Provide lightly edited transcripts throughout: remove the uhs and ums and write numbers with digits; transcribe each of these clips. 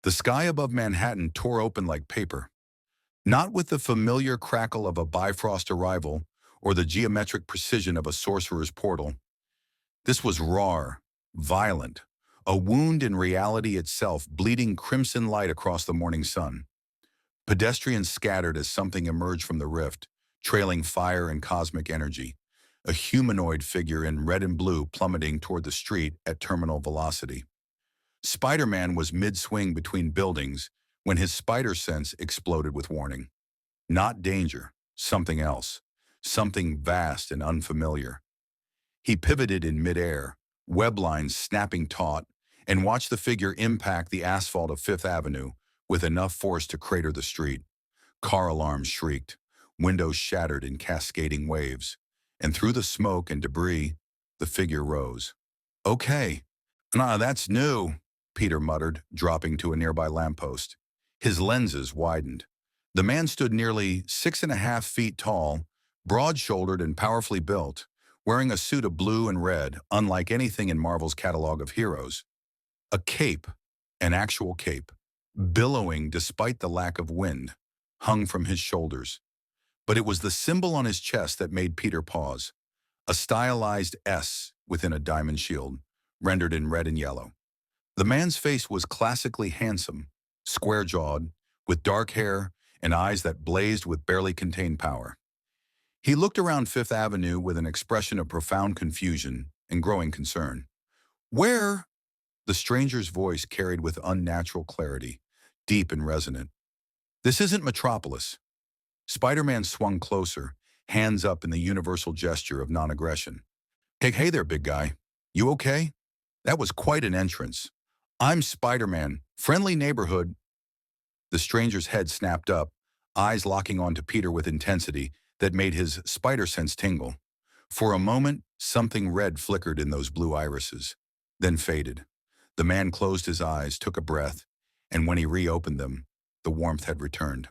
The sky above Manhattan tore open like paper, not with the familiar crackle of a Bifrost arrival or the geometric precision of a sorcerer's portal. This was raw, violent, a wound in reality itself, bleeding crimson light across the morning sun. Pedestrians scattered as something emerged from the rift, trailing fire and cosmic energy, a humanoid figure in red and blue plummeting toward the street at terminal velocity. Spider-Man was mid-swing between buildings when his spider sense exploded with warning. Not danger, something else, something vast and unfamiliar. He pivoted in midair, web lines snapping taut, and watched the figure impact the asphalt of Fifth Avenue with enough force to crater the street. Car alarms shrieked, windows shattered in cascading waves, and through the smoke and debris, the figure rose. Okay, nah, that's new, Peter muttered, dropping to a nearby lamppost. His lenses widened. The man stood nearly 6.5 feet tall, broad-shouldered and powerfully built, wearing a suit of blue and red, unlike anything in Marvel's catalog of heroes. A cape, an actual cape, billowing despite the lack of wind, hung from his shoulders. But it was the symbol on his chest that made Peter pause, a stylized S within a diamond shield, rendered in red and yellow. The man's face was classically handsome, square-jawed, with dark hair and eyes that blazed with barely contained power. He looked around Fifth Avenue with an expression of profound confusion and growing concern. Where? The stranger's voice carried with unnatural clarity, deep and resonant. This isn't Metropolis. Spider-Man swung closer, hands up in the universal gesture of non-aggression. Hey there, big guy. You okay? That was quite an entrance. I'm Spider-Man, friendly neighborhood. The stranger's head snapped up, eyes locking onto Peter with intensity that made his spider sense tingle. For a moment, something red flickered in those blue irises, then faded. The man closed his eyes, took a breath, and when he reopened them, the warmth had returned.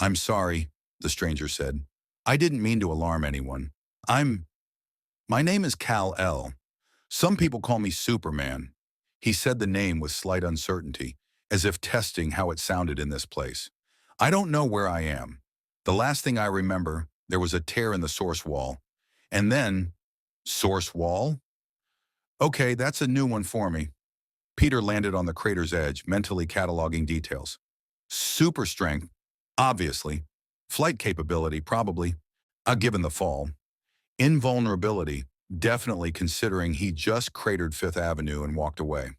I'm sorry, the stranger said. I didn't mean to alarm anyone. My name is Kal-El. Some people call me Superman. He said the name with slight uncertainty, as if testing how it sounded in this place. I don't know where I am. The last thing I remember, there was a tear in the source wall. And then, source wall? Okay, that's a new one for me. Peter landed on the crater's edge, mentally cataloging details. Super strength, obviously. Flight capability, probably, given the fall. Invulnerability, definitely, considering he just cratered Fifth Avenue and walked away.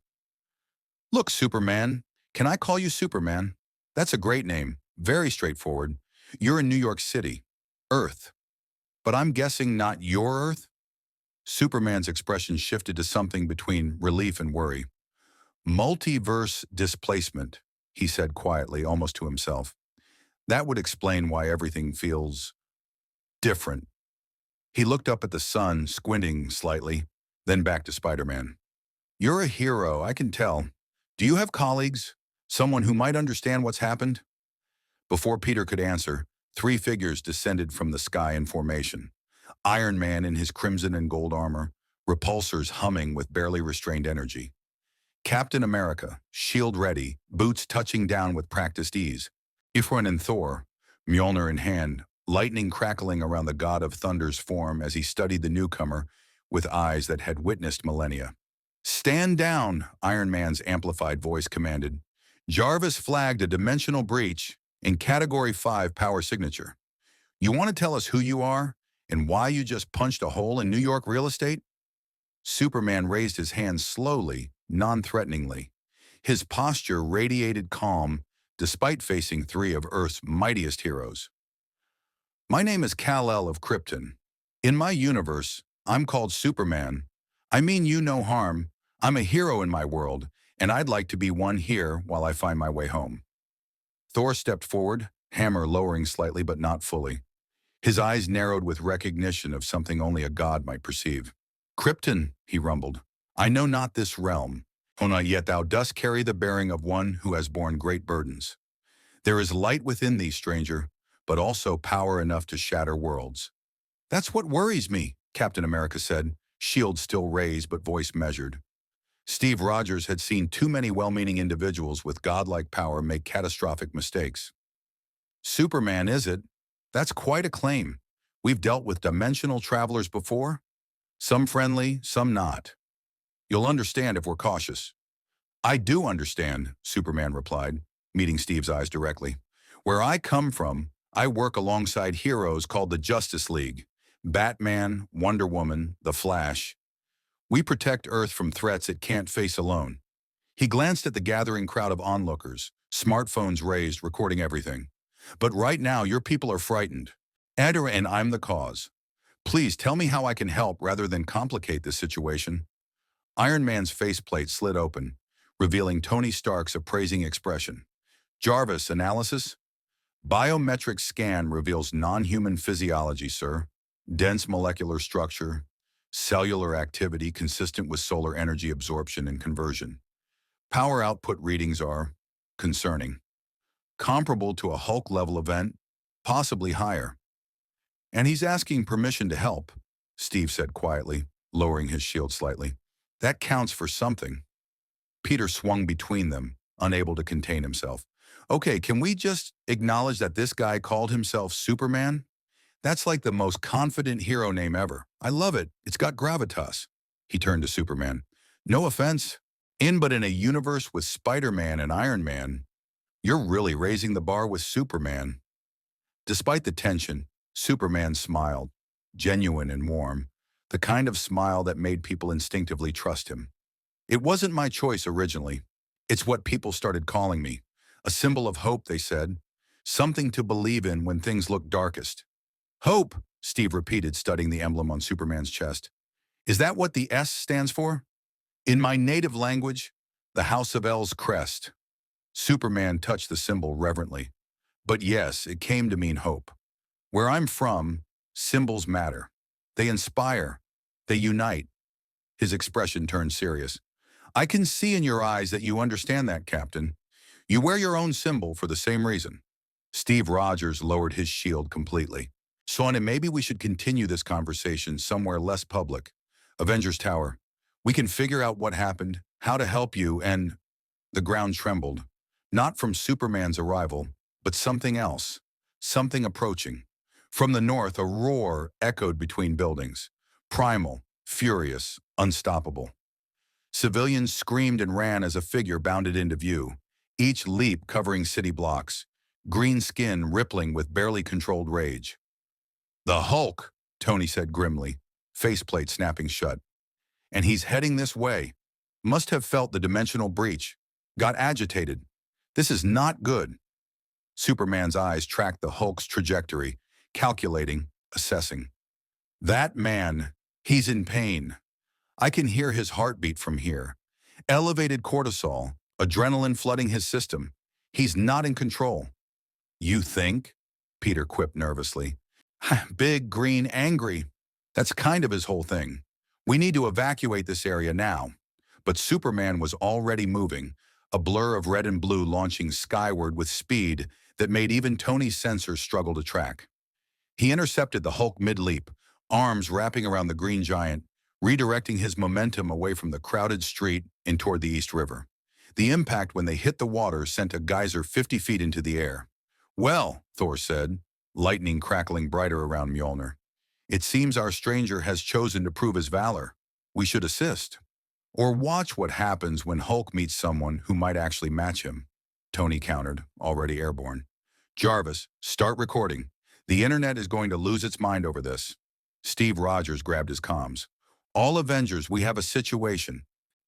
Look, Superman, can I call you Superman? That's a great name, very straightforward. You're in New York City, Earth. But I'm guessing not your Earth? Superman's expression shifted to something between relief and worry. Multiverse displacement, he said quietly, almost to himself. That would explain why everything feels different. He looked up at the sun, squinting slightly, then back to Spider-Man. You're a hero, I can tell. Do you have colleagues? Someone who might understand what's happened? Before Peter could answer, 3 figures descended from the sky in formation. Iron Man in his crimson and gold armor, repulsors humming with barely restrained energy. Captain America, shield ready, boots touching down with practiced ease. Ifrin and Thor, Mjolnir in hand, lightning crackling around the god of thunder's form as he studied the newcomer with eyes that had witnessed millennia. Stand down, Iron Man's amplified voice commanded. Jarvis flagged a dimensional breach in Category 5 power signature. You want to tell us who you are and why you just punched a hole in New York real estate? Superman raised his hand slowly, non-threateningly. His posture radiated calm despite facing 3 of Earth's mightiest heroes. My name is Kal-El of Krypton. In my universe, I'm called Superman. I mean you no harm. I'm a hero in my world, and I'd like to be one here while I find my way home. Thor stepped forward, hammer lowering slightly but not fully. His eyes narrowed with recognition of something only a god might perceive. Krypton, he rumbled. I know not this realm. Yet thou dost carry the bearing of one who has borne great burdens. There is light within thee, stranger, but also power enough to shatter worlds. That's what worries me, Captain America said, shield still raised but voice measured. Steve Rogers had seen too many well-meaning individuals with godlike power make catastrophic mistakes. Superman, is it? That's quite a claim. We've dealt with dimensional travelers before, some friendly, some not. You'll understand if we're cautious. I do understand, Superman replied, meeting Steve's eyes directly. Where I come from, I work alongside heroes called the Justice League. Batman, Wonder Woman, The Flash. We protect Earth from threats it can't face alone. He glanced at the gathering crowd of onlookers, smartphones raised, recording everything. But right now, your people are frightened. Adder, and I'm the cause. Please tell me how I can help rather than complicate this situation. Iron Man's faceplate slid open, revealing Tony Stark's appraising expression. Jarvis, analysis? Biometric scan reveals non-human physiology, sir. Dense molecular structure, cellular activity consistent with solar energy absorption and conversion. Power output readings are concerning. Comparable to a Hulk-level event, possibly higher. And he's asking permission to help, Steve said quietly, lowering his shield slightly. That counts for something. Peter swung between them, unable to contain himself. Okay, can we just acknowledge that this guy called himself Superman? That's like the most confident hero name ever. I love it. It's got gravitas. He turned to Superman. No offense. But in a universe with Spider-Man and Iron Man, you're really raising the bar with Superman. Despite the tension, Superman smiled, genuine and warm, the kind of smile that made people instinctively trust him. It wasn't my choice originally. It's what people started calling me. A symbol of hope, they said. Something to believe in when things look darkest. Hope, Steve repeated, studying the emblem on Superman's chest. Is that what the S stands for? In my native language, the House of L's crest. Superman touched the symbol reverently. But yes, it came to mean hope. Where I'm from, symbols matter. They inspire. They unite. His expression turned serious. I can see in your eyes that you understand that, Captain. You wear your own symbol for the same reason. Steve Rogers lowered his shield completely. Shauna, maybe we should continue this conversation somewhere less public. Avengers Tower. We can figure out what happened, how to help you, and... The ground trembled. Not from Superman's arrival, but something else. Something approaching. From the north, a roar echoed between buildings. Primal, furious, unstoppable. Civilians screamed and ran as a figure bounded into view, each leap covering city blocks, green skin rippling with barely controlled rage. The Hulk, Tony said grimly, faceplate snapping shut. And he's heading this way. Must have felt the dimensional breach. Got agitated. This is not good. Superman's eyes tracked the Hulk's trajectory, calculating, assessing. That man, he's in pain. I can hear his heartbeat from here. Elevated cortisol, adrenaline flooding his system. He's not in control. You think? Peter quipped nervously. Big, green, angry. That's kind of his whole thing. We need to evacuate this area now. But Superman was already moving, a blur of red and blue launching skyward with speed that made even Tony's sensors struggle to track. He intercepted the Hulk mid-leap, arms wrapping around the green giant, redirecting his momentum away from the crowded street and toward the East River. The impact when they hit the water sent a geyser 50 feet into the air. Well, Thor said, lightning crackling brighter around Mjolnir. It seems our stranger has chosen to prove his valor. We should assist. Or watch what happens when Hulk meets someone who might actually match him, Tony countered, already airborne. Jarvis, start recording. The internet is going to lose its mind over this. Steve Rogers grabbed his comms. All Avengers, we have a situation.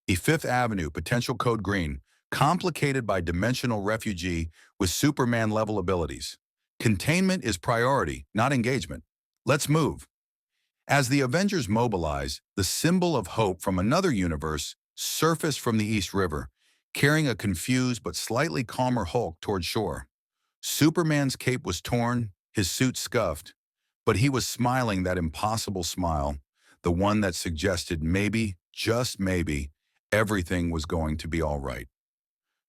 A Fifth Avenue, potential code green, complicated by dimensional refugee with Superman-level abilities. Containment is priority, not engagement. Let's move. As the Avengers mobilize, the symbol of hope from another universe surfaced from the East River, carrying a confused but slightly calmer Hulk toward shore. Superman's cape was torn, his suit scuffed, but he was smiling that impossible smile, the one that suggested maybe, just maybe, everything was going to be all right.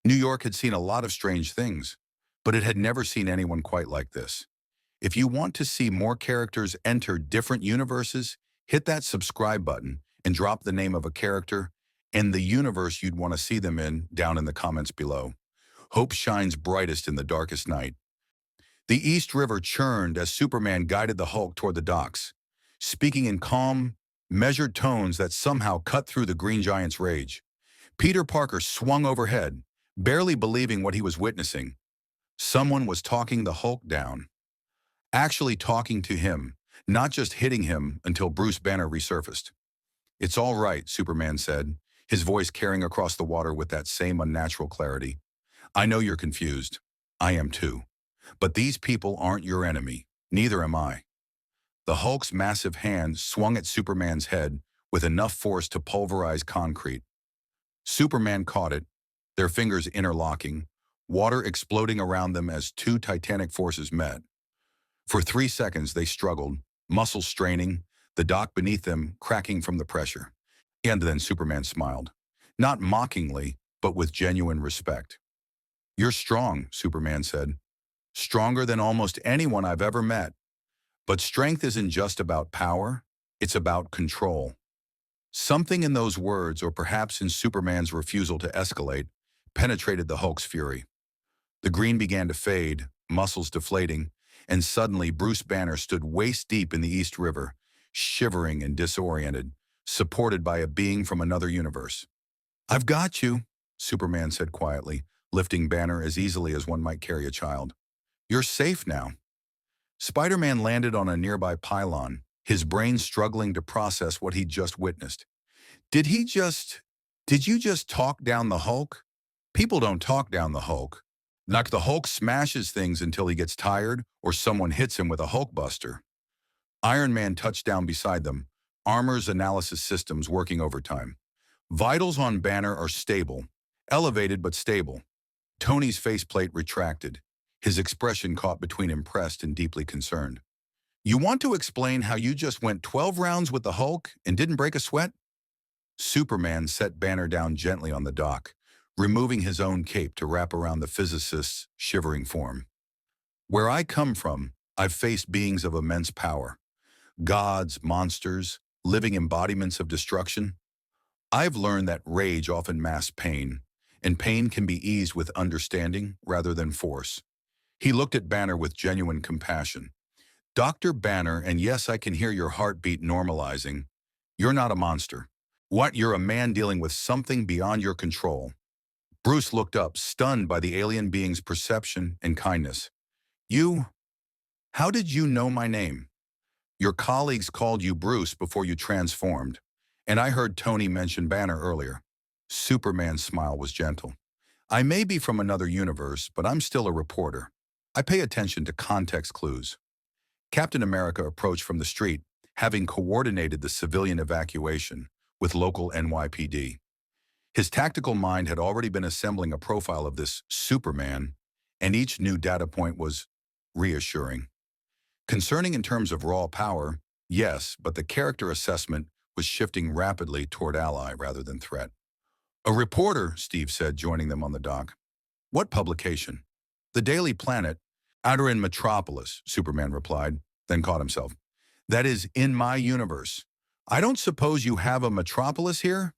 New York had seen a lot of strange things, but it had never seen anyone quite like this. If you want to see more characters enter different universes, hit that subscribe button and drop the name of a character and the universe you'd want to see them in down in the comments below. Hope shines brightest in the darkest night. The East River churned as Superman guided the Hulk toward the docks, speaking in calm, measured tones that somehow cut through the Green Giant's rage. Peter Parker swung overhead, barely believing what he was witnessing. Someone was talking the Hulk down. Actually talking to him, not just hitting him until Bruce Banner resurfaced. "It's all right," Superman said, his voice carrying across the water with that same unnatural clarity. "I know you're confused. I am too. But these people aren't your enemy. Neither am I." The Hulk's massive hand swung at Superman's head with enough force to pulverize concrete. Superman caught it, their fingers interlocking, water exploding around them as two titanic forces met. For 3 seconds they struggled, muscles straining, the dock beneath them cracking from the pressure. And then Superman smiled. Not mockingly, but with genuine respect. "You're strong," Superman said. "Stronger than almost anyone I've ever met. But strength isn't just about power, it's about control." Something in those words, or perhaps in Superman's refusal to escalate, penetrated the Hulk's fury. The green began to fade, muscles deflating, and suddenly Bruce Banner stood waist-deep in the East River, shivering and disoriented, supported by a being from another universe. "I've got you," Superman said quietly, lifting Banner as easily as one might carry a child. "You're safe now." Spider-Man landed on a nearby pylon, his brain struggling to process what he'd just witnessed. Did you just talk down the Hulk? People don't talk down the Hulk. Like the Hulk smashes things until he gets tired or someone hits him with a Hulkbuster. Iron Man touched down beside them, armor's analysis systems working overtime. Vitals on Banner are stable, elevated but stable. Tony's faceplate retracted, his expression caught between impressed and deeply concerned. "You want to explain how you just went 12 rounds with the Hulk and didn't break a sweat?" Superman set Banner down gently on the dock, removing his own cape to wrap around the physicist's shivering form. "Where I come from, I've faced beings of immense power. Gods, monsters, living embodiments of destruction. I've learned that rage often masks pain, and pain can be eased with understanding rather than force." He looked at Banner with genuine compassion. "Dr. Banner, and yes, I can hear your heartbeat normalizing. You're not a monster. You're a man dealing with something beyond your control." Bruce looked up, stunned by the alien being's perception and kindness. How did you know my name?" "Your colleagues called you Bruce before you transformed, and I heard Tony mention Banner earlier." Superman's smile was gentle. "I may be from another universe, but I'm still a reporter. I pay attention to context clues." Captain America approached from the street, having coordinated the civilian evacuation with local NYPD. His tactical mind had already been assembling a profile of this Superman, and each new data point was reassuring. Concerning in terms of raw power, yes, but the character assessment was shifting rapidly toward ally rather than threat. "A reporter," Steve said, joining them on the dock. "What publication?" "The Daily Planet, outer in Metropolis," Superman replied, then caught himself. "That is in my universe. I don't suppose you have a Metropolis here?"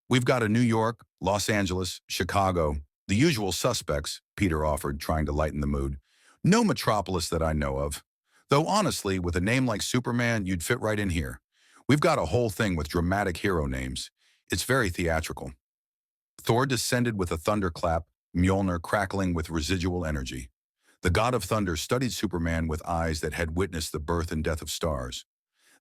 "We've got a New York, Los Angeles, Chicago, the usual suspects," Peter offered, trying to lighten the mood. "No Metropolis that I know of. Though honestly, with a name like Superman, you'd fit right in here. We've got a whole thing with dramatic hero names. It's very theatrical." Thor descended with a thunderclap, Mjolnir crackling with residual energy. The god of thunder studied Superman with eyes that had witnessed the birth and death of stars.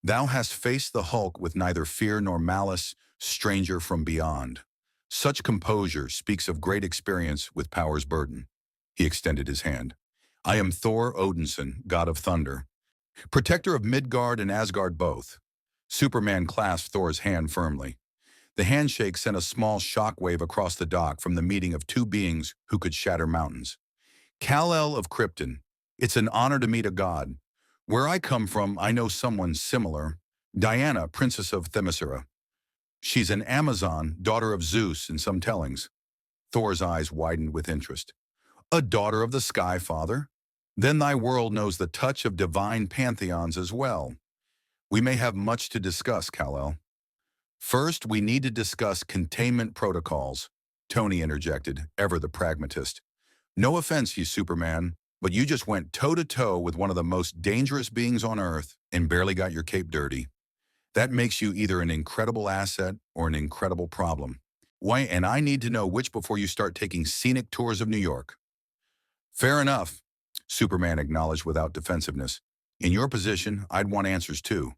"Thou hast faced the Hulk with neither fear nor malice, stranger from beyond. Such composure speaks of great experience with power's burden." He extended his hand. "I am Thor Odinson, god of thunder, protector of Midgard and Asgard both." Superman clasped Thor's hand firmly. The handshake sent a small shockwave across the dock from the meeting of two beings who could shatter mountains. "Kal-El of Krypton, it's an honor to meet a god. Where I come from, I know someone similar. Diana, princess of Themyscira. She's an Amazon, daughter of Zeus in some tellings." Thor's eyes widened with interest. "A daughter of the Sky Father? Then thy world knows the touch of divine pantheons as well. We may have much to discuss, Kal-El." First, we need to discuss containment protocols, Tony interjected, ever the pragmatist. No offense, you Superman, but you just went toe-to-toe with one of the most dangerous beings on Earth and barely got your cape dirty. That makes you either an incredible asset or an incredible problem. Why? And I need to know which before you start taking scenic tours of New York. Fair enough, Superman acknowledged without defensiveness. In your position, I'd want answers too.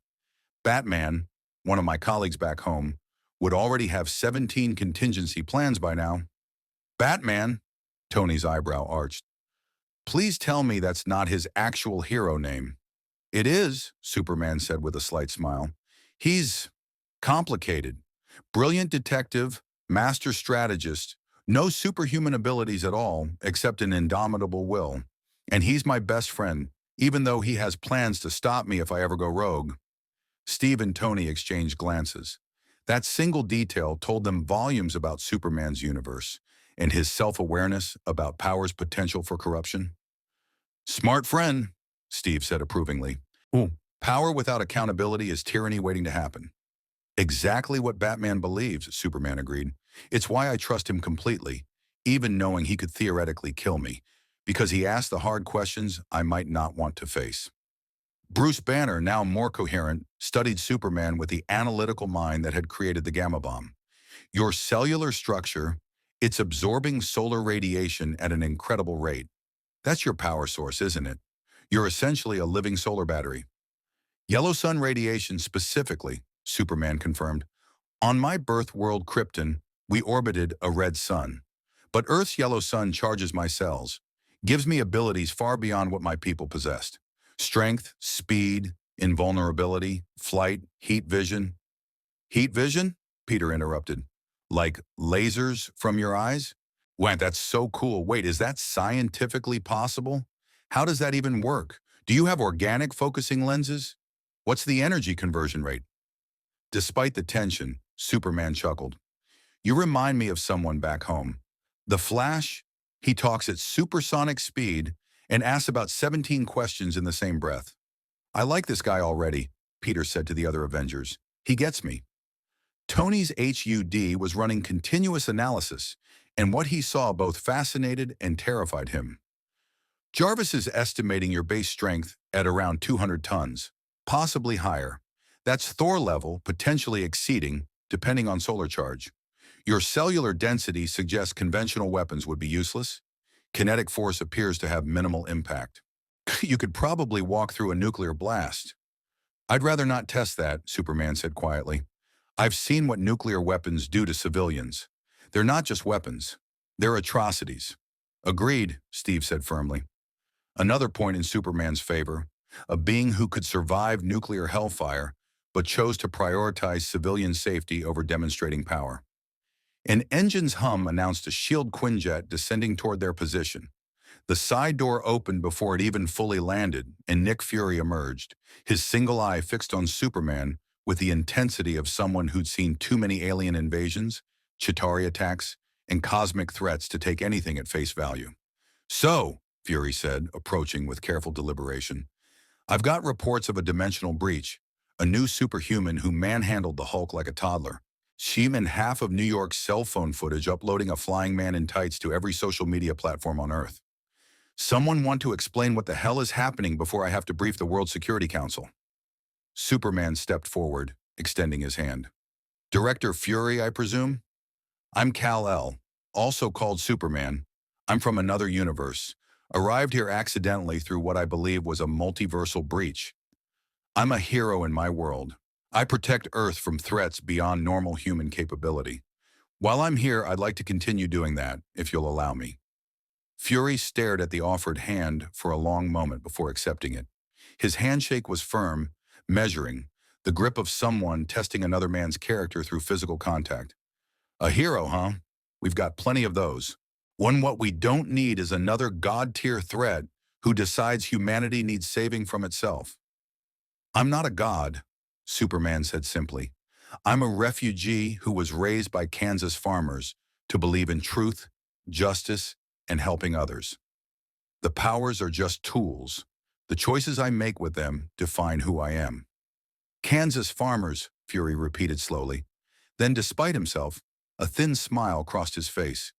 Batman, one of my colleagues back home, would already have 17 contingency plans by now. Batman, Tony's eyebrow arched. Please tell me that's not his actual hero name. It is, Superman said with a slight smile. He's complicated. Brilliant detective, master strategist, no superhuman abilities at all except an indomitable will. And he's my best friend, even though he has plans to stop me if I ever go rogue. Steve and Tony exchanged glances. That single detail told them volumes about Superman's universe and his self-awareness about power's potential for corruption. Smart friend, Steve said approvingly. Ooh, power without accountability is tyranny waiting to happen. Exactly what Batman believes, Superman agreed. It's why I trust him completely, even knowing he could theoretically kill me, because he asks the hard questions I might not want to face. Bruce Banner, now more coherent, studied Superman with the analytical mind that had created the gamma bomb. Your cellular structure, it's absorbing solar radiation at an incredible rate. That's your power source, isn't it? You're essentially a living solar battery. Yellow sun radiation specifically, Superman confirmed. On my birth world Krypton, we orbited a red sun. But Earth's yellow sun charges my cells, gives me abilities far beyond what my people possessed. Strength, speed, invulnerability, flight, heat vision. Heat vision? Peter interrupted. Like lasers from your eyes? Wow, that's so cool. Wait, is that scientifically possible? How does that even work? Do you have organic focusing lenses? What's the energy conversion rate? Despite the tension, Superman chuckled. You remind me of someone back home. The Flash, he talks at supersonic speed and asks about 17 questions in the same breath. I like this guy already, Peter said to the other Avengers. He gets me. Tony's HUD was running continuous analysis, and what he saw both fascinated and terrified him. Jarvis is estimating your base strength at around 200 tons, possibly higher. That's Thor level, potentially exceeding, depending on solar charge. Your cellular density suggests conventional weapons would be useless. Kinetic force appears to have minimal impact. You could probably walk through a nuclear blast. I'd rather not test that, Superman said quietly. I've seen what nuclear weapons do to civilians. They're not just weapons. They're atrocities. Agreed, Steve said firmly. Another point in Superman's favor, a being who could survive nuclear hellfire, but chose to prioritize civilian safety over demonstrating power. An engine's hum announced a SHIELD Quinjet descending toward their position. The side door opened before it even fully landed, and Nick Fury emerged, his single eye fixed on Superman with the intensity of someone who'd seen too many alien invasions, Chitauri attacks, and cosmic threats to take anything at face value. So, Fury said, approaching with careful deliberation, I've got reports of a dimensional breach, a new superhuman who manhandled the Hulk like a toddler. Sheem and half of New York's cell phone footage uploading a flying man in tights to every social media platform on Earth. Someone want to explain what the hell is happening before I have to brief the World Security Council? Superman stepped forward, extending his hand. Director Fury, I presume? I'm Kal-El, also called Superman. I'm from another universe. Arrived here accidentally through what I believe was a multiversal breach. I'm a hero in my world. I protect Earth from threats beyond normal human capability. While I'm here, I'd like to continue doing that, if you'll allow me. Fury stared at the offered hand for a long moment before accepting it. His handshake was firm, measuring, the grip of someone testing another man's character through physical contact. A hero, huh? We've got plenty of those. What we don't need is another god-tier threat who decides humanity needs saving from itself. I'm not a god, Superman said simply. I'm a refugee who was raised by Kansas farmers to believe in truth, justice, and helping others. The powers are just tools. The choices I make with them define who I am. Kansas farmers, Fury repeated slowly. Then, despite himself, a thin smile crossed his face.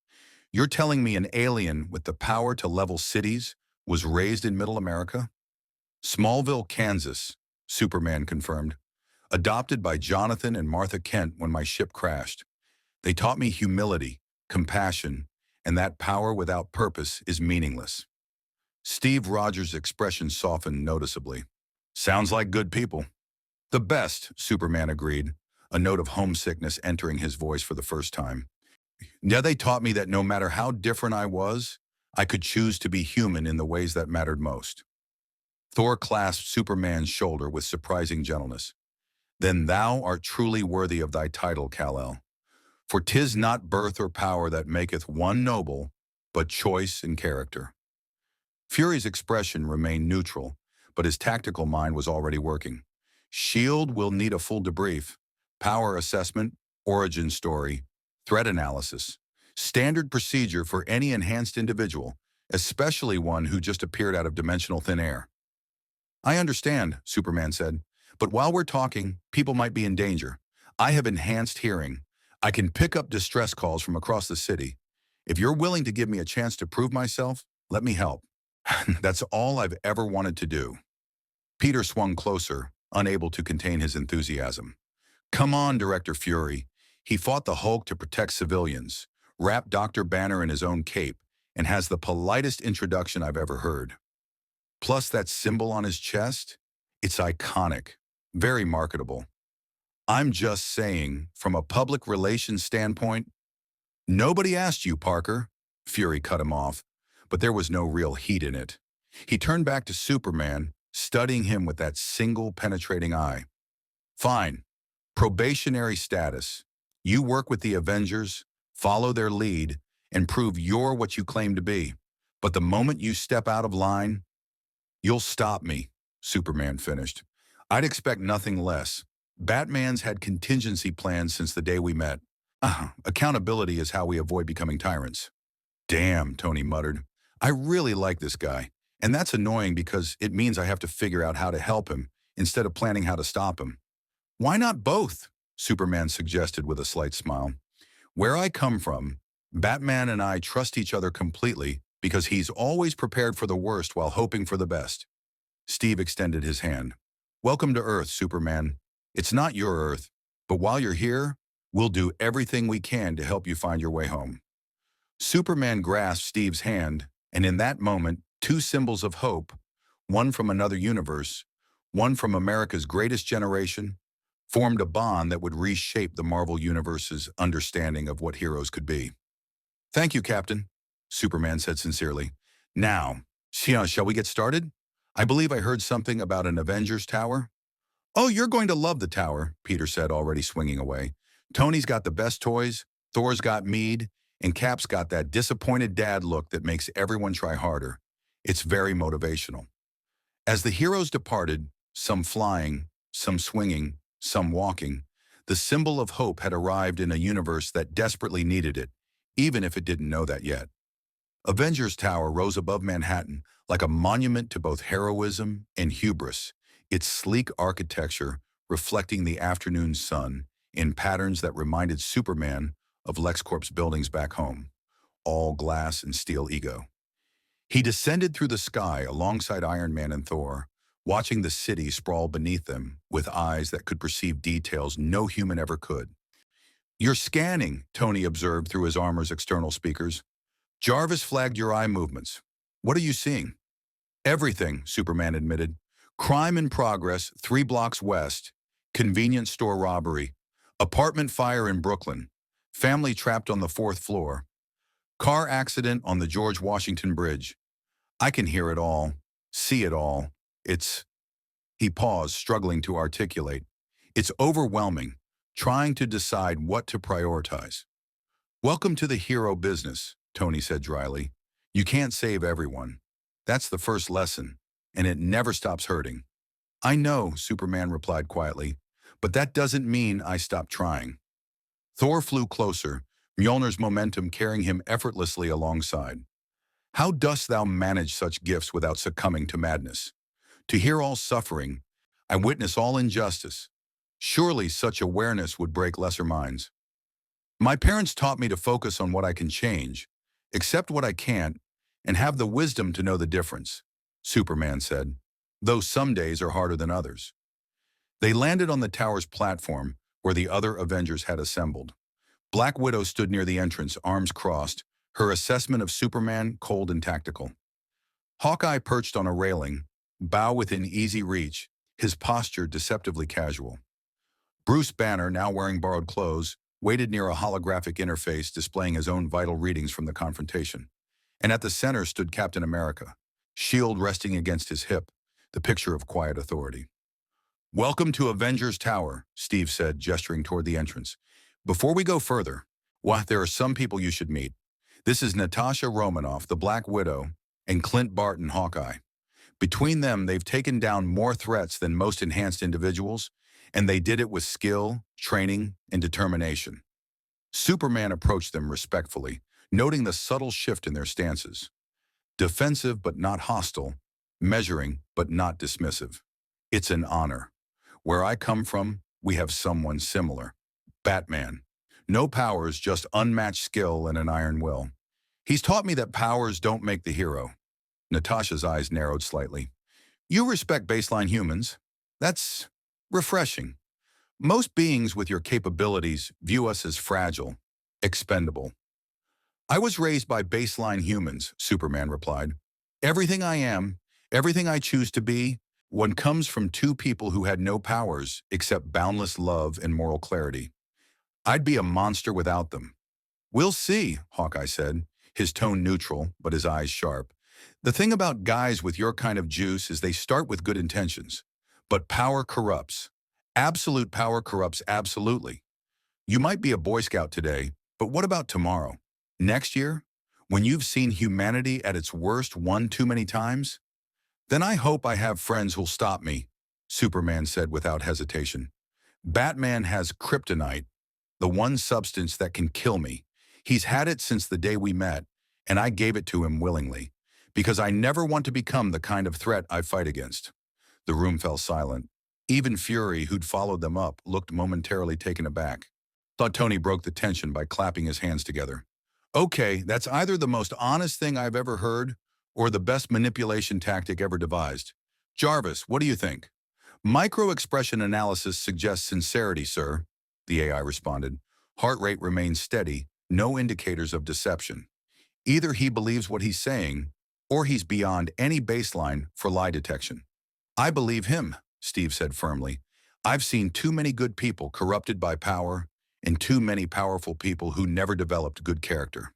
You're telling me an alien with the power to level cities was raised in Middle America? Smallville, Kansas, Superman confirmed. Adopted by Jonathan and Martha Kent when my ship crashed. They taught me humility, compassion, and that power without purpose is meaningless. Steve Rogers' expression softened noticeably. Sounds like good people. The best, Superman agreed, a note of homesickness entering his voice for the first time. Yeah, they taught me that no matter how different I could choose to be human in the ways that mattered most. Thor clasped Superman's shoulder with surprising gentleness. Then thou art truly worthy of thy title, Kal-El. For 'tis not birth or power that maketh one noble, but choice and character. Fury's expression remained neutral, but his tactical mind was already working. SHIELD will need a full debrief, power assessment, origin story, threat analysis, standard procedure for any enhanced individual, especially one who just appeared out of dimensional thin air. I understand, Superman said, but while we're talking, people might be in danger. I have enhanced hearing. I can pick up distress calls from across the city. If you're willing to give me a chance to prove myself, let me help. That's all I've ever wanted to do. Peter swung closer, unable to contain his enthusiasm. Come on, Director Fury. He fought the Hulk to protect civilians, wrapped Dr. Banner in his own cape, and has the politest introduction I've ever heard. Plus that symbol on his chest, it's iconic, very marketable. I'm just saying, from a public relations standpoint, nobody asked you, Parker. Fury cut him off, but there was no real heat in it. He turned back to Superman, studying him with that single penetrating eye. Fine. Probationary status. You work with the Avengers, follow their lead, and prove you're what you claim to be. But the moment you step out of line, you'll stop me, Superman finished. I'd expect nothing less. Batman's had contingency plans since the day we met. Accountability is how we avoid becoming tyrants. Damn, Tony muttered. I really like this guy. And that's annoying because it means I have to figure out how to help him instead of planning how to stop him. Why not both? Superman suggested with a slight smile. Where I come from, Batman and I trust each other completely because he's always prepared for the worst while hoping for the best. Steve extended his hand. Welcome to Earth, Superman. It's not your Earth, but while you're here, we'll do everything we can to help you find your way home. Superman grasped Steve's hand, and in that moment, two symbols of hope, one from another universe, one from America's greatest generation, formed a bond that would reshape the Marvel Universe's understanding of what heroes could be. Thank you, Captain, Superman said sincerely. Now, shall we get started? I believe I heard something about an Avengers Tower. Oh, you're going to love the tower, Peter said, already swinging away. Tony's got the best toys, Thor's got mead, and Cap's got that disappointed dad look that makes everyone try harder. It's very motivational. As the heroes departed, some flying, some swinging, some walking, the symbol of hope had arrived in a universe that desperately needed it, even if it didn't know that yet. Avengers Tower rose above Manhattan like a monument to both heroism and hubris, its sleek architecture reflecting the afternoon sun in patterns that reminded Superman of LexCorp's buildings back home, all glass and steel ego. He descended through the sky alongside Iron Man and Thor, watching the city sprawl beneath them with eyes that could perceive details no human ever could. You're scanning, Tony observed through his armor's external speakers. Jarvis flagged your eye movements. What are you seeing? Everything, Superman admitted. Crime in progress 3 blocks west, convenience store robbery, apartment fire in Brooklyn, family trapped on the 4th floor, car accident on the George Washington Bridge. I can hear it all, see it all. He paused, struggling to articulate. It's overwhelming, trying to decide what to prioritize. Welcome to the hero business, Tony said dryly. You can't save everyone. That's the first lesson, and it never stops hurting. I know, Superman replied quietly, but that doesn't mean I stopped trying. Thor flew closer, Mjolnir's momentum carrying him effortlessly alongside. How dost thou manage such gifts without succumbing to madness? To hear all suffering, I witness all injustice. Surely such awareness would break lesser minds. My parents taught me to focus on what I can change, accept what I can't, and have the wisdom to know the difference, Superman said, though some days are harder than others. They landed on the tower's platform where the other Avengers had assembled. Black Widow stood near the entrance, arms crossed, her assessment of Superman cold and tactical. Hawkeye perched on a railing, bow within easy reach, his posture deceptively casual. Bruce Banner, now wearing borrowed clothes, waited near a holographic interface displaying his own vital readings from the confrontation. And at the center stood Captain America, shield resting against his hip, the picture of quiet authority. "Welcome to Avengers Tower," Steve said, gesturing toward the entrance. "Before we go further, there are some people you should meet. This is Natasha Romanoff, the Black Widow, and Clint Barton, Hawkeye. Between them, they've taken down more threats than most enhanced individuals, and they did it with skill, training, and determination." Superman approached them respectfully, noting the subtle shift in their stances. Defensive but not hostile, measuring but not dismissive. "It's an honor. Where I come from, we have someone similar. Batman. No powers, just unmatched skill and an iron will. He's taught me that powers don't make the hero." Natasha's eyes narrowed slightly. "You respect baseline humans. That's refreshing. Most beings with your capabilities view us as fragile, expendable." "I was raised by baseline humans," Superman replied. "Everything I am, everything I choose to be, one comes from two people who had no powers except boundless love and moral clarity. I'd be a monster without them." "We'll see," Hawkeye said, his tone neutral but his eyes sharp. "The thing about guys with your kind of juice is they start with good intentions. But power corrupts. Absolute power corrupts absolutely. You might be a Boy Scout today, but what about tomorrow? Next year? When you've seen humanity at its worst one too many times? Then I hope I have friends who'll stop me," Superman said without hesitation. "Batman has kryptonite, the one substance that can kill me. He's had it since the day we met, and I gave it to him willingly, because I never want to become the kind of threat I fight against." The room fell silent. Even Fury, who'd followed them up, looked momentarily taken aback. Thought Tony broke the tension by clapping his hands together. "Okay, that's either the most honest thing I've ever heard or the best manipulation tactic ever devised. Jarvis, what do you think?" "Micro-expression analysis suggests sincerity, sir," the AI responded. "Heart rate remains steady, no indicators of deception. Either he believes what he's saying, or he's beyond any baseline for lie detection." "I believe him," Steve said firmly. "I've seen too many good people corrupted by power and too many powerful people who never developed good character.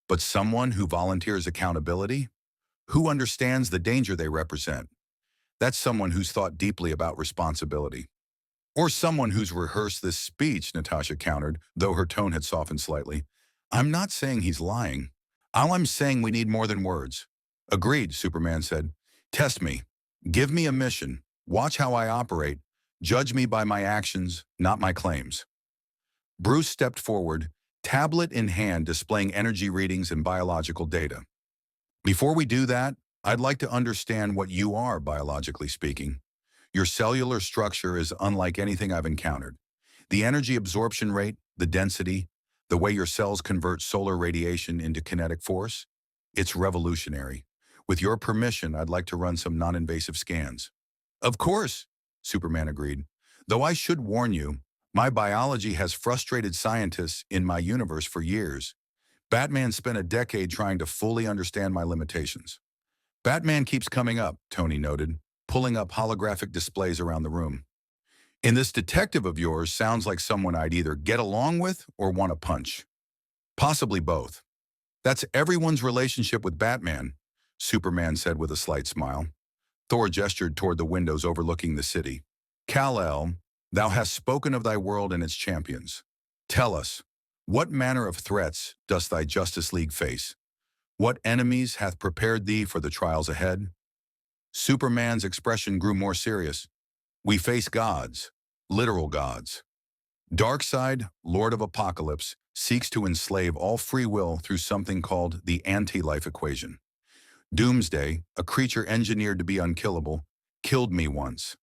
But someone who volunteers accountability, who understands the danger they represent, that's someone who's thought deeply about responsibility." "Or someone who's rehearsed this speech," Natasha countered, though her tone had softened slightly. "I'm not saying he's lying. All I'm saying, we need more than words." "Agreed," Superman said. "Test me. Give me a mission. Watch how I operate. Judge me by my actions, not my claims." Bruce stepped forward, tablet in hand displaying energy readings and biological data. "Before we do that, I'd like to understand what you are, biologically speaking. Your cellular structure is unlike anything I've encountered. The energy absorption rate, the density, the way your cells convert solar radiation into kinetic force, it's revolutionary. With your permission, I'd like to run some non-invasive scans." "Of course," Superman agreed. "Though I should warn you, my biology has frustrated scientists in my universe for years. Batman spent a decade trying to fully understand my limitations." "Batman keeps coming up," Tony noted, pulling up holographic displays around the room. "And this detective of yours sounds like someone I'd either get along with or want to punch." "Possibly both. That's everyone's relationship with Batman," Superman said with a slight smile. Thor gestured toward the windows overlooking the city. "Kal-El, thou hast spoken of thy world and its champions. Tell us, what manner of threats dost thy Justice League face? What enemies hath prepared thee for the trials ahead?" Superman's expression grew more serious. "We face gods, literal gods. Darkseid, Lord of Apocalypse, seeks to enslave all free will through something called the anti-life equation. Doomsday, a creature engineered to be unkillable, killed me once.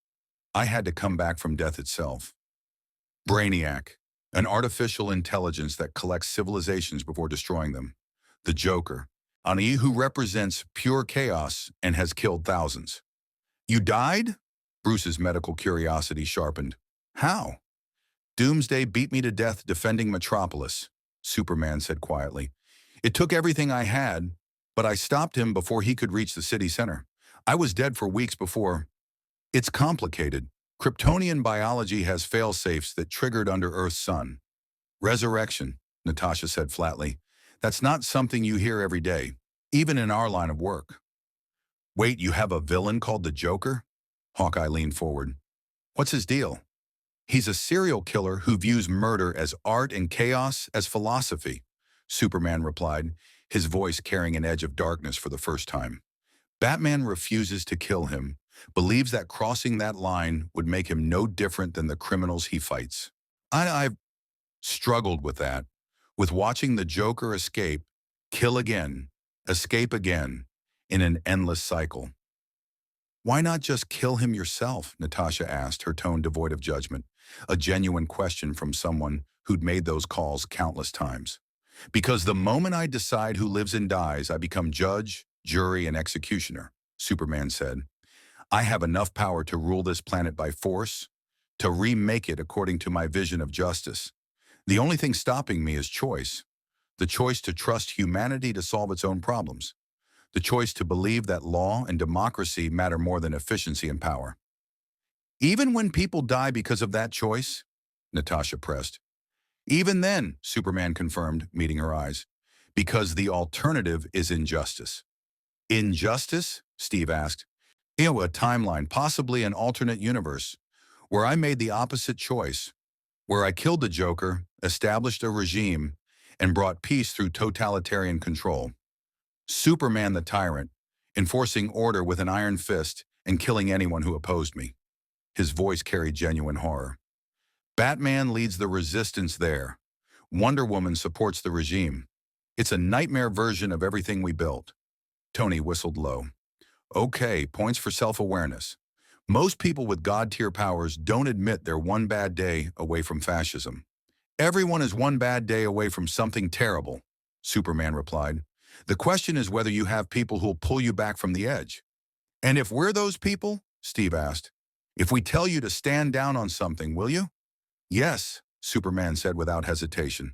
I had to come back from death itself. Brainiac, an artificial intelligence that collects civilizations before destroying them. The Joker, Ani, who represents pure chaos and has killed thousands. You died? Bruce's medical curiosity sharpened. How? Doomsday beat me to death defending Metropolis, Superman said quietly. It took everything I had, but I stopped him before he could reach the city center. I was dead for weeks before. It's complicated. Kryptonian biology has fail-safes that triggered under Earth's sun. Resurrection, Natasha said flatly. That's not something you hear every day, even in our line of work. Wait, you have a villain called the Joker? Hawkeye leaned forward. What's his deal? He's a serial killer who views murder as art and chaos as philosophy, Superman replied, his voice carrying an edge of darkness for the first time. Batman refuses to kill him, believes that crossing that line would make him no different than the criminals he fights. I've struggled with that, with watching the Joker escape, kill again, escape again, in an endless cycle. Why not just kill him yourself? Natasha asked, her tone devoid of judgment, a genuine question from someone who'd made those calls countless times. Because the moment I decide who lives and dies, I become judge, jury, and executioner, Superman said. I have enough power to rule this planet by force, to remake it according to my vision of justice. The only thing stopping me is choice. The choice to trust humanity to solve its own problems. The choice to believe that law and democracy matter more than efficiency and power. Even when people die because of that choice, Natasha pressed. Even then, Superman confirmed, meeting her eyes, because the alternative is injustice. Injustice? Steve asked. A timeline, possibly an alternate universe, where I made the opposite choice, where I killed the Joker, established a regime, and brought peace through totalitarian control. Superman the tyrant, enforcing order with an iron fist and killing anyone who opposed me. His voice carried genuine horror. Batman leads the resistance there. Wonder Woman supports the regime. It's a nightmare version of everything we built. Tony whistled low. Okay, points for self-awareness. Most people with God-tier powers don't admit they're one bad day away from fascism. Everyone is one bad day away from something terrible, Superman replied. The question is whether you have people who'll pull you back from the edge. And if we're those people, Steve asked, if we tell you to stand down on something, will you? Yes, Superman said without hesitation.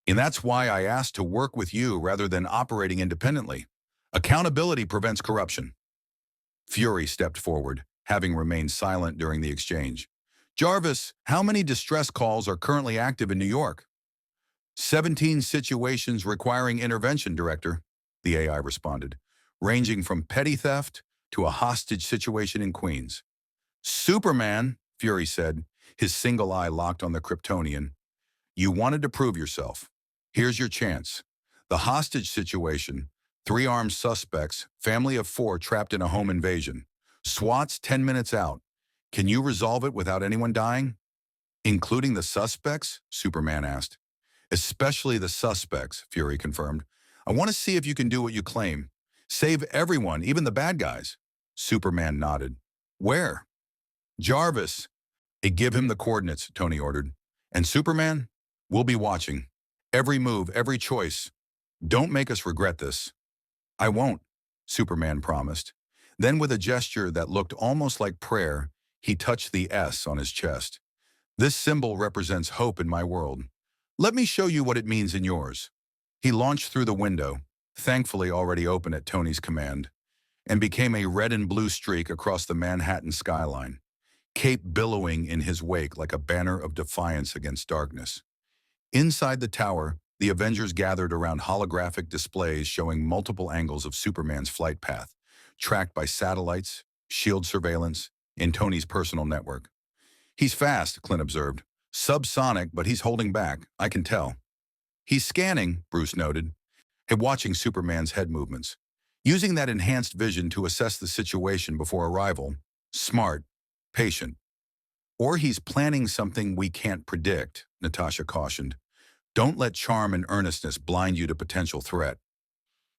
And that's why I asked to work with you rather than operating independently. Accountability prevents corruption. Fury stepped forward, having remained silent during the exchange. Jarvis, how many distress calls are currently active in New York? 17 situations requiring intervention, Director, the AI responded, ranging from petty theft to a hostage situation in Queens. Superman, Fury said, his single eye locked on the Kryptonian. You wanted to prove yourself. Here's your chance. The hostage situation, 3 armed suspects, family of 4 trapped in a home invasion. SWAT's 10 minutes out. Can you resolve it without anyone dying? Including the suspects? Superman asked. Especially the suspects, Fury confirmed. I want to see if you can do what you claim. Save everyone, even the bad guys. Superman nodded. Where? Jarvis. Give him the coordinates, Tony ordered. And Superman, we'll be watching. Every move, every choice. Don't make us regret this. I won't, Superman promised. Then with a gesture that looked almost like prayer, he touched the S on his chest. This symbol represents hope in my world. Let me show you what it means in yours. He launched through the window, thankfully already open at Tony's command, and became a red and blue streak across the Manhattan skyline, Cape billowing in his wake like a banner of defiance against darkness. Inside the tower, the Avengers gathered around holographic displays showing multiple angles of Superman's flight path, tracked by satellites, shield surveillance, and Tony's personal network. He's fast, Clint observed. Subsonic, but he's holding back, I can tell. He's scanning, Bruce noted, and watching Superman's head movements, using that enhanced vision to assess the situation before arrival. Smart, patient. Or he's planning something we can't predict, Natasha cautioned. Don't let charm and earnestness blind you to potential threat.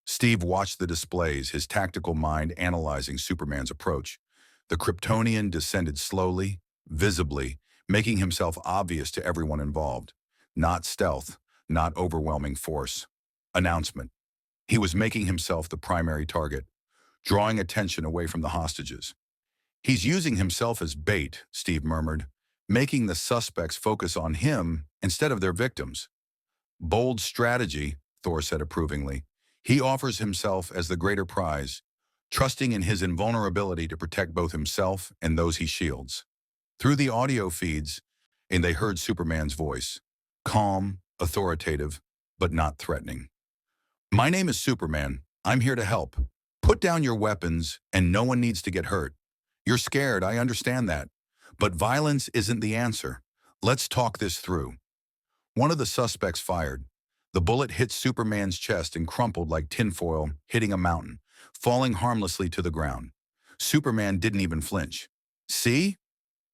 Steve watched the displays, his tactical mind analyzing Superman's approach. The Kryptonian descended slowly, visibly, making himself obvious to everyone involved. Not stealth, not overwhelming force. Announcement. He was making himself the primary target, drawing attention away from the hostages. He's using himself as bait, Steve murmured, making the suspects focus on him instead of their victims. Bold strategy, Thor said approvingly. He offers himself as the greater prize, trusting in his invulnerability to protect both himself and those he shields. Through the audio feeds, and they heard Superman's voice, calm, authoritative, but not threatening. My name is Superman. I'm here to help. Put down your weapons, and no one needs to get hurt. You're scared, I understand that. But violence isn't the answer. Let's talk this through. One of the suspects fired. The bullet hit Superman's chest and crumpled like tinfoil hitting a mountain, falling harmlessly to the ground. Superman didn't even flinch. See?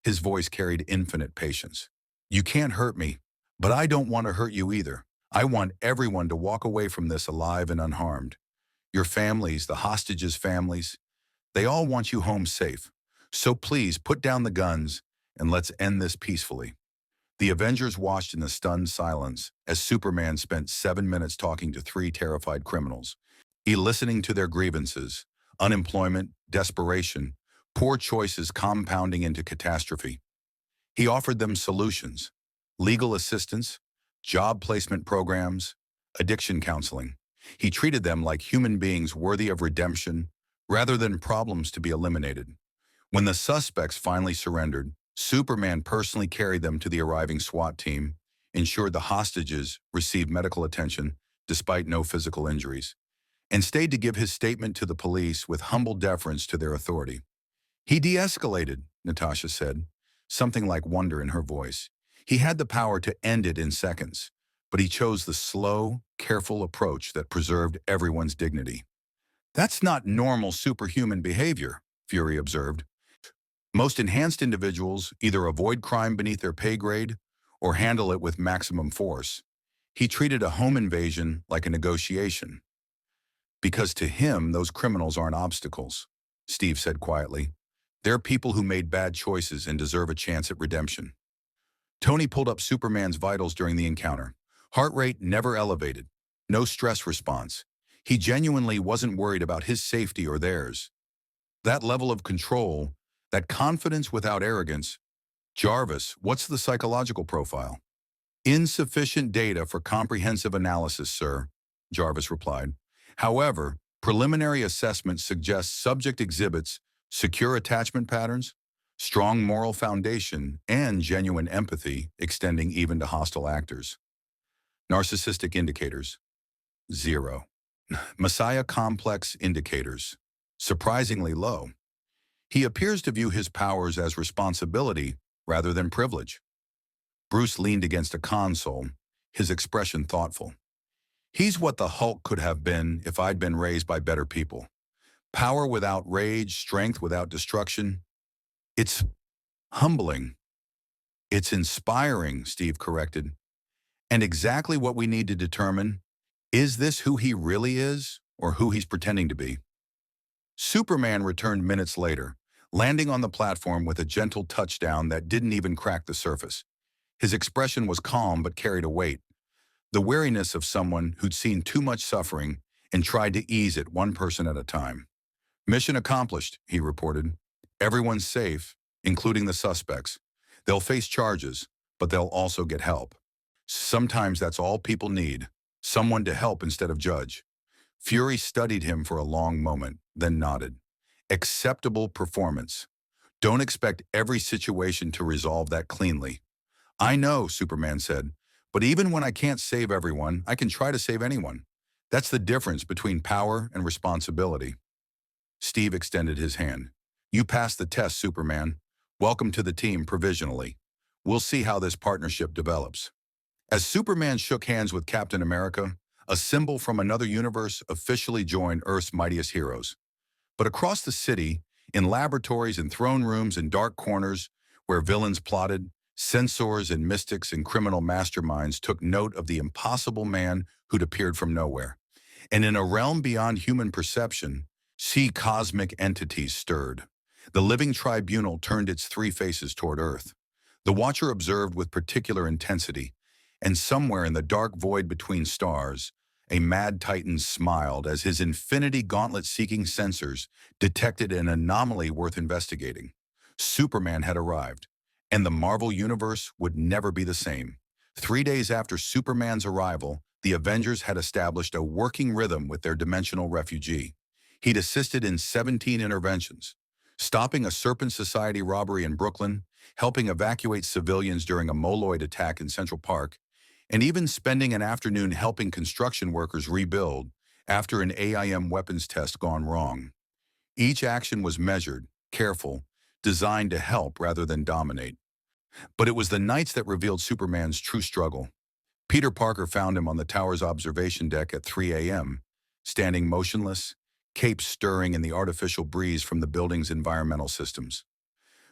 His voice carried infinite patience. You can't hurt me, but I don't want to hurt you either. I want everyone to walk away from this alive and unharmed. Your families, the hostages' families, they all want you home safe. So please put down the guns and let's end this peacefully. The Avengers watched in a stunned silence as Superman spent 7 minutes talking to 3 terrified criminals, listening to their grievances, unemployment, desperation, poor choices compounding into catastrophe. He offered them solutions, legal assistance, job placement programs, addiction counseling. He treated them like human beings worthy of redemption rather than problems to be eliminated. When the suspects finally surrendered, Superman personally carried them to the arriving SWAT team, ensured the hostages received medical attention despite no physical injuries, and stayed to give his statement to the police with humble deference to their authority. He de-escalated, Natasha said, something like wonder in her voice. He had the power to end it in seconds, but he chose the slow, careful approach that preserved everyone's dignity. That's not normal superhuman behavior, Fury observed. Most enhanced individuals either avoid crime beneath their pay grade or handle it with maximum force. He treated a home invasion like a negotiation. Because to him, those criminals aren't obstacles, Steve said quietly. They're people who made bad choices and deserve a chance at redemption. Tony pulled up Superman's vitals during the encounter. Heart rate never elevated. No stress response. He genuinely wasn't worried about his safety or theirs. That level of control, that confidence without arrogance. Jarvis, what's the psychological profile? Insufficient data for comprehensive analysis, sir, Jarvis replied. However, preliminary assessment suggests subject exhibits secure attachment patterns, strong moral foundation, and genuine empathy extending even to hostile actors. Narcissistic indicators, 0. Messiah complex indicators, surprisingly low. He appears to view his powers as responsibility rather than privilege. Bruce leaned against a console, his expression thoughtful. He's what the Hulk could have been if I'd been raised by better people. Power without rage, strength without destruction. It's humbling. It's inspiring, Steve corrected. And exactly what we need to determine, is this who he really is or who he's pretending to be? Superman returned minutes later, landing on the platform with a gentle touchdown that didn't even crack the surface. His expression was calm but carried a weight, the wariness of someone who'd seen too much suffering and tried to ease it one person at a time. Mission accomplished, he reported. Everyone's safe, including the suspects. They'll face charges, but they'll also get help. Sometimes that's all people need, someone to help instead of judge. Fury studied him for a long moment, then nodded. Acceptable performance. Don't expect every situation to resolve that cleanly. I know, Superman said, but even when I can't save everyone, I can try to save anyone. That's the difference between power and responsibility. Steve extended his hand. You passed the test, Superman. Welcome to the team provisionally. We'll see how this partnership develops. As Superman shook hands with Captain America, a symbol from another universe officially joined Earth's mightiest heroes. But across the city, in laboratories and throne rooms and dark corners where villains plotted, censors and mystics and criminal masterminds took note of the impossible man who'd appeared from nowhere. And in a realm beyond human perception, cosmic entities stirred. The living tribunal turned its 3 faces toward Earth. The Watcher observed with particular intensity, and somewhere in the dark void between stars, a mad titan smiled as his infinity gauntlet-seeking sensors detected an anomaly worth investigating. Superman had arrived, and the Marvel Universe would never be the same. 3 days after Superman's arrival, the Avengers had established a working rhythm with their dimensional refugee. He'd assisted in 17 interventions, stopping a Serpent Society robbery in Brooklyn, helping evacuate civilians during a Moloid attack in Central Park, and even spending an afternoon helping construction workers rebuild after an AIM weapons test gone wrong. Each action was measured, careful, designed to help rather than dominate. But it was the nights that revealed Superman's true struggle. Peter Parker found him on the tower's observation deck at 3 a.m., standing motionless, cape stirring in the artificial breeze from the building's environmental systems.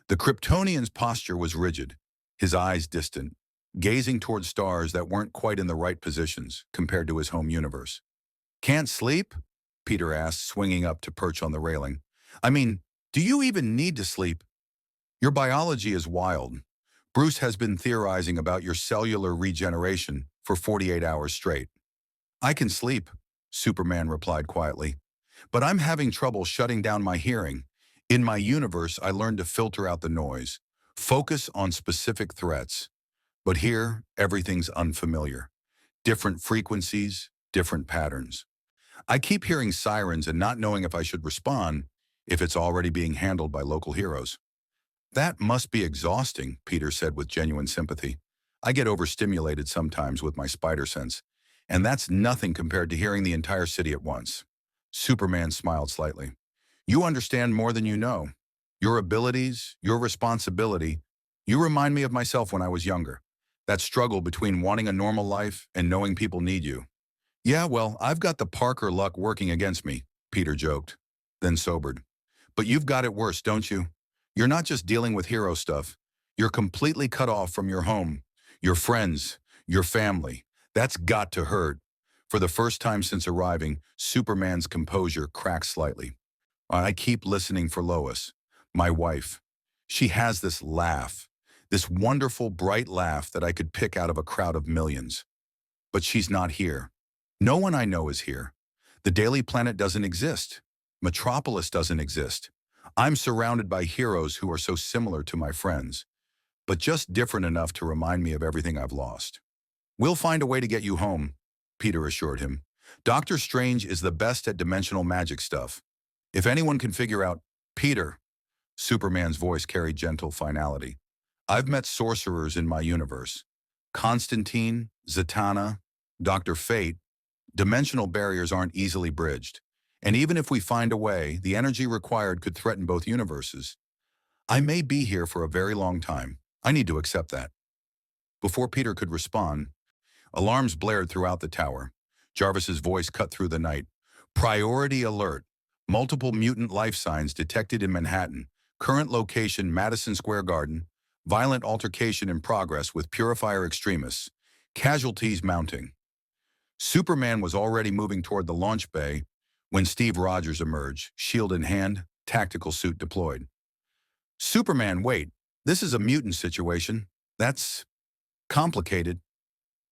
The Kryptonian's posture was rigid, his eyes distant, gazing toward stars that weren't quite in the right positions compared to his home universe. "Can't sleep?" Peter asked, swinging up to perch on the railing. "I mean, do you even need to sleep? Your biology is wild. Bruce has been theorizing about your cellular regeneration for 48 hours straight." "I can sleep," Superman replied quietly, "but I'm having trouble shutting down my hearing. In my universe, I learned to filter out the noise, focus on specific threats. But here, everything's unfamiliar. Different frequencies, different patterns. I keep hearing sirens and not knowing if I should respond, if it's already being handled by local heroes." "That must be exhausting," Peter said with genuine sympathy. "I get overstimulated sometimes with my spider sense, and that's nothing compared to hearing the entire city at once." Superman smiled slightly. "You understand more than you know. Your abilities, your responsibility, you remind me of myself when I was younger. That struggle between wanting a normal life and knowing people need you." "Yeah, well, I've got the Parker luck working against me," Peter joked, then sobered. "But you've got it worse, don't you? You're not just dealing with hero stuff. You're completely cut off from your home, your friends, your family. That's got to hurt." For the first time since arriving, Superman's composure cracked slightly. "I keep listening for Lois, my wife. She has this laugh, this wonderful, bright laugh that I could pick out of a crowd of millions. But she's not here. No one I know is here. The Daily Planet doesn't exist. Metropolis doesn't exist. I'm surrounded by heroes who are so similar to my friends, but just different enough to remind me of everything I've lost." "We'll find a way to get you home," Peter assured him. "Doctor Strange is the best at dimensional magic stuff. If anyone can figure out—" "Peter," Superman's voice carried gentle finality, "I've met sorcerers in my universe. Constantine, Zatanna, Dr. Fate. Dimensional barriers aren't easily bridged. And even if we find a way, the energy required could threaten both universes. I may be here for a very long time. I need to accept that." Before Peter could respond, alarms blared throughout the tower. Jarvis's voice cut through the night. "Priority alert. Multiple mutant life signs detected in Manhattan. Current location Madison Square Garden. Violent altercation in progress with Purifier extremists. Casualties mounting." Superman was already moving toward the launch bay when Steve Rogers emerged, shield in hand, tactical suit deployed. "Superman, wait. This is a mutant situation. That's complicated."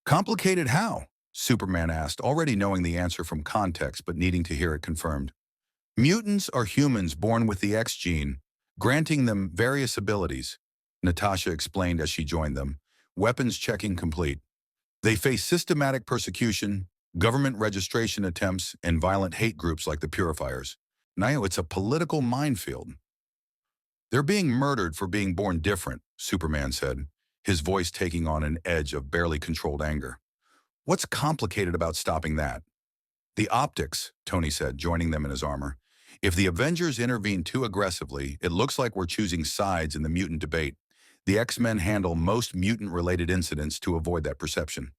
"Complicated how?" Superman asked, already knowing the answer from context but needing to hear it confirmed. "Mutants are humans born with the X gene, granting them various abilities," Natasha explained as she joined them, weapons checking complete. "They face systematic persecution, government registration attempts, and violent hate groups like the Purifiers. Now it's a political minefield." "They're being murdered for being born different," Superman said, his voice taking on an edge of barely controlled anger. "What's complicated about stopping that?" "The optics," Tony said, joining them in his armor. "If the Avengers intervene too aggressively, it looks like we're choosing sides in the mutant debate. The X-Men handle most mutant-related incidents to avoid that perception."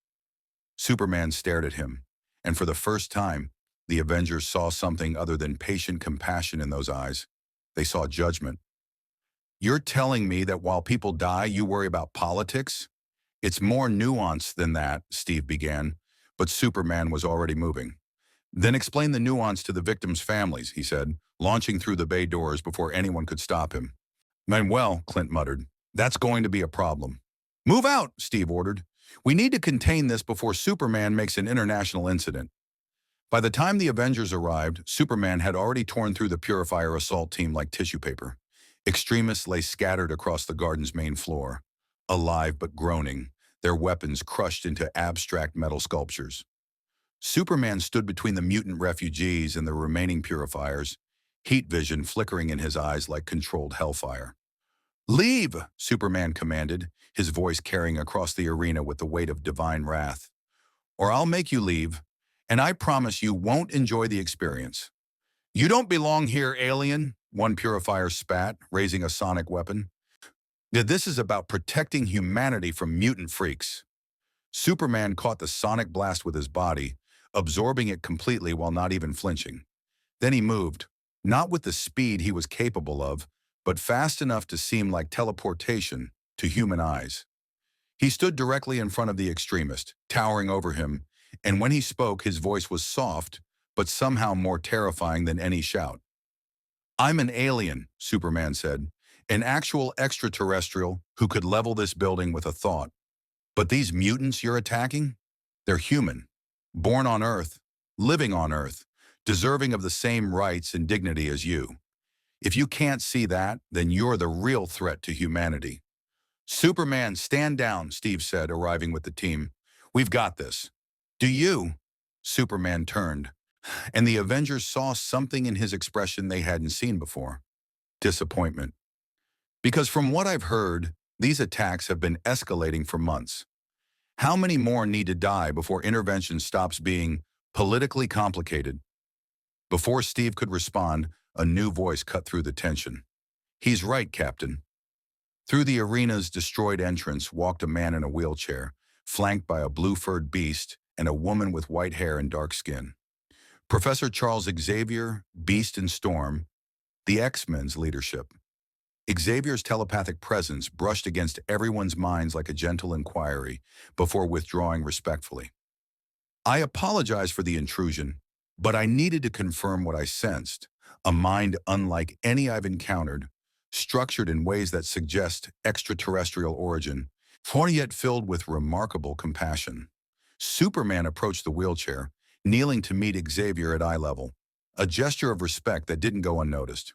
Superman stared at him, and for the first time, the Avengers saw something other than patient compassion in those eyes. They saw judgment. "You're telling me that while people die, you worry about politics?" "It's more nuanced than that," Steve began, but Superman was already moving. "Then explain the nuance to the victims' families," he said, launching through the bay doors before anyone could stop him. "Manuel," Clint muttered, That's going to be a problem. Move out, Steve ordered. We need to contain this before Superman makes an international incident. By the time the Avengers arrived, Superman had already torn through the Purifier assault team like tissue paper. Extremists lay scattered across the garden's main floor, alive but groaning, their weapons crushed into abstract metal sculptures. Superman stood between the mutant refugees and the remaining Purifiers, heat vision flickering in his eyes like controlled hellfire. "Leave," Superman commanded, his voice carrying across the arena with the weight of divine wrath. "Or I'll make you leave, and I promise you won't enjoy the experience." "You don't belong here, alien," one Purifier spat, raising a sonic weapon. "This is about protecting humanity from mutant freaks." Superman caught the sonic blast with his body, absorbing it completely while not even flinching. Then he moved, not with the speed he was capable of, but fast enough to seem like teleportation to human eyes. He stood directly in front of the extremist, towering over him, and when he spoke, his voice was soft, but somehow more terrifying than any shout. "I'm an alien," Superman said, "an actual extraterrestrial who could level this building with a thought. But these mutants you're attacking? They're human, born on Earth, living on Earth, deserving of the same rights and dignity as you. If you can't see that, then you're the real threat to humanity." "Superman, stand down," Steve said, arriving with the team. "We've got this." "Do you?" Superman turned, and the Avengers saw something in his expression they hadn't seen before. Disappointment. "Because from what I've heard, these attacks have been escalating for months. How many more need to die before intervention stops being politically complicated?" Before Steve could respond, a new voice cut through the tension. "He's right, Captain." Through the arena's destroyed entrance walked a man in a wheelchair, flanked by a blue-furred beast and a woman with white hair and dark skin. Professor Charles Xavier, Beast and Storm, the X-Men's leadership. Xavier's telepathic presence brushed against everyone's minds like a gentle inquiry before withdrawing respectfully. "I apologize for the intrusion, but I needed to confirm what I sensed, a mind unlike any I've encountered, structured in ways that suggest extraterrestrial origin, yet filled with remarkable compassion." Superman approached the wheelchair, kneeling to meet Xavier at eye level, a gesture of respect that didn't go unnoticed.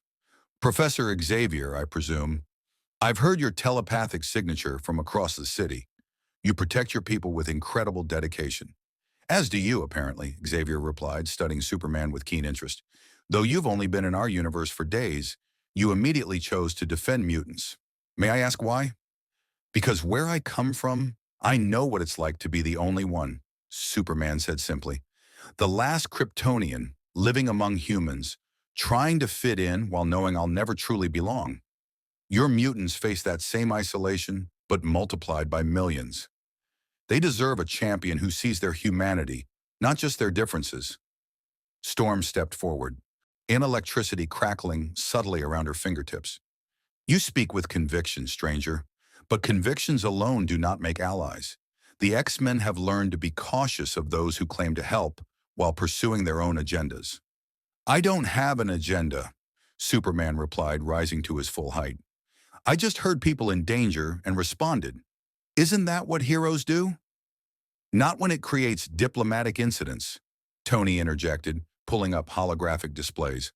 "Professor Xavier, I presume. I've heard your telepathic signature from across the city. You protect your people with incredible dedication." "As do you, apparently," Xavier replied, studying Superman with keen interest. "Though you've only been in our universe for days, you immediately chose to defend mutants. May I ask why?" "Because where I come from, I know what it's like to be the only one," Superman said simply. "The last Kryptonian, living among humans, trying to fit in while knowing I'll never truly belong. Your mutants face that same isolation, but multiplied by millions. They deserve a champion who sees their humanity, not just their differences." Storm stepped forward, in electricity crackling subtly around her fingertips. "You speak with conviction, stranger, but convictions alone do not make allies. The X-Men have learned to be cautious of those who claim to help while pursuing their own agendas." "I don't have an agenda," Superman replied, rising to his full height. "I just heard people in danger and responded. Isn't that what heroes do?" "Not when it creates diplomatic incidents," Tony interjected, pulling up holographic displays.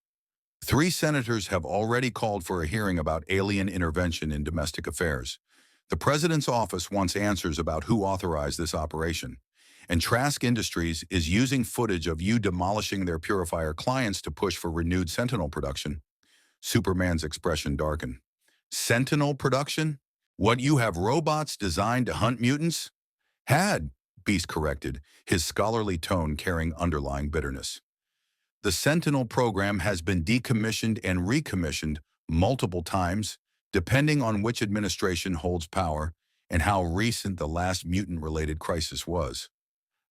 3 senators have already called for a hearing about alien intervention in domestic affairs. The president's office wants answers about who authorized this operation. And Trask Industries is using footage of you demolishing their Purifier clients to push for renewed Sentinel production. Superman's expression darkened. "Sentinel production? What, you have robots designed to hunt mutants?" "Had," Beast corrected, his scholarly tone carrying underlying bitterness. "The Sentinel program has been decommissioned and recommissioned multiple times, depending on which administration holds power and how recent the last mutant-related crisis was."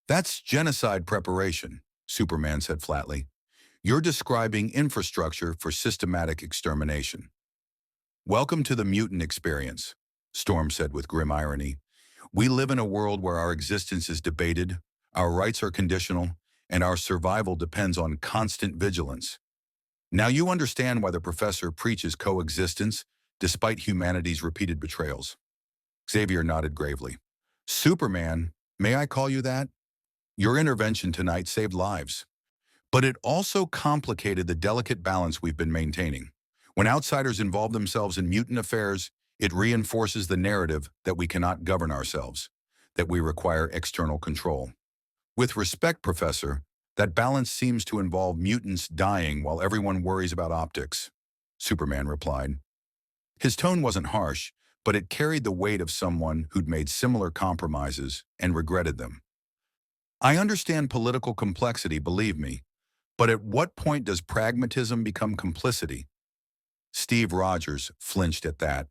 "That's genocide preparation," Superman said flatly. "You're describing infrastructure for systematic extermination." "Welcome to the mutant experience," Storm said with grim irony. "We live in a world where our existence is debated, our rights are conditional, and our survival depends on constant vigilance. Now you understand why the professor preaches coexistence, despite humanity's repeated betrayals. Xavier nodded gravely. Superman, may I call you that? Your intervention tonight saved lives. But it also complicated the delicate balance we've been maintaining. When outsiders involve themselves in mutant affairs, it reinforces the narrative that we cannot govern ourselves, that we require external control. With respect, Professor, that balance seems to involve mutants dying while everyone worries about optics, Superman replied. His tone wasn't harsh, but it carried the weight of someone who'd made similar compromises and regretted them. I understand political complexity, believe me, but at what point does pragmatism become complicity? Steve Rogers flinched at that.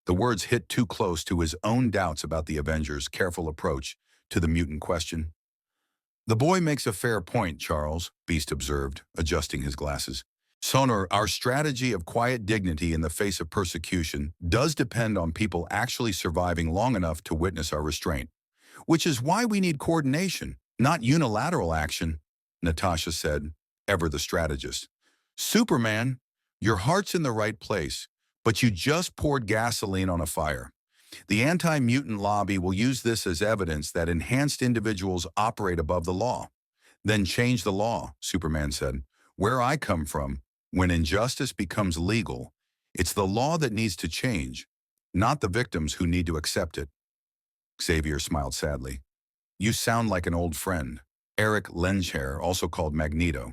The words hit too close to his own doubts about the Avengers' careful approach to the mutant question. The boy makes a fair point, Charles, Beast observed, adjusting his glasses. Sonar, our strategy of quiet dignity in the face of persecution does depend on people actually surviving long enough to witness our restraint, which is why we need coordination, not unilateral action, Natasha said, ever the strategist. Superman, your heart's in the right place, but you just poured gasoline on a fire. The anti-mutant lobby will use this as evidence that enhanced individuals operate above the law. Then change the law, Superman said. Where I come from, when injustice becomes legal, it's the law that needs to change, not the victims who need to accept it. Xavier smiled sadly. You sound like an old friend, Eric Lenscher, also called Magneto.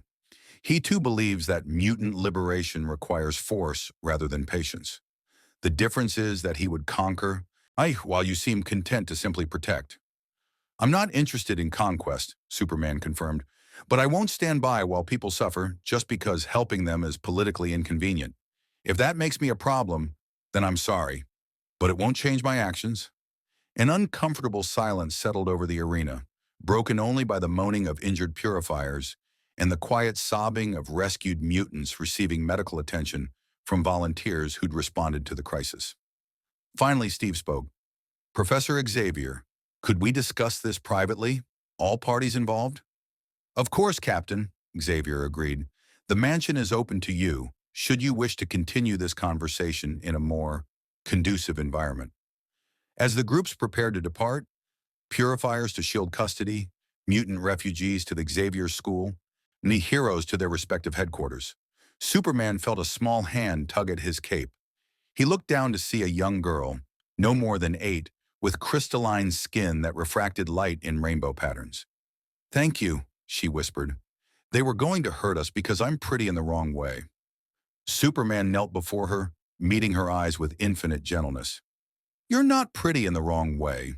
He too believes that mutant liberation requires force rather than patience. The difference is that he would conquer, while you seem content to simply protect. I'm not interested in conquest, Superman confirmed, but I won't stand by while people suffer just because helping them is politically inconvenient. If that makes me a problem, then I'm sorry, but it won't change my actions. An uncomfortable silence settled over the arena, broken only by the moaning of injured purifiers and the quiet sobbing of rescued mutants receiving medical attention from volunteers who'd responded to the crisis. Finally, Steve spoke. Professor Xavier, could we discuss this privately? All parties involved? Of course, Captain, Xavier agreed. The mansion is open to you, should you wish to continue this conversation in a more conducive environment. As the groups prepared to depart, purifiers to Shield custody, mutant refugees to the Xavier School, and the heroes to their respective headquarters, Superman felt a small hand tug at his cape. He looked down to see a young girl, no more than 8, with crystalline skin that refracted light in rainbow patterns. Thank you, she whispered. They were going to hurt us because I'm pretty in the wrong way. Superman knelt before her, meeting her eyes with infinite gentleness. You're not pretty in the wrong way.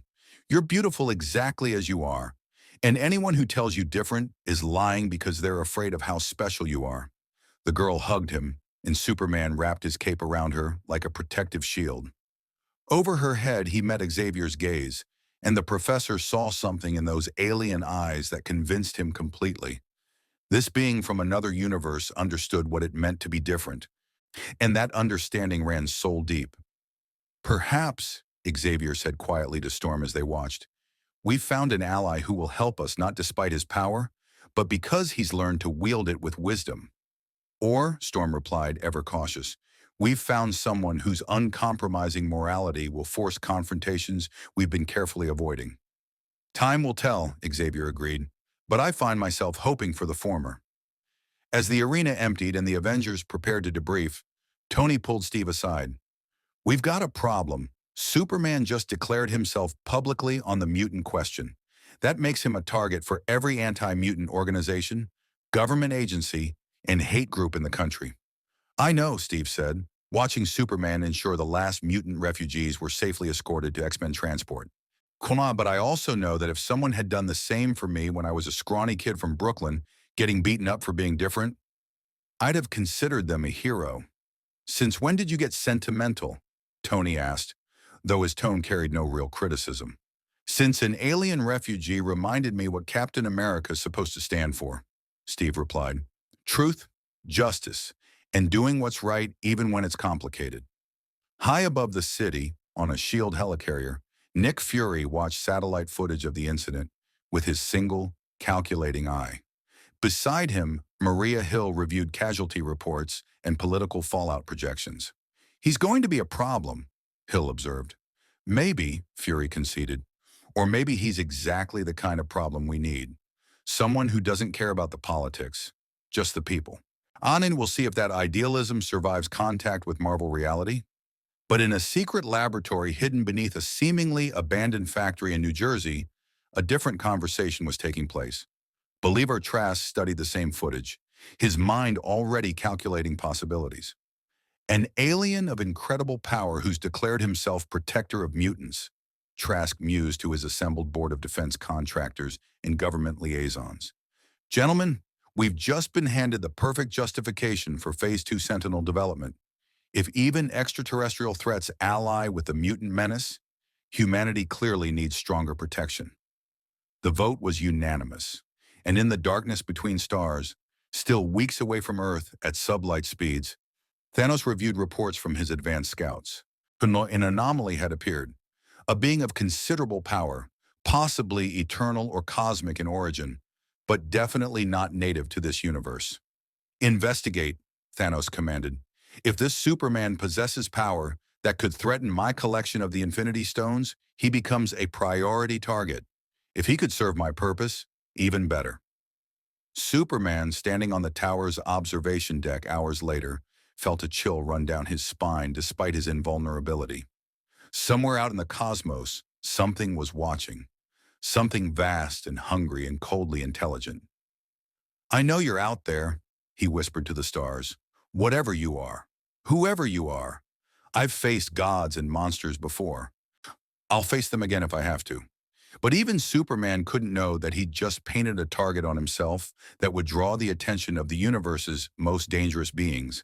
You're beautiful exactly as you are, and anyone who tells you different is lying because they're afraid of how special you are. The girl hugged him, and Superman wrapped his cape around her like a protective shield. Over her head, he met Xavier's gaze, and the professor saw something in those alien eyes that convinced him completely. This being from another universe understood what it meant to be different, and that understanding ran soul deep. Perhaps, Xavier said quietly to Storm as they watched, we've found an ally who will help us not despite his power, but because he's learned to wield it with wisdom. Or, Storm replied, ever cautious, we've found someone whose uncompromising morality will force confrontations we've been carefully avoiding. Time will tell, Xavier agreed, but I find myself hoping for the former. As the arena emptied and the Avengers prepared to debrief, Tony pulled Steve aside. We've got a problem. Superman just declared himself publicly on the mutant question. That makes him a target for every anti-mutant organization, government agency, and hate group in the country. I know, Steve said, watching Superman ensure the last mutant refugees were safely escorted to X-Men transport. But I also know that if someone had done the same for me when I was a scrawny kid from Brooklyn, getting beaten up for being different, I'd have considered them a hero. Since when did you get sentimental? Tony asked, though his tone carried no real criticism. Since an alien refugee reminded me what Captain America's supposed to stand for, Steve replied. Truth, justice, and doing what's right even when it's complicated. High above the city, on a Shield helicarrier, Nick Fury watched satellite footage of the incident with his single, calculating eye. Beside him, Maria Hill reviewed casualty reports and political fallout projections. He's going to be a problem, Hill observed. Maybe, Fury conceded. Or maybe he's exactly the kind of problem we need. Someone who doesn't care about the politics, just the people. Anin will see if that idealism survives contact with Marvel reality. But in a secret laboratory hidden beneath a seemingly abandoned factory in New Jersey, a different conversation was taking place. Believer Trask studied the same footage, his mind already calculating possibilities. An alien of incredible power who's declared himself protector of mutants, Trask mused to his assembled board of defense contractors and government liaisons. Gentlemen, we've just been handed the perfect justification for Phase 2 Sentinel development. If even extraterrestrial threats ally with the mutant menace, humanity clearly needs stronger protection. The vote was unanimous, and in the darkness between stars, still weeks away from Earth at sublight speeds, Thanos reviewed reports from his advanced scouts. An anomaly had appeared, a being of considerable power, possibly eternal or cosmic in origin, but definitely not native to this universe. Investigate, Thanos commanded. If this Superman possesses power that could threaten my collection of the Infinity Stones, he becomes a priority target. If he could serve my purpose, even better. Superman, standing on the tower's observation deck hours later, felt a chill run down his spine despite his invulnerability. Somewhere out in the cosmos, something was watching. Something vast and hungry and coldly intelligent. I know you're out there, he whispered to the stars. Whatever you are, whoever you are, I've faced gods and monsters before. I'll face them again if I have to. But even Superman couldn't know that he'd just painted a target on himself that would draw the attention of the universe's most dangerous beings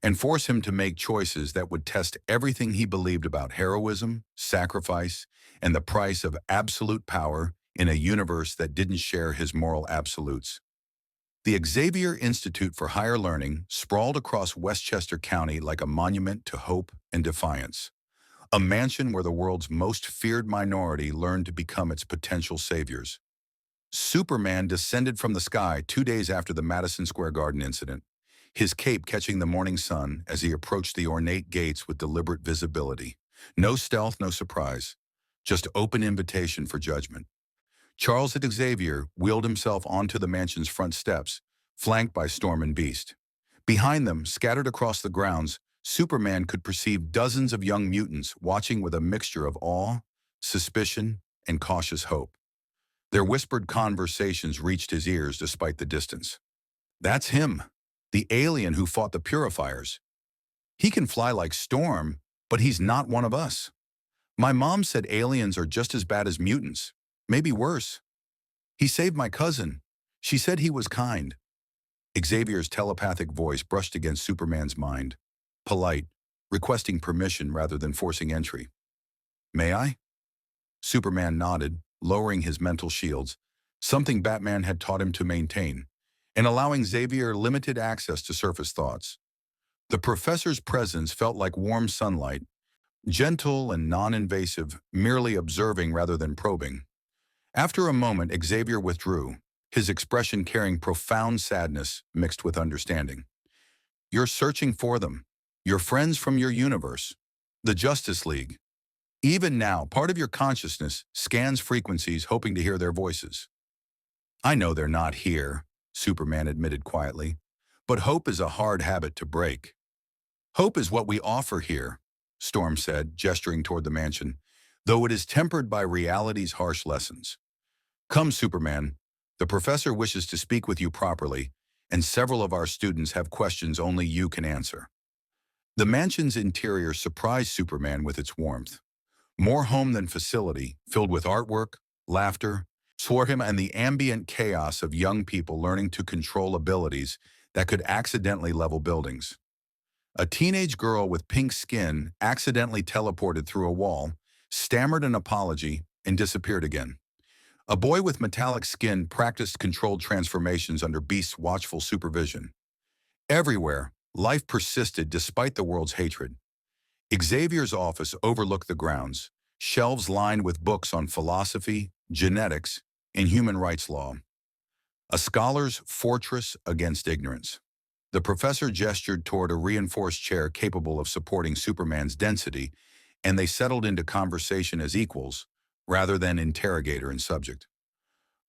and force him to make choices that would test everything he believed about heroism, sacrifice, and the price of absolute power in a universe that didn't share his moral absolutes. The Xavier Institute for Higher Learning sprawled across Westchester County like a monument to hope and defiance, a mansion where the world's most feared minority learned to become its potential saviors. Superman descended from the sky 2 days after the Madison Square Garden incident, his cape catching the morning sun as he approached the ornate gates with deliberate visibility. No stealth, no surprise, just open invitation for judgment. Charles Xavier wheeled himself onto the mansion's front steps, flanked by Storm and Beast. Behind them, scattered across the grounds, Superman could perceive dozens of young mutants watching with a mixture of awe, suspicion, and cautious hope. Their whispered conversations reached his ears despite the distance. That's him, the alien who fought the Purifiers. He can fly like Storm, but he's not one of us. My mom said aliens are just as bad as mutants, maybe worse. He saved my cousin. She said he was kind. Xavier's telepathic voice brushed against Superman's mind, polite, requesting permission rather than forcing entry. May I? Superman nodded, lowering his mental shields, something Batman had taught him to maintain, and allowing Xavier limited access to surface thoughts. The professor's presence felt like warm sunlight, gentle and non-invasive, merely observing rather than probing. After a moment, Xavier withdrew, his expression carrying profound sadness mixed with understanding. You're searching for them, your friends from your universe, the Justice League. Even now, part of your consciousness scans frequencies hoping to hear their voices. I know they're not here, Superman admitted quietly, but hope is a hard habit to break. Hope is what we offer here, Storm said, gesturing toward the mansion, though it is tempered by reality's harsh lessons. Come, Superman. The professor wishes to speak with you properly, and several of our students have questions only you can answer. The mansion's interior surprised Superman with its warmth. More home than facility, filled with artwork, laughter, him and the ambient chaos of young people learning to control abilities that could accidentally level buildings. A teenage girl with pink skin accidentally teleported through a wall, stammered an apology, and disappeared again. A boy with metallic skin practiced controlled transformations under Beast's watchful supervision. Everywhere, life persisted despite the world's hatred. Xavier's office overlooked the grounds, shelves lined with books on philosophy, genetics, and human rights law. A scholar's fortress against ignorance. The professor gestured toward a reinforced chair capable of supporting Superman's density, and they settled into conversation as equals, rather than interrogator and subject.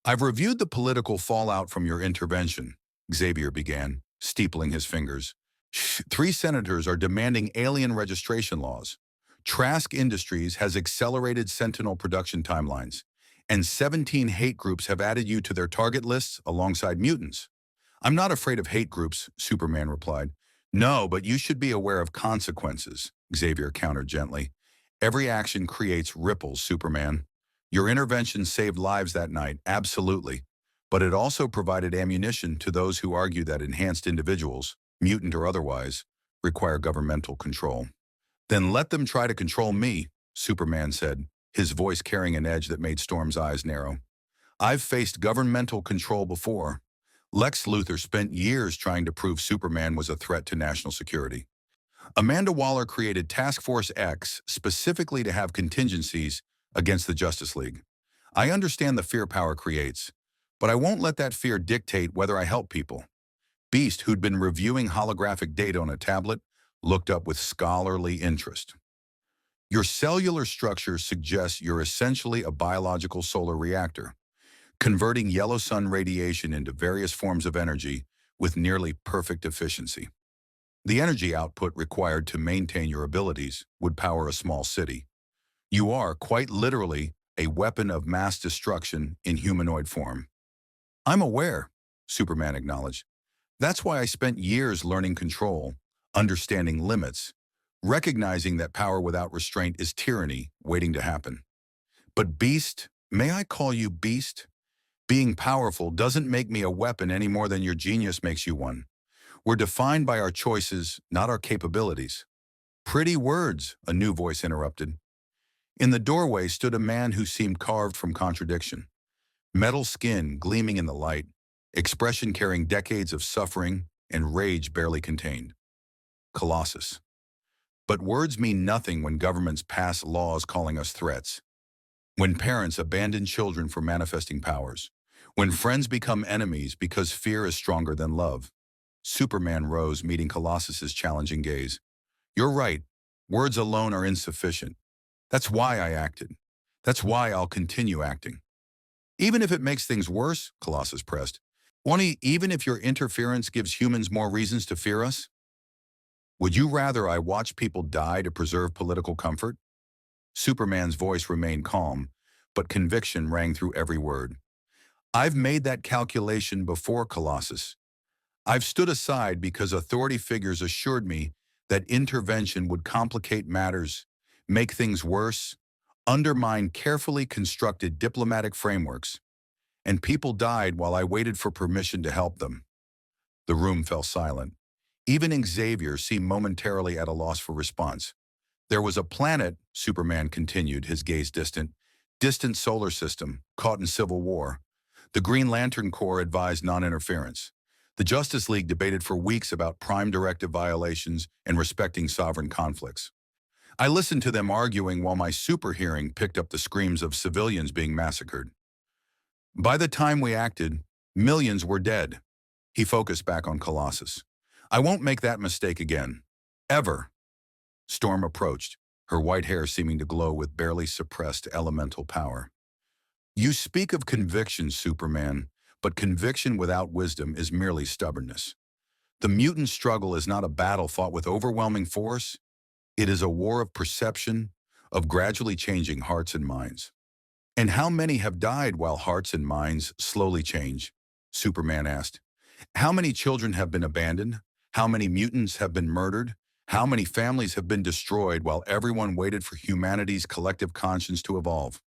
I've reviewed the political fallout from your intervention, Xavier began, steepling his fingers. 3 senators are demanding alien registration laws. Trask Industries has accelerated Sentinel production timelines, and 17 hate groups have added you to their target lists alongside mutants. I'm not afraid of hate groups, Superman replied. No, but you should be aware of consequences, Xavier countered gently. Every action creates ripples, Superman. Your intervention saved lives that night, absolutely. But it also provided ammunition to those who argue that enhanced individuals, mutant or otherwise, require governmental control. Then let them try to control me, Superman said, his voice carrying an edge that made Storm's eyes narrow. I've faced governmental control before. Lex Luthor spent years trying to prove Superman was a threat to national security. Amanda Waller created Task Force X specifically to have contingencies against the Justice League. I understand the fear power creates, but I won't let that fear dictate whether I help people. Beast, who'd been reviewing holographic data on a tablet, looked up with scholarly interest. Your cellular structure suggests you're essentially a biological solar reactor, converting yellow sun radiation into various forms of energy with nearly perfect efficiency. The energy output required to maintain your abilities would power a small city. You are, quite literally, a weapon of mass destruction in humanoid form. I'm aware, Superman acknowledged. That's why I spent years learning control, understanding limits, recognizing that power without restraint is tyranny waiting to happen. But Beast, may I call you Beast? Being powerful doesn't make me a weapon any more than your genius makes you one. We're defined by our choices, not our capabilities. Pretty words, a new voice interrupted. In the doorway stood a man who seemed carved from contradiction. Metal skin gleaming in the light, expression carrying decades of suffering and rage barely contained. Colossus. But words mean nothing when governments pass laws calling us threats. When parents abandon children for manifesting powers. When friends become enemies because fear is stronger than love. Superman rose, meeting Colossus's challenging gaze. You're right. Words alone are insufficient. That's why I acted. That's why I'll continue acting. Even if it makes things worse, Colossus pressed. Won't even if your interference gives humans more reasons to fear us? Would you rather I watch people die to preserve political comfort? Superman's voice remained calm, but conviction rang through every word. I've made that calculation before, Colossus. I've stood aside because authority figures assured me that intervention would complicate matters, make things worse, undermine carefully constructed diplomatic frameworks, and people died while I waited for permission to help them. The room fell silent. Even Xavier seemed momentarily at a loss for response. There was a planet, Superman continued, his gaze distant solar system, caught in civil war. The Green Lantern Corps advised non-interference. The Justice League debated for weeks about Prime Directive violations and respecting sovereign conflicts. I listened to them arguing while my super hearing picked up the screams of civilians being massacred. By the time we acted, millions were dead. He focused back on Colossus. I won't make that mistake again. Ever. Storm approached, her white hair seeming to glow with barely suppressed elemental power. You speak of conviction, Superman, but conviction without wisdom is merely stubbornness. The mutant struggle is not a battle fought with overwhelming force. It is a war of perception, of gradually changing hearts and minds. And how many have died while hearts and minds slowly change? Superman asked. How many children have been abandoned? How many mutants have been murdered? How many families have been destroyed while everyone waited for humanity's collective conscience to evolve?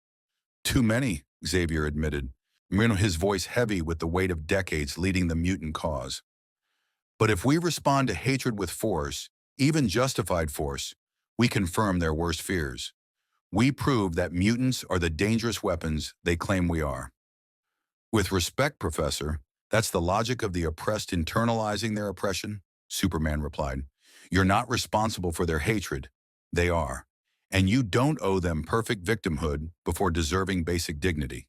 Too many, Xavier admitted, his voice heavy with the weight of decades leading the mutant cause. But if we respond to hatred with force, even justified force, we confirm their worst fears. We prove that mutants are the dangerous weapons they claim we are. With respect, Professor, that's the logic of the oppressed internalizing their oppression, Superman replied. You're not responsible for their hatred. They are. And you don't owe them perfect victimhood before deserving basic dignity.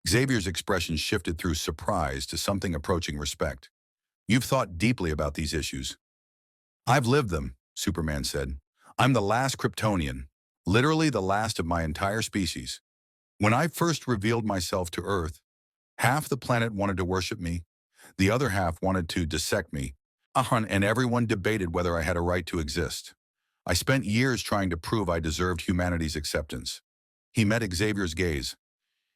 Xavier's expression shifted through surprise to something approaching respect. You've thought deeply about these issues. I've lived them, Superman said. I'm the last Kryptonian, literally the last of my entire species. When I first revealed myself to Earth, half the planet wanted to worship me, the other half wanted to dissect me, and everyone debated whether I had a right to exist. I spent years trying to prove I deserved humanity's acceptance. He met Xavier's gaze.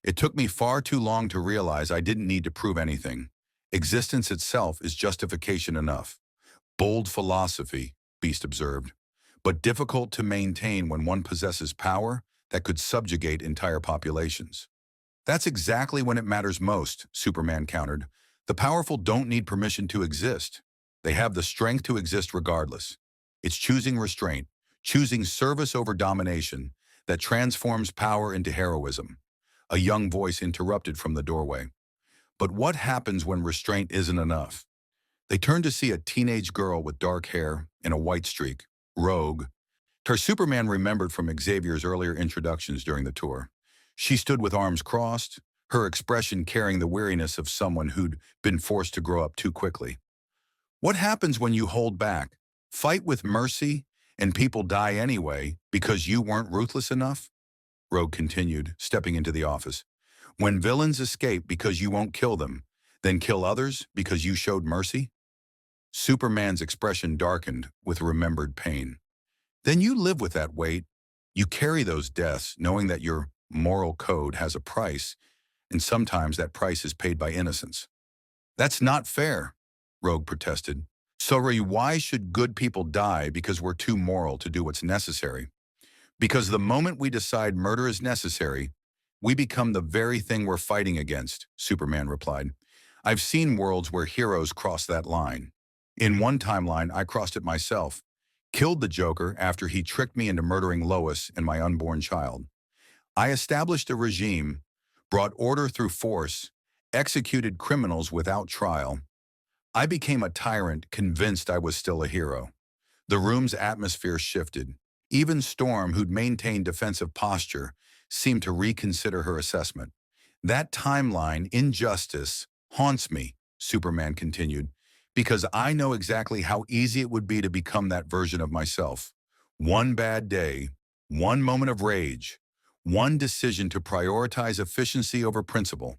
It took me far too long to realize I didn't need to prove anything. Existence itself is justification enough. Bold philosophy, Beast observed, but difficult to maintain when one possesses power that could subjugate entire populations. That's exactly when it matters most, Superman countered. The powerful don't need permission to exist. They have the strength to exist regardless. It's choosing restraint, choosing service over domination, that transforms power into heroism. A young voice interrupted from the doorway. But what happens when restraint isn't enough? They turned to see a teenage girl with dark hair and a white streak, Rogue. Her Superman remembered from Xavier's earlier introductions during the tour. She stood with arms crossed, her expression carrying the weariness of someone who'd been forced to grow up too quickly. What happens when you hold back, fight with mercy, and people die anyway because you weren't ruthless enough? Rogue continued, stepping into the office. When villains escape because you won't kill them, then kill others because you showed mercy? Superman's expression darkened with remembered pain. Then you live with that weight. You carry those deaths knowing that your moral code has a price, and sometimes that price is paid by innocence. That's not fair, Rogue protested. Sorry, why should good people die because we're too moral to do what's necessary? Because the moment we decide murder is necessary, we become the very thing we're fighting against, Superman replied. I've seen worlds where heroes cross that line. In one timeline, I crossed it myself, killed the Joker after he tricked me into murdering Lois and my unborn child. I established a regime, brought order through force, executed criminals without trial. I became a tyrant, convinced I was still a hero. The room's atmosphere shifted. Even Storm, who'd maintained defensive posture, seemed to reconsider her assessment. That timeline, injustice, haunts me, Superman continued, because I know exactly how easy it would be to become that version of myself. One bad day, one moment of rage, one decision to prioritize efficiency over principle.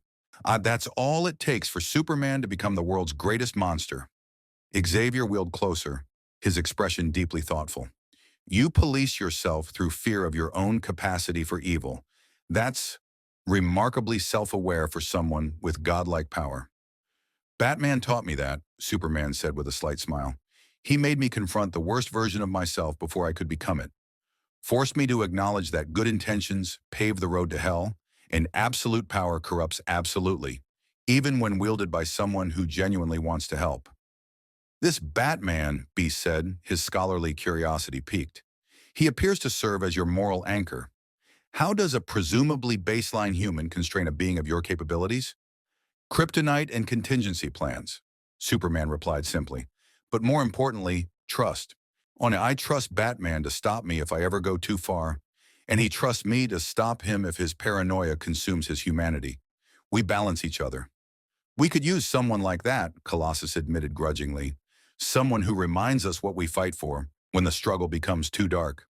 That's all it takes for Superman to become the world's greatest monster. Xavier wheeled closer, his expression deeply thoughtful. You police yourself through fear of your own capacity for evil. That's remarkably self-aware for someone with godlike power. Batman taught me that, Superman said with a slight smile. He made me confront the worst version of myself before I could become it. Forced me to acknowledge that good intentions pave the road to hell, and absolute power corrupts absolutely, even when wielded by someone who genuinely wants to help. This Batman, Beast said, his scholarly curiosity piqued. He appears to serve as your moral anchor. How does a presumably baseline human constrain a being of your capabilities? Kryptonite and contingency plans, Superman replied simply. But more importantly, trust. I trust Batman to stop me if I ever go too far, and he trusts me to stop him if his paranoia consumes his humanity. We balance each other. We could use someone like that, Colossus admitted grudgingly. Someone who reminds us what we fight for when the struggle becomes too dark.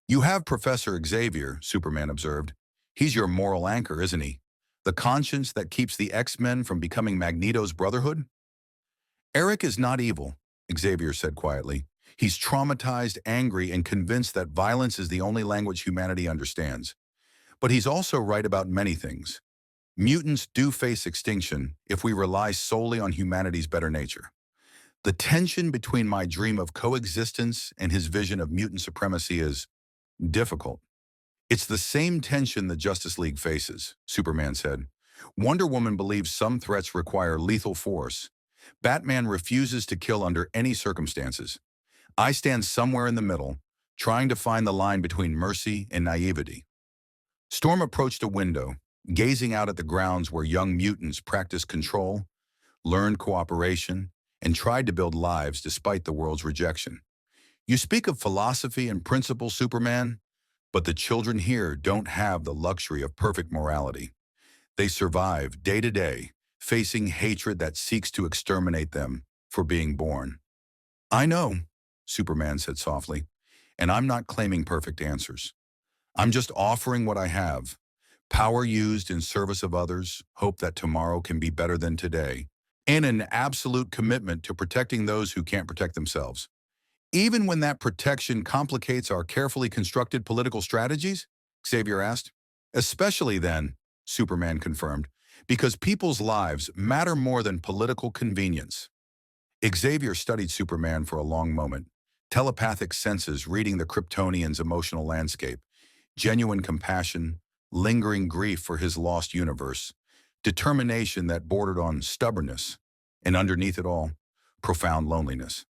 You have Professor Xavier, Superman observed. He's your moral anchor, isn't he? The conscience that keeps the X-Men from becoming Magneto's Brotherhood? Eric is not evil, Xavier said quietly. He's traumatized, angry, and convinced that violence is the only language humanity understands. But he's also right about many things. Mutants do face extinction if we rely solely on humanity's better nature. The tension between my dream of coexistence and his vision of mutant supremacy is difficult. It's the same tension the Justice League faces, Superman said. Wonder Woman believes some threats require lethal force. Batman refuses to kill under any circumstances. I stand somewhere in the middle, trying to find the line between mercy and naivety. Storm approached a window, gazing out at the grounds where young mutants practiced control, learned cooperation, and tried to build lives despite the world's rejection. You speak of philosophy and principle, Superman, but the children here don't have the luxury of perfect morality. They survive day to day, facing hatred that seeks to exterminate them, for being born. I know, Superman said softly, and I'm not claiming perfect answers. I'm just offering what I have. Power used in service of others, hope that tomorrow can be better than today, and an absolute commitment to protecting those who can't protect themselves. Even when that protection complicates our carefully constructed political strategies? Xavier asked. Especially then, Superman confirmed, because people's lives matter more than political convenience. Xavier studied Superman for a long moment, telepathic senses reading the Kryptonian's emotional landscape, genuine compassion, lingering grief for his lost universe, determination that bordered on stubbornness, and underneath it all, profound loneliness.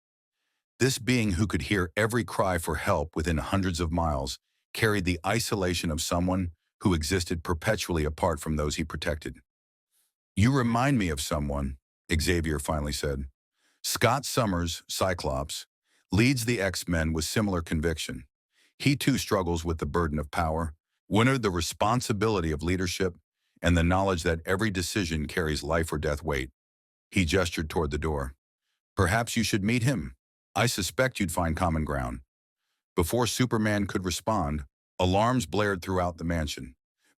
This being who could hear every cry for help within hundreds of miles carried the isolation of someone who existed perpetually apart from those he protected. You remind me of someone, Xavier finally said. Scott Summers, Cyclops, leads the X-Men with similar conviction. He too struggles with the burden of power, wintered the responsibility of leadership, and the knowledge that every decision carries life or death weight. He gestured toward the door. Perhaps you should meet him. I suspect you'd find common ground. Before Superman could respond, alarms blared throughout the mansion.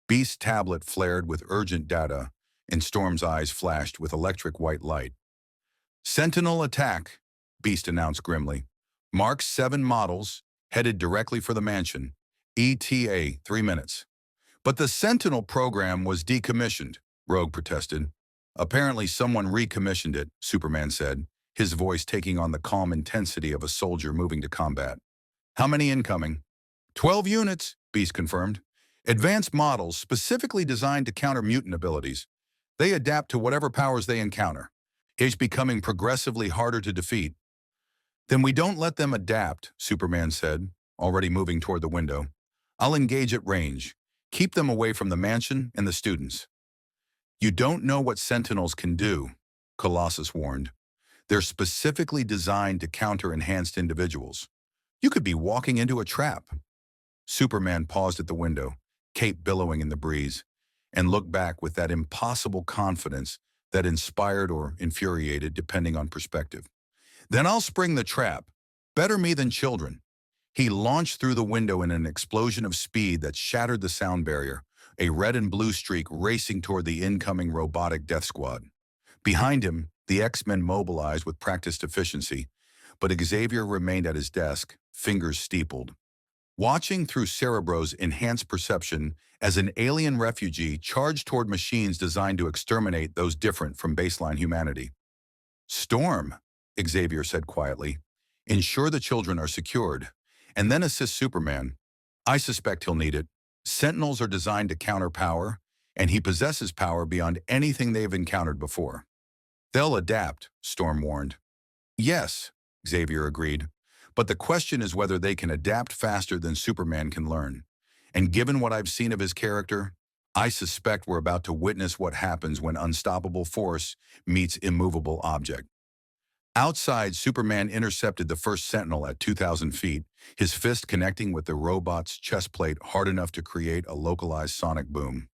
Beast's tablet flared with urgent data, and Storm's eyes flashed with electric white light. Sentinel attack, Beast announced grimly. Mark 7 models, headed directly for the mansion. ETA 3 minutes. But the Sentinel program was decommissioned, Rogue protested. Apparently someone recommissioned it, Superman said, his voice taking on the calm intensity of a soldier moving to combat. How many incoming? 12 units, Beast confirmed. Advanced models specifically designed to counter mutant abilities. They adapt to whatever powers they encounter. It's becoming progressively harder to defeat. Then we don't let them adapt, Superman said, already moving toward the window. I'll engage at range. Keep them away from the mansion and the students. You don't know what Sentinels can do, Colossus warned. They're specifically designed to counter enhanced individuals. You could be walking into a trap. Superman paused at the window, cape billowing in the breeze, and looked back with that impossible confidence that inspired or infuriated depending on perspective. Then I'll spring the trap. Better me than children. He launched through the window in an explosion of speed that shattered the sound barrier, a red and blue streak racing toward the incoming robotic death squad. Behind him, the X-Men mobilized with practiced efficiency, but Xavier remained at his desk, fingers steepled. Watching through Cerebro's enhanced perception as an alien refugee charged toward machines designed to exterminate those different from baseline humanity. Storm, Xavier said quietly. Ensure the children are secured, and then assist Superman. I suspect he'll need it. Sentinels are designed to counter power, and he possesses power beyond anything they've encountered before. They'll adapt, Storm warned. Yes, Xavier agreed. But the question is whether they can adapt faster than Superman can learn. And given what I've seen of his character, I suspect we're about to witness what happens when unstoppable force meets immovable object. Outside, Superman intercepted the first Sentinel at 2,000 feet, his fist connecting with the robot's chest plate hard enough to create a localized sonic boom.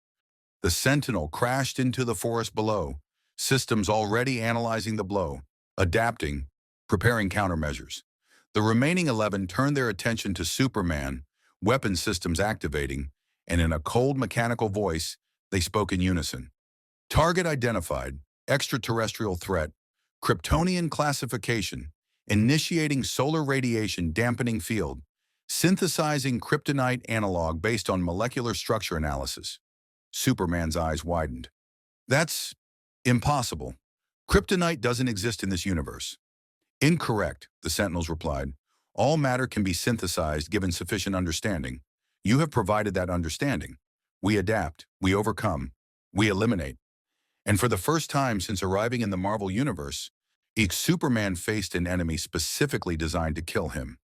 The Sentinel crashed into the forest below, systems already analyzing the blow, adapting, preparing countermeasures. The remaining 11 turned their attention to Superman, weapon systems activating, and in a cold mechanical voice, they spoke in unison. Target identified, extraterrestrial threat, Kryptonian classification, initiating solar radiation dampening field, synthesizing kryptonite analog based on molecular structure analysis. Superman's eyes widened. That's impossible. Kryptonite doesn't exist in this universe. Incorrect, the Sentinels replied. All matter can be synthesized given sufficient understanding. You have provided that understanding. We adapt, we overcome, we eliminate. And for the first time since arriving in the Marvel Universe, each Superman faced an enemy specifically designed to kill him,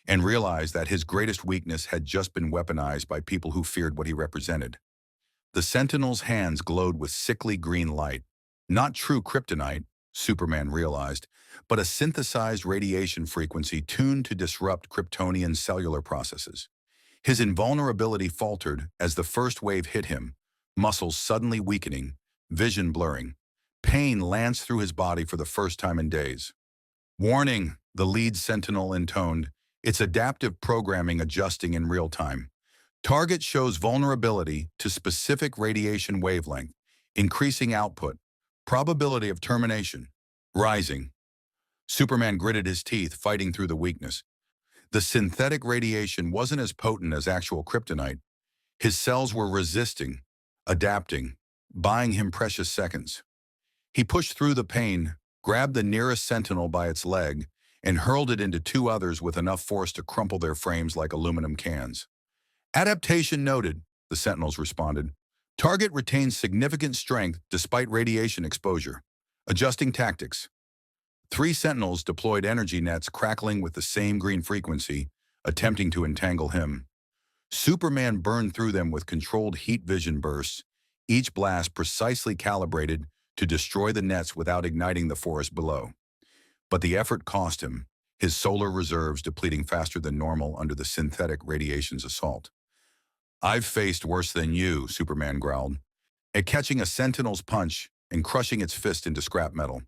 and realized that his greatest weakness had just been weaponized by people who feared what he represented. The Sentinel's hands glowed with sickly green light. Not true kryptonite, Superman realized, but a synthesized radiation frequency tuned to disrupt Kryptonian cellular processes. His invulnerability faltered as the first wave hit him, muscles suddenly weakening, vision blurring. Pain lanced through his body for the first time in days. Warning, the lead sentinel intoned, its adaptive programming adjusting in real time. Target shows vulnerability to specific radiation wavelength, increasing output. Probability of termination, rising. Superman gritted his teeth, fighting through the weakness. The synthetic radiation wasn't as potent as actual kryptonite. His cells were resisting, adapting, buying him precious seconds. He pushed through the pain, grabbed the nearest sentinel by its leg, and hurled it into two others with enough force to crumple their frames like aluminum cans. Adaptation noted, the sentinels responded. Target retains significant strength despite radiation exposure. Adjusting tactics. 3 sentinels deployed energy nets crackling with the same green frequency, attempting to entangle him. Superman burned through them with controlled heat vision bursts, each blast precisely calibrated to destroy the nets without igniting the forest below. But the effort cost him, his solar reserves depleting faster than normal under the synthetic radiation's assault. I've faced worse than you, Superman growled, at catching a sentinel's punch and crushing its fist into scrap metal.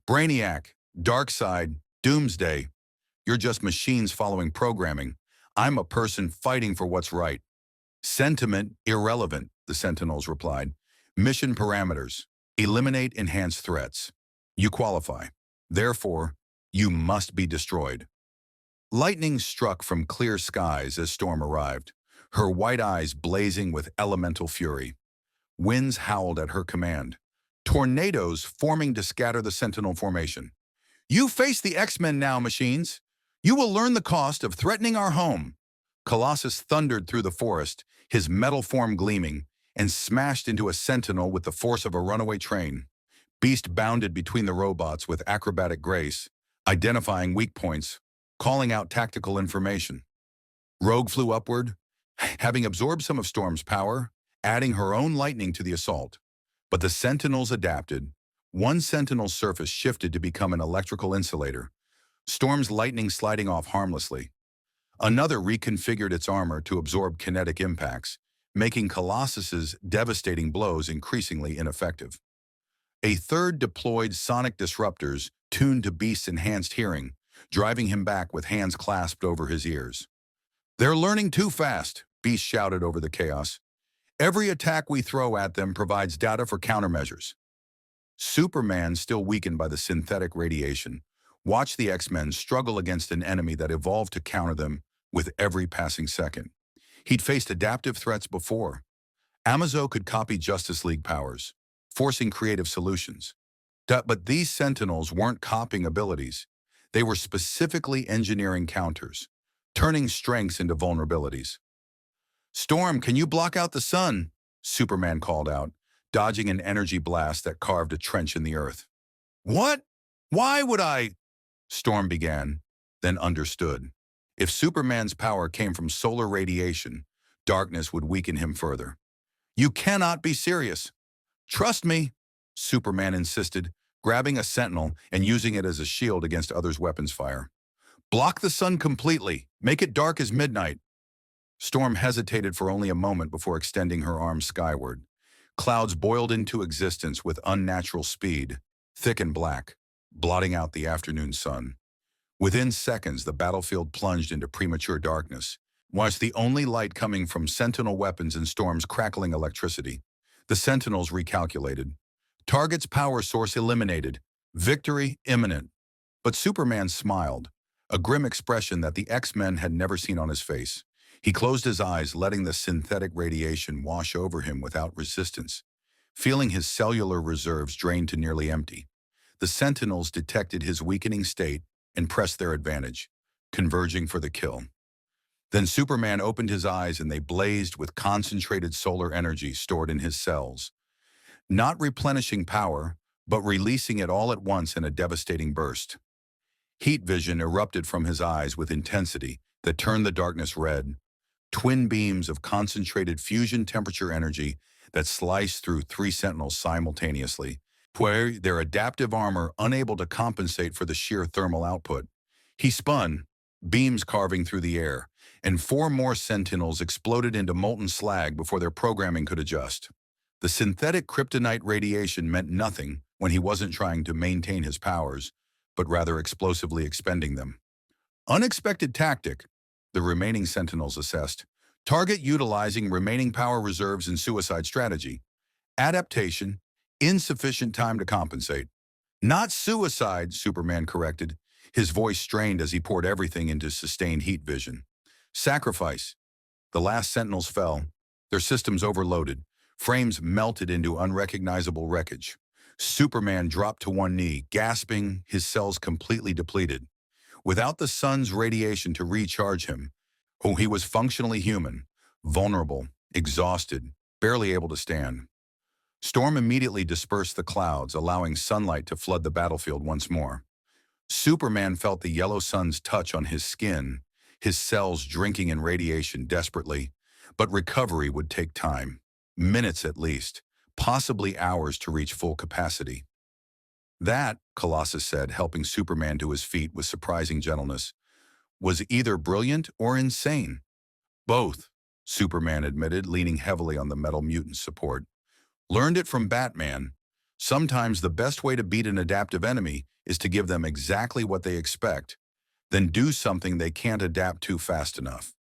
Brainiac, Darkseid, Doomsday, you're just machines following programming. I'm a person fighting for what's right. Sentiment, irrelevant, the sentinels replied. Mission parameters, eliminate enhanced threats. You qualify. Therefore, you must be destroyed. Lightning struck from clear skies as Storm arrived, her white eyes blazing with elemental fury. Winds howled at her command, tornadoes forming to scatter the Sentinel formation. You face the X-Men now, machines. You will learn the cost of threatening our home. Colossus thundered through the forest, his metal form gleaming, and smashed into a sentinel with the force of a runaway train. Beast bounded between the robots with acrobatic grace, identifying weak points, calling out tactical information. Rogue flew upward, having absorbed some of Storm's power, adding her own lightning to the assault. But the sentinels adapted. One sentinel's surface shifted to become an electrical insulator, Storm's lightning sliding off harmlessly. Another reconfigured its armor to absorb kinetic impacts, making Colossus's devastating blows increasingly ineffective. A third deployed sonic disruptors tuned to Beast's enhanced hearing, driving him back with hands clasped over his ears. They're learning too fast, Beast shouted over the chaos. Every attack we throw at them provides data for countermeasures. Superman, still weakened by the synthetic radiation, watched the X-Men struggle against an enemy that evolved to counter them with every passing second. He'd faced adaptive threats before. Amazo could copy Justice League powers, forcing creative solutions. But these Sentinels weren't copying abilities. They were specifically engineering counters, turning strengths into vulnerabilities. Storm, can you block out the sun? Superman called out, dodging an energy blast that carved a trench in the earth. What? Why would I? Storm began, then understood. If Superman's power came from solar radiation, darkness would weaken him further. You cannot be serious. Trust me, Superman insisted, grabbing a sentinel and using it as a shield against others' weapons fire. Block the sun completely. Make it dark as midnight. Storm hesitated for only a moment before extending her arms skyward. Clouds boiled into existence with unnatural speed, thick and black, blotting out the afternoon sun. Within seconds, the battlefield plunged into premature darkness, whilst the only light coming from Sentinel weapons and Storm's crackling electricity. The Sentinels recalculated. Target's power source eliminated. Victory imminent. But Superman smiled, a grim expression that the X-Men had never seen on his face. He closed his eyes, letting the synthetic radiation wash over him without resistance, feeling his cellular reserves drain to nearly empty. The Sentinels detected his weakening state and pressed their advantage, converging for the kill. Then Superman opened his eyes and they blazed with concentrated solar energy stored in his cells, not replenishing power, but releasing it all at once in a devastating burst. Heat vision erupted from his eyes with intensity that turned the darkness red, twin beams of concentrated fusion temperature energy that sliced through 3 Sentinels simultaneously, where their adaptive armor unable to compensate for the sheer thermal output. He spun, beams carving through the air, and 4 more Sentinels exploded into molten slag before their programming could adjust. The synthetic kryptonite radiation meant nothing when he wasn't trying to maintain his powers, but rather explosively expending them. Unexpected tactic, the remaining Sentinels assessed. Target utilizing remaining power reserves in suicide strategy. Adaptation, insufficient time to compensate. Not suicide, Superman corrected, his voice strained as he poured everything into sustained heat vision. Sacrifice. The last Sentinels fell, their systems overloaded, frames melted into unrecognizable wreckage. Superman dropped to one knee, gasping, his cells completely depleted. Without the sun's radiation to recharge him, he was functionally human, vulnerable, exhausted, barely able to stand. Storm immediately dispersed the clouds, allowing sunlight to flood the battlefield once more. Superman felt the yellow sun's touch on his skin, his cells drinking in radiation desperately, but recovery would take time, minutes at least, possibly hours to reach full capacity. That, Colossus said, helping Superman to his feet with surprising gentleness, was either brilliant or insane. Both, Superman admitted, leaning heavily on the metal mutant's support. Learned it from Batman. Sometimes the best way to beat an adaptive enemy is to give them exactly what they expect, then do something they can't adapt to fast enough.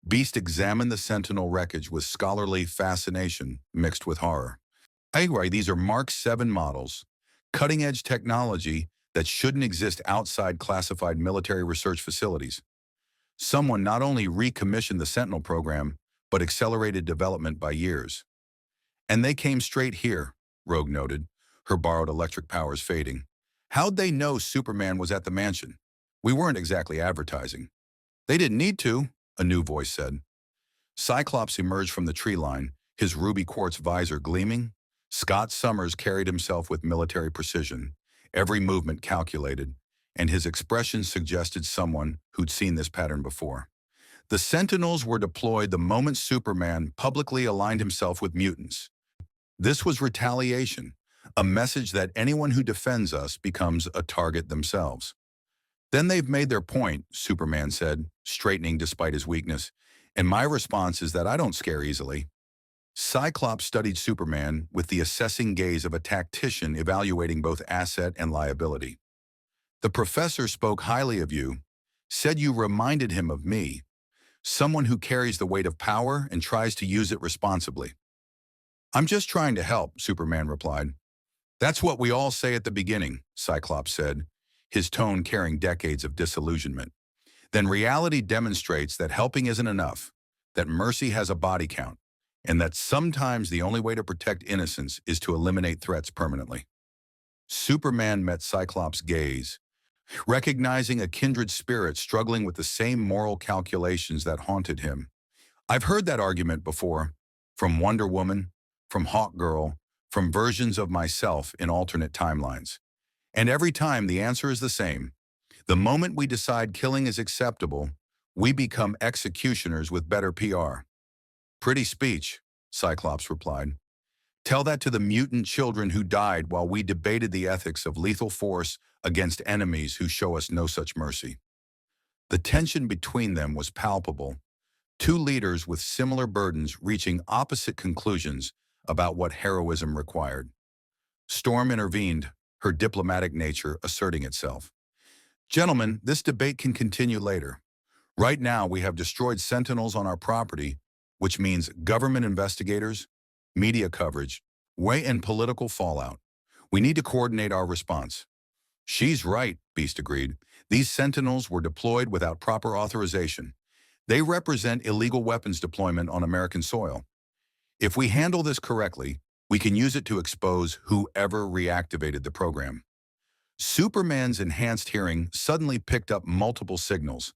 Beast examined the Sentinel wreckage with scholarly fascination mixed with horror. Anyway, these are Mark 7 models, cutting-edge technology that shouldn't exist outside classified military research facilities. Someone not only recommissioned the Sentinel program, but accelerated development by years. And they came straight here, Rogue noted, her borrowed electric powers fading. How'd they know Superman was at the mansion? We weren't exactly advertising. They didn't need to, a new voice said. Cyclops emerged from the tree line, his ruby quartz visor gleaming. Scott Summers carried himself with military precision, every movement calculated, and his expression suggested someone who'd seen this pattern before. The Sentinels were deployed the moment Superman publicly aligned himself with mutants. This was retaliation, a message that anyone who defends us becomes a target themselves. Then they've made their point, Superman said, straightening despite his weakness, and my response is that I don't scare easily. Cyclops studied Superman with the assessing gaze of a tactician evaluating both asset and liability. The professor spoke highly of you, said you reminded him of me, someone who carries the weight of power and tries to use it responsibly. I'm just trying to help, Superman replied. That's what we all say at the beginning, Cyclops said, his tone carrying decades of disillusionment. Then reality demonstrates that helping isn't enough, that mercy has a body count, and that sometimes the only way to protect innocence is to eliminate threats permanently. Superman met Cyclops' gaze, recognizing a kindred spirit struggling with the same moral calculations that haunted him. I've heard that argument before, from Wonder Woman, from Hawkgirl, from versions of myself in alternate timelines. And every time the answer is the same. The moment we decide killing is acceptable, we become executioners with better PR. Pretty speech, Cyclops replied. Tell that to the mutant children who died while we debated the ethics of lethal force against enemies who show us no such mercy. The tension between them was palpable, two leaders with similar burdens reaching opposite conclusions about what heroism required. Storm intervened, her diplomatic nature asserting itself. Gentlemen, this debate can continue later. Right now, we have destroyed Sentinels on our property, which means government investigators, media coverage, and political fallout. We need to coordinate our response. She's right, Beast agreed. These Sentinels were deployed without proper authorization. They represent illegal weapons deployment on American soil. If we handle this correctly, we can use it to expose whoever reactivated the program. Superman's enhanced hearing suddenly picked up multiple signals.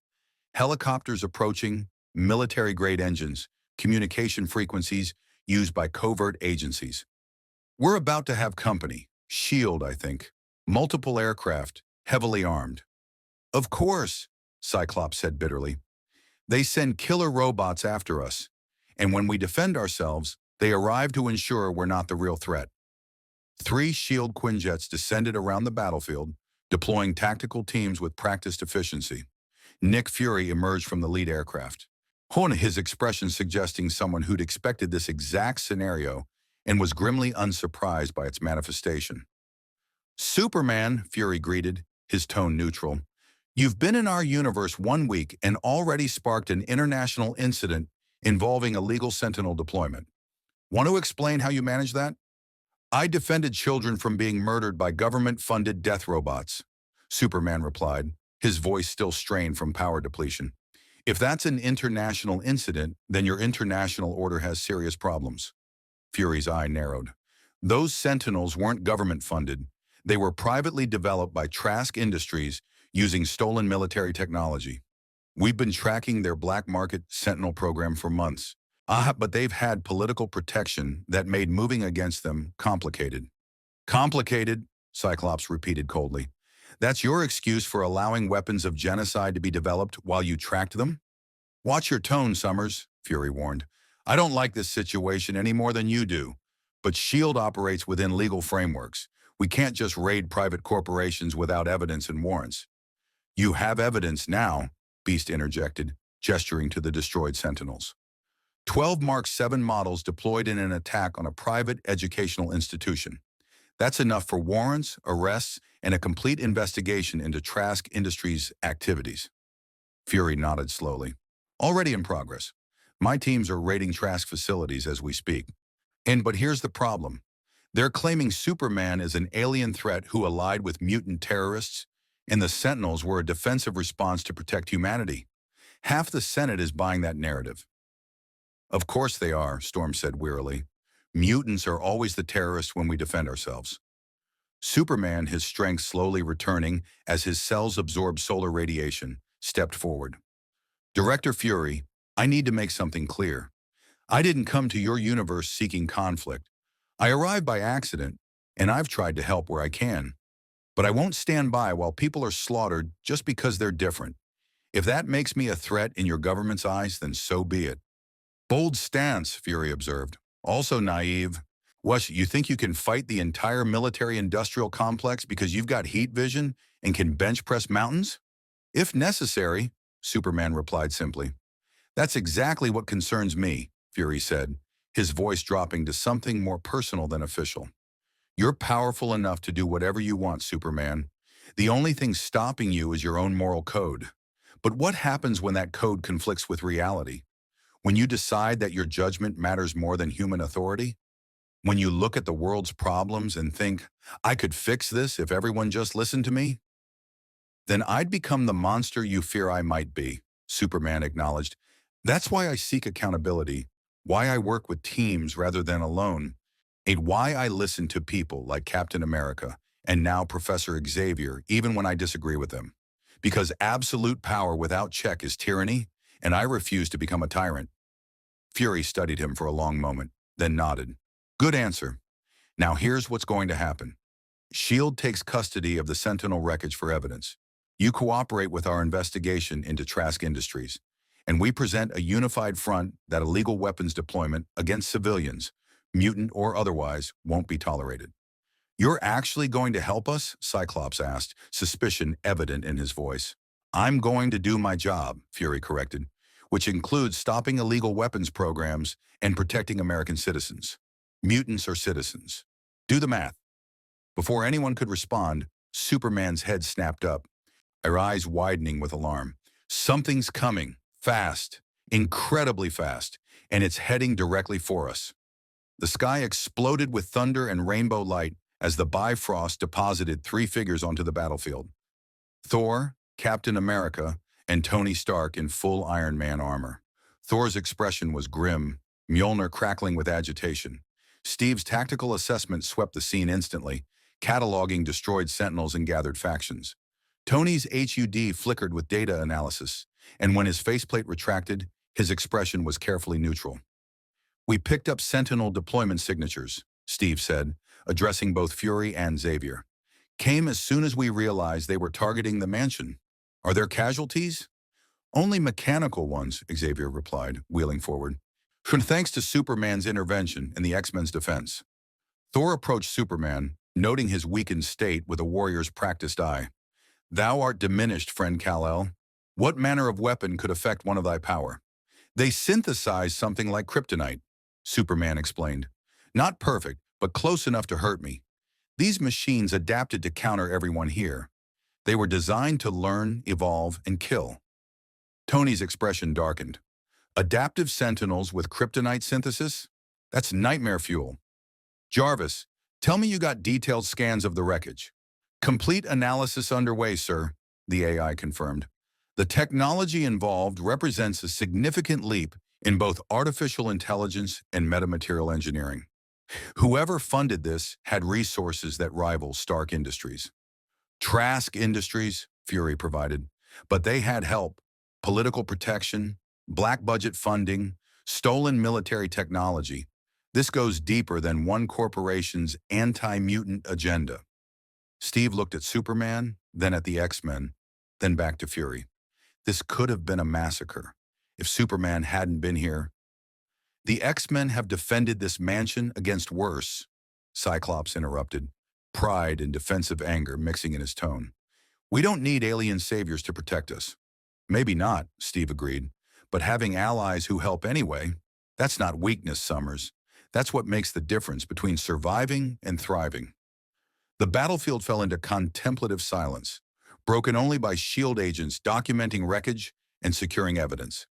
Helicopters approaching, military-grade engines, communication frequencies used by covert agencies. We're about to have company. SHIELD, I think. Multiple aircraft, heavily armed. Of course, Cyclops said bitterly. They send killer robots after us. And when we defend ourselves, they arrive to ensure we're not the real threat. 3 SHIELD Quinjets descended around the battlefield, deploying tactical teams with practiced efficiency. Nick Fury emerged from the lead aircraft. His expression suggesting someone who'd expected this exact scenario and was grimly unsurprised by its manifestation. Superman, Fury greeted, his tone neutral. You've been in our universe 1 week and already sparked an international incident involving illegal Sentinel deployment. Want to explain how you manage that? I defended children from being murdered by government-funded death robots, Superman replied, his voice still strained from power depletion. If that's an international incident, then your international order has serious problems. Fury's eye narrowed. Those Sentinels weren't government-funded. They were privately developed by Trask Industries using stolen military technology. We've been tracking their black market Sentinel program for months. But they've had political protection that made moving against them complicated. Complicated, Cyclops repeated coldly. That's your excuse for allowing weapons of genocide to be developed while you tracked them? Watch your tone, Summers, Fury warned. I don't like this situation any more than you do. But S.H.I.E.L.D. operates within legal frameworks. We can't just raid private corporations without evidence and warrants. You have evidence now, Beast interjected, gesturing to the destroyed Sentinels. 12 Mark 7 models deployed in an attack on a private educational institution. That's enough for warrants, arrests, and a complete investigation into Trask Industries' activities. Fury nodded slowly. Already in progress. My teams are raiding Trask facilities as we speak. But here's the problem. They're claiming Superman is an alien threat who allied with mutant terrorists, and the Sentinels were a defensive response to protect humanity. Half the Senate is buying that narrative. Of course they are, Storm said wearily. Mutants are always the terrorists when we defend ourselves. Superman, his strength slowly returning as his cells absorbed solar radiation, stepped forward. Director Fury, I need to make something clear. I didn't come to your universe seeking conflict. I arrived by accident, and I've tried to help where I can. But I won't stand by while people are slaughtered just because they're different. If that makes me a threat in your government's eyes, then so be it. Bold stance, Fury observed. Also naive. What, you think you can fight the entire military-industrial complex because you've got heat vision and can bench press mountains? If necessary, Superman replied simply. That's exactly what concerns me, Fury said, his voice dropping to something more personal than official. You're powerful enough to do whatever you want, Superman. The only thing stopping you is your own moral code. But what happens when that code conflicts with reality? When you decide that your judgment matters more than human authority? When you look at the world's problems and think, I could fix this if everyone just listened to me? Then I'd become the monster you fear I might be, Superman acknowledged. That's why I seek accountability, why I work with teams rather than alone, and why I listen to people like Captain America and now Professor Xavier even when I disagree with them. Because absolute power without check is tyranny, and I refuse to become a tyrant. Fury studied him for a long moment, then nodded. Good answer. Now here's what's going to happen. S.H.I.E.L.D. takes custody of the Sentinel wreckage for evidence. You cooperate with our investigation into Trask Industries, and we present a unified front that illegal weapons deployment against civilians, mutant or otherwise, won't be tolerated. You're actually going to help us? Cyclops asked, suspicion evident in his voice. I'm going to do my job, Fury corrected, which includes stopping illegal weapons programs and protecting American citizens. Mutants are citizens. Do the math. Before anyone could respond, Superman's head snapped up, her eyes widening with alarm. Something's coming, fast, incredibly fast, and it's heading directly for us. The sky exploded with thunder and rainbow light as the Bifrost deposited 3 figures onto the battlefield. Thor, Captain America, and Tony Stark in full Iron Man armor. Thor's expression was grim, Mjolnir crackling with agitation. Steve's tactical assessment swept the scene instantly, cataloging destroyed Sentinels and gathered factions. Tony's HUD flickered with data analysis, and when his faceplate retracted, his expression was carefully neutral. We picked up Sentinel deployment signatures, Steve said, addressing both Fury and Xavier. Came as soon as we realized they were targeting the mansion. Are there casualties? Only mechanical ones, Xavier replied, wheeling forward. Thanks to Superman's intervention and the X-Men's defense. Thor approached Superman, noting his weakened state with a warrior's practiced eye. Thou art diminished, friend Kal-El. What manner of weapon could affect one of thy power? They synthesized something like kryptonite, Superman explained. Not perfect, but close enough to hurt me. These machines adapted to counter everyone here. They were designed to learn, evolve, and kill. Tony's expression darkened. Adaptive sentinels with kryptonite synthesis? That's nightmare fuel. Jarvis, tell me you got detailed scans of the wreckage. Complete analysis underway, sir, the AI confirmed. The technology involved represents a significant leap in both artificial intelligence and metamaterial engineering. Whoever funded this had resources that rival Stark Industries. Trask Industries, Fury provided, but they had help, political protection, black budget funding, stolen military technology. This goes deeper than one corporation's anti-mutant agenda. Steve looked at Superman, then at the X-Men, then back to Fury. This could have been a massacre. If Superman hadn't been here, the X-Men have defended this mansion against worse, Cyclops interrupted, pride and defensive anger mixing in his tone. We don't need alien saviors to protect us. Maybe not, Steve agreed, but having allies who help anyway, that's not weakness, Summers. That's what makes the difference between surviving and thriving. The battlefield fell into contemplative silence, broken only by SHIELD agents documenting wreckage and securing evidence.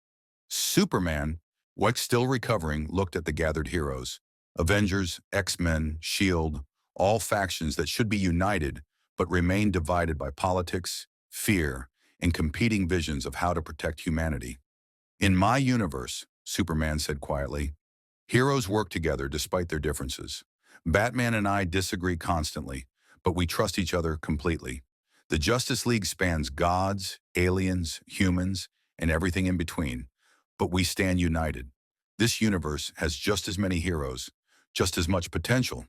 Superman, Wex still recovering, looked at the gathered heroes. Avengers, X-Men, SHIELD, all factions that should be united but remain divided by politics, fear, and competing visions of how to protect humanity. In my universe, Superman said quietly, heroes work together despite their differences. Batman and I disagree constantly, but we trust each other completely. The Justice League spans gods, aliens, humans, and everything in between, but we stand united. This universe has just as many heroes, just as much potential.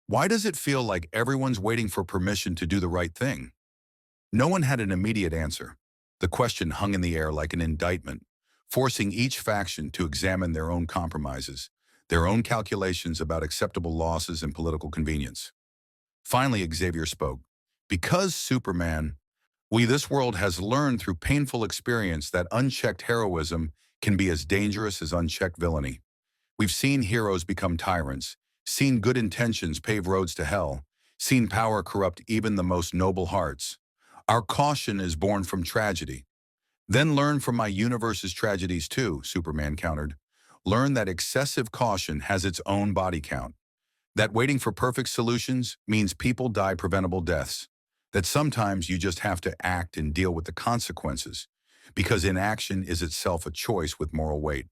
Why does it feel like everyone's waiting for permission to do the right thing? No one had an immediate answer. The question hung in the air like an indictment, forcing each faction to examine their own compromises, their own calculations about acceptable losses and political convenience. Finally, Xavier spoke. Because Superman, this world has learned through painful experience that unchecked heroism can be as dangerous as unchecked villainy. We've seen heroes become tyrants, seen good intentions pave roads to hell, seen power corrupt even the most noble hearts. Our caution is born from tragedy. Then learn from my universe's tragedies too, Superman countered. Learn that excessive caution has its own body count. That waiting for perfect solutions means people die preventable deaths. That sometimes you just have to act and deal with the consequences, because inaction is itself a choice with moral weight.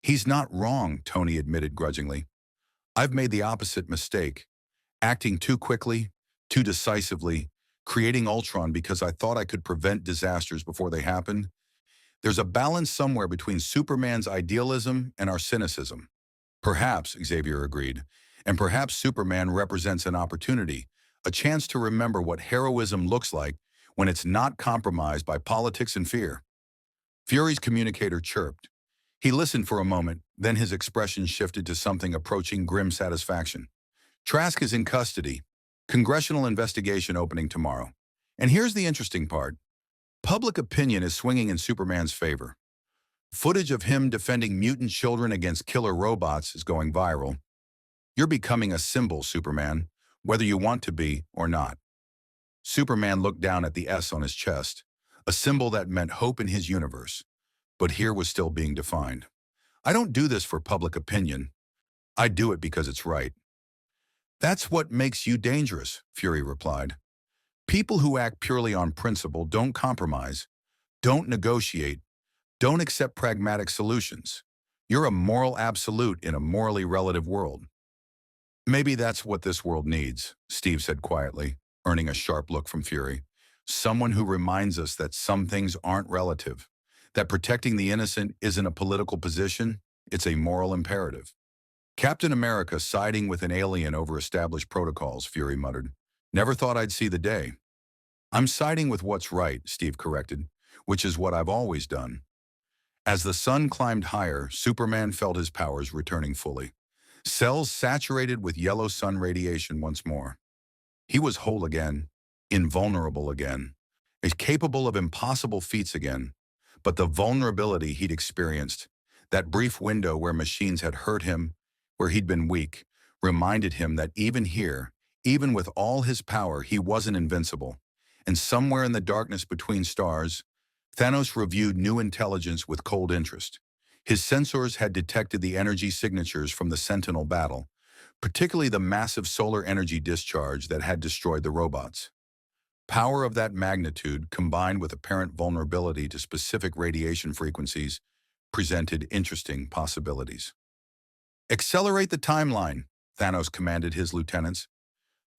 He's not wrong, Tony admitted grudgingly. I've made the opposite mistake, acting too quickly, too decisively, creating Ultron because I thought I could prevent disasters before they happened. There's a balance somewhere between Superman's idealism and our cynicism. Perhaps, Xavier agreed, and perhaps Superman represents an opportunity, a chance to remember what heroism looks like when it's not compromised by politics and fear. Fury's communicator chirped. He listened for a moment, then his expression shifted to something approaching grim satisfaction. Trask is in custody. Congressional investigation opening tomorrow. And here's the interesting part. Public opinion is swinging in Superman's favor. Footage of him defending mutant children against killer robots is going viral. You're becoming a symbol, Superman, whether you want to be or not. Superman looked down at the S on his chest, a symbol that meant hope in his universe. But here was still being defined. I don't do this for public opinion. I do it because it's right. That's what makes you dangerous, Fury replied. People who act purely on principle don't compromise, don't negotiate, don't accept pragmatic solutions. You're a moral absolute in a morally relative world. Maybe that's what this world needs, Steve said quietly, earning a sharp look from Fury. Someone who reminds us that some things aren't relative, that protecting the innocent isn't a political position, it's a moral imperative. Captain America siding with an alien over established protocols, Fury muttered. Never thought I'd see the day. I'm siding with what's right, Steve corrected, which is what I've always done. As the sun climbed higher, Superman felt his powers returning fully. Cells saturated with yellow sun radiation once more. He was whole again, invulnerable again, capable of impossible feats again. But the vulnerability he'd experienced, that brief window where machines had hurt him, where he'd been weak, reminded him that even here, even with all his power, he wasn't invincible. And somewhere in the darkness between stars, Thanos reviewed new intelligence with cold interest. His sensors had detected the energy signatures from the Sentinel battle, particularly the massive solar energy discharge that had destroyed the robots. Power of that magnitude, combined with apparent vulnerability to specific radiation frequencies, presented interesting possibilities. "Accelerate the timeline," Thanos commanded his lieutenants.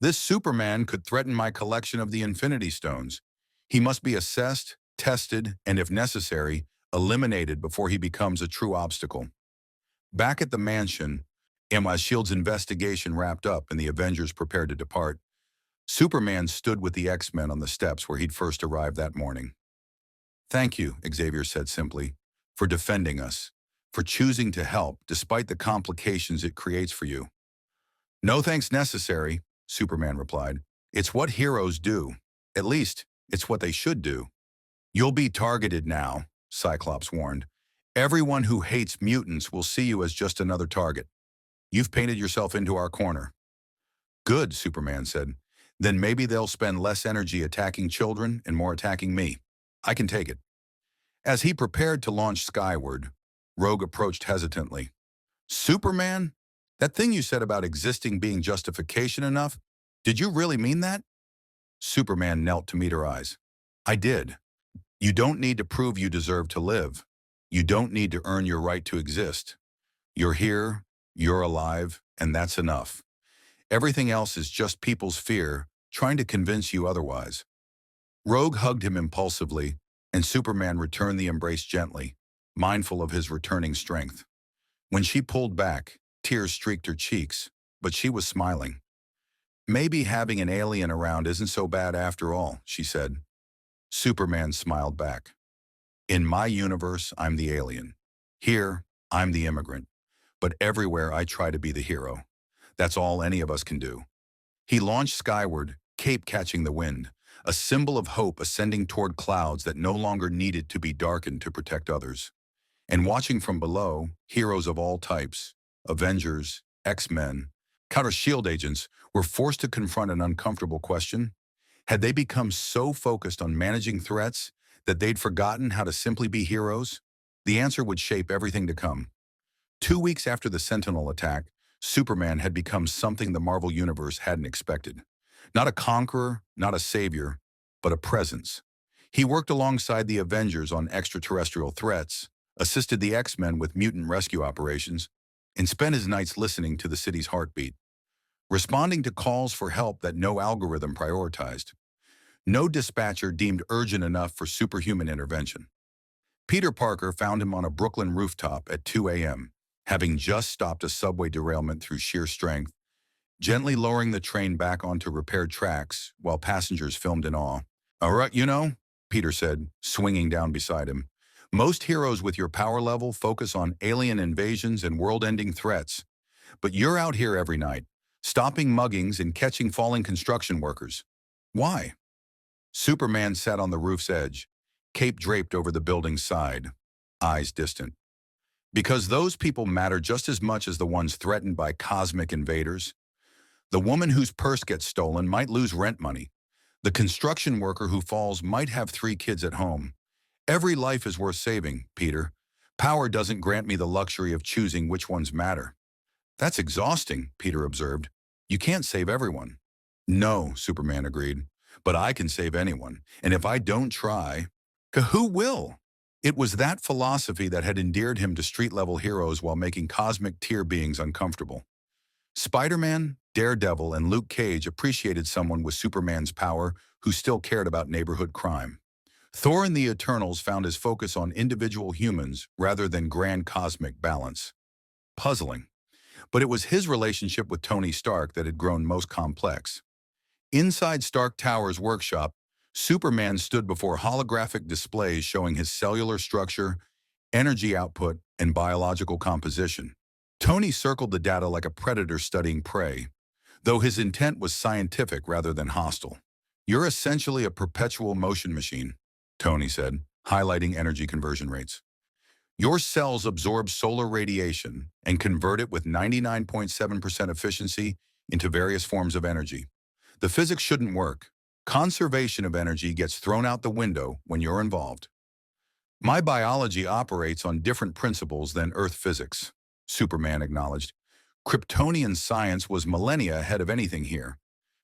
"This Superman could threaten my collection of the Infinity Stones. He must be assessed, tested, and if necessary, eliminated before he becomes a true obstacle." Back at the mansion, and as S.H.I.E.L.D.'s investigation wrapped up and the Avengers prepared to depart, Superman stood with the X-Men on the steps where he'd first arrived that morning. "Thank you," Xavier said simply, "for defending us, for choosing to help despite the complications it creates for you." "No thanks necessary," Superman replied. "It's what heroes do. At least, it's what they should do." "You'll be targeted now," Cyclops warned. "Everyone who hates mutants will see you as just another target. You've painted yourself into our corner." "Good," Superman said. "Then maybe they'll spend less energy attacking children and more attacking me. I can take it." As he prepared to launch skyward, Rogue approached hesitantly. "Superman? That thing you said about existing being justification enough? Did you really mean that?" Superman knelt to meet her eyes. "I did. You don't need to prove you deserve to live. You don't need to earn your right to exist. You're here, you're alive, and that's enough. Everything else is just people's fear, trying to convince you otherwise." Rogue hugged him impulsively, and Superman returned the embrace gently, mindful of his returning strength. When she pulled back, tears streaked her cheeks, but she was smiling. "Maybe having an alien around isn't so bad after all," she said. Superman smiled back. "In my universe, I'm the alien. Here, I'm the immigrant. But everywhere I try to be the hero. That's all any of us can do." He launched skyward, cape catching the wind, a symbol of hope ascending toward clouds that no longer needed to be darkened to protect others. And watching from below, heroes of all types, Avengers, X-Men, counter-S.H.I.E.L.D. agents, were forced to confront an uncomfortable question. Had they become so focused on managing threats that they'd forgotten how to simply be heroes? The answer would shape everything to come. 2 weeks after the Sentinel attack, Superman had become something the Marvel Universe hadn't expected. Not a conqueror, not a savior, but a presence. He worked alongside the Avengers on extraterrestrial threats, assisted the X-Men with mutant rescue operations, and spent his nights listening to the city's heartbeat, responding to calls for help that no algorithm prioritized. No dispatcher deemed urgent enough for superhuman intervention. Peter Parker found him on a Brooklyn rooftop at 2 a.m., having just stopped a subway derailment through sheer strength, gently lowering the train back onto repaired tracks while passengers filmed in awe. "All right, Peter said, swinging down beside him. "Most heroes with your power level focus on alien invasions and world-ending threats. But you're out here every night, stopping muggings and catching falling construction workers. Why?" Superman sat on the roof's edge, cape draped over the building's side, eyes distant. "Because those people matter just as much as the ones threatened by cosmic invaders. The woman whose purse gets stolen might lose rent money. The construction worker who falls might have 3 kids at home. Every life is worth saving, Peter. Power doesn't grant me the luxury of choosing which ones matter." "That's exhausting," Peter observed. "You can't save everyone." "No," Superman agreed. "But I can save anyone. And if I don't try, who will?" It was that philosophy that had endeared him to street-level heroes while making cosmic tier beings uncomfortable. Spider-Man, Daredevil, and Luke Cage appreciated someone with Superman's power who still cared about neighborhood crime. Thor and the Eternals found his focus on individual humans rather than grand cosmic balance. Puzzling. But it was his relationship with Tony Stark that had grown most complex. Inside Stark Tower's workshop, Superman stood before holographic displays showing his cellular structure, energy output, and biological composition. Tony circled the data like a predator studying prey, though his intent was scientific rather than hostile. "You're essentially a perpetual motion machine," Tony said, highlighting energy conversion rates. "Your cells absorb solar radiation and convert it with 99.7% efficiency into various forms of energy. The physics shouldn't work, Conservation of energy gets thrown out the window when you're involved. My biology operates on different principles than Earth physics, Superman acknowledged. Kryptonian science was millennia ahead of anything here.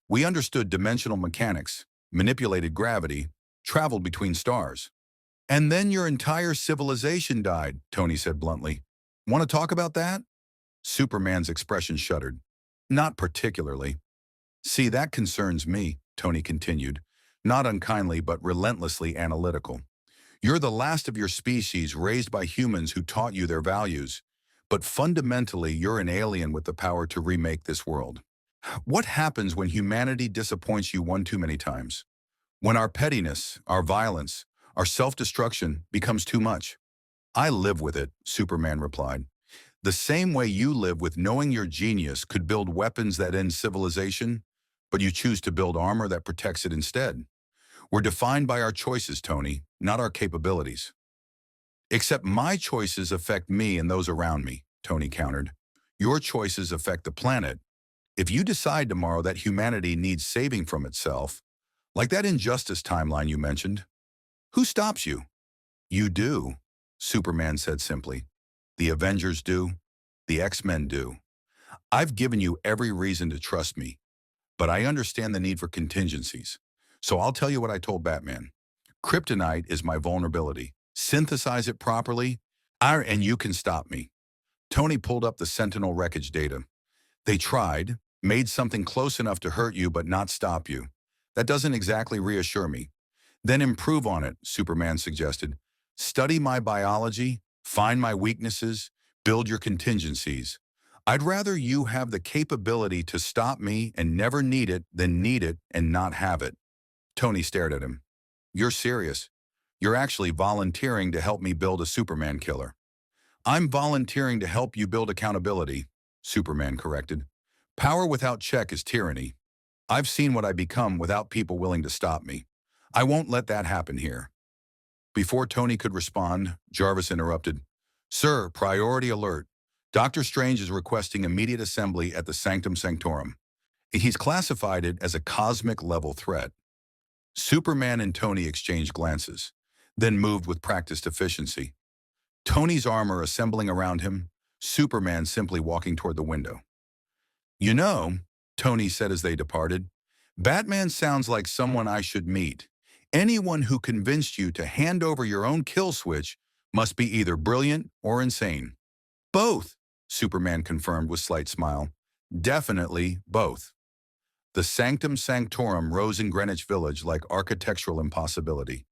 We understood dimensional mechanics, manipulated gravity, traveled between stars. And then your entire civilization died, Tony said bluntly. Want to talk about that? Superman's expression shuddered. Not particularly. See, that concerns me, Tony continued, not unkindly but relentlessly analytical. You're the last of your species raised by humans who taught you their values, but fundamentally you're an alien with the power to remake this world. What happens when humanity disappoints you one too many times? When our pettiness, our violence, our self-destruction becomes too much? I live with it, Superman replied. The same way you live with knowing your genius could build weapons that end civilization, but you choose to build armor that protects it instead. We're defined by our choices, Tony, not our capabilities. Except my choices affect me and those around me, Tony countered. Your choices affect the planet. If you decide tomorrow that humanity needs saving from itself, like that injustice timeline you mentioned, who stops you? You do, Superman said simply. The Avengers do. The X-Men do. I've given you every reason to trust me, but I understand the need for contingencies. So I'll tell you what I told Batman. Kryptonite is my vulnerability. Synthesize it properly, and you can stop me. Tony pulled up the Sentinel wreckage data. They tried, made something close enough to hurt you but not stop you. That doesn't exactly reassure me. Then improve on it, Superman suggested. Study my biology, find my weaknesses, build your contingencies. I'd rather you have the capability to stop me and never need it than need it and not have it. Tony stared at him. You're serious. You're actually volunteering to help me build a Superman killer. I'm volunteering to help you build accountability, Superman corrected. Power without check is tyranny. I've seen what I become without people willing to stop me. I won't let that happen here. Before Tony could respond, Jarvis interrupted. Sir, priority alert. Doctor Strange is requesting immediate assembly at the Sanctum Sanctorum. He's classified it as a cosmic-level threat. Superman and Tony exchanged glances, then moved with practiced efficiency. Tony's armor assembling around him, Superman simply walking toward the window. You know, Tony said as they departed, Batman sounds like someone I should meet. Anyone who convinced you to hand over your own kill switch must be either brilliant or insane. Both, Superman confirmed with slight smile. Definitely both. The Sanctum Sanctorum rose in Greenwich Village like architectural impossibility.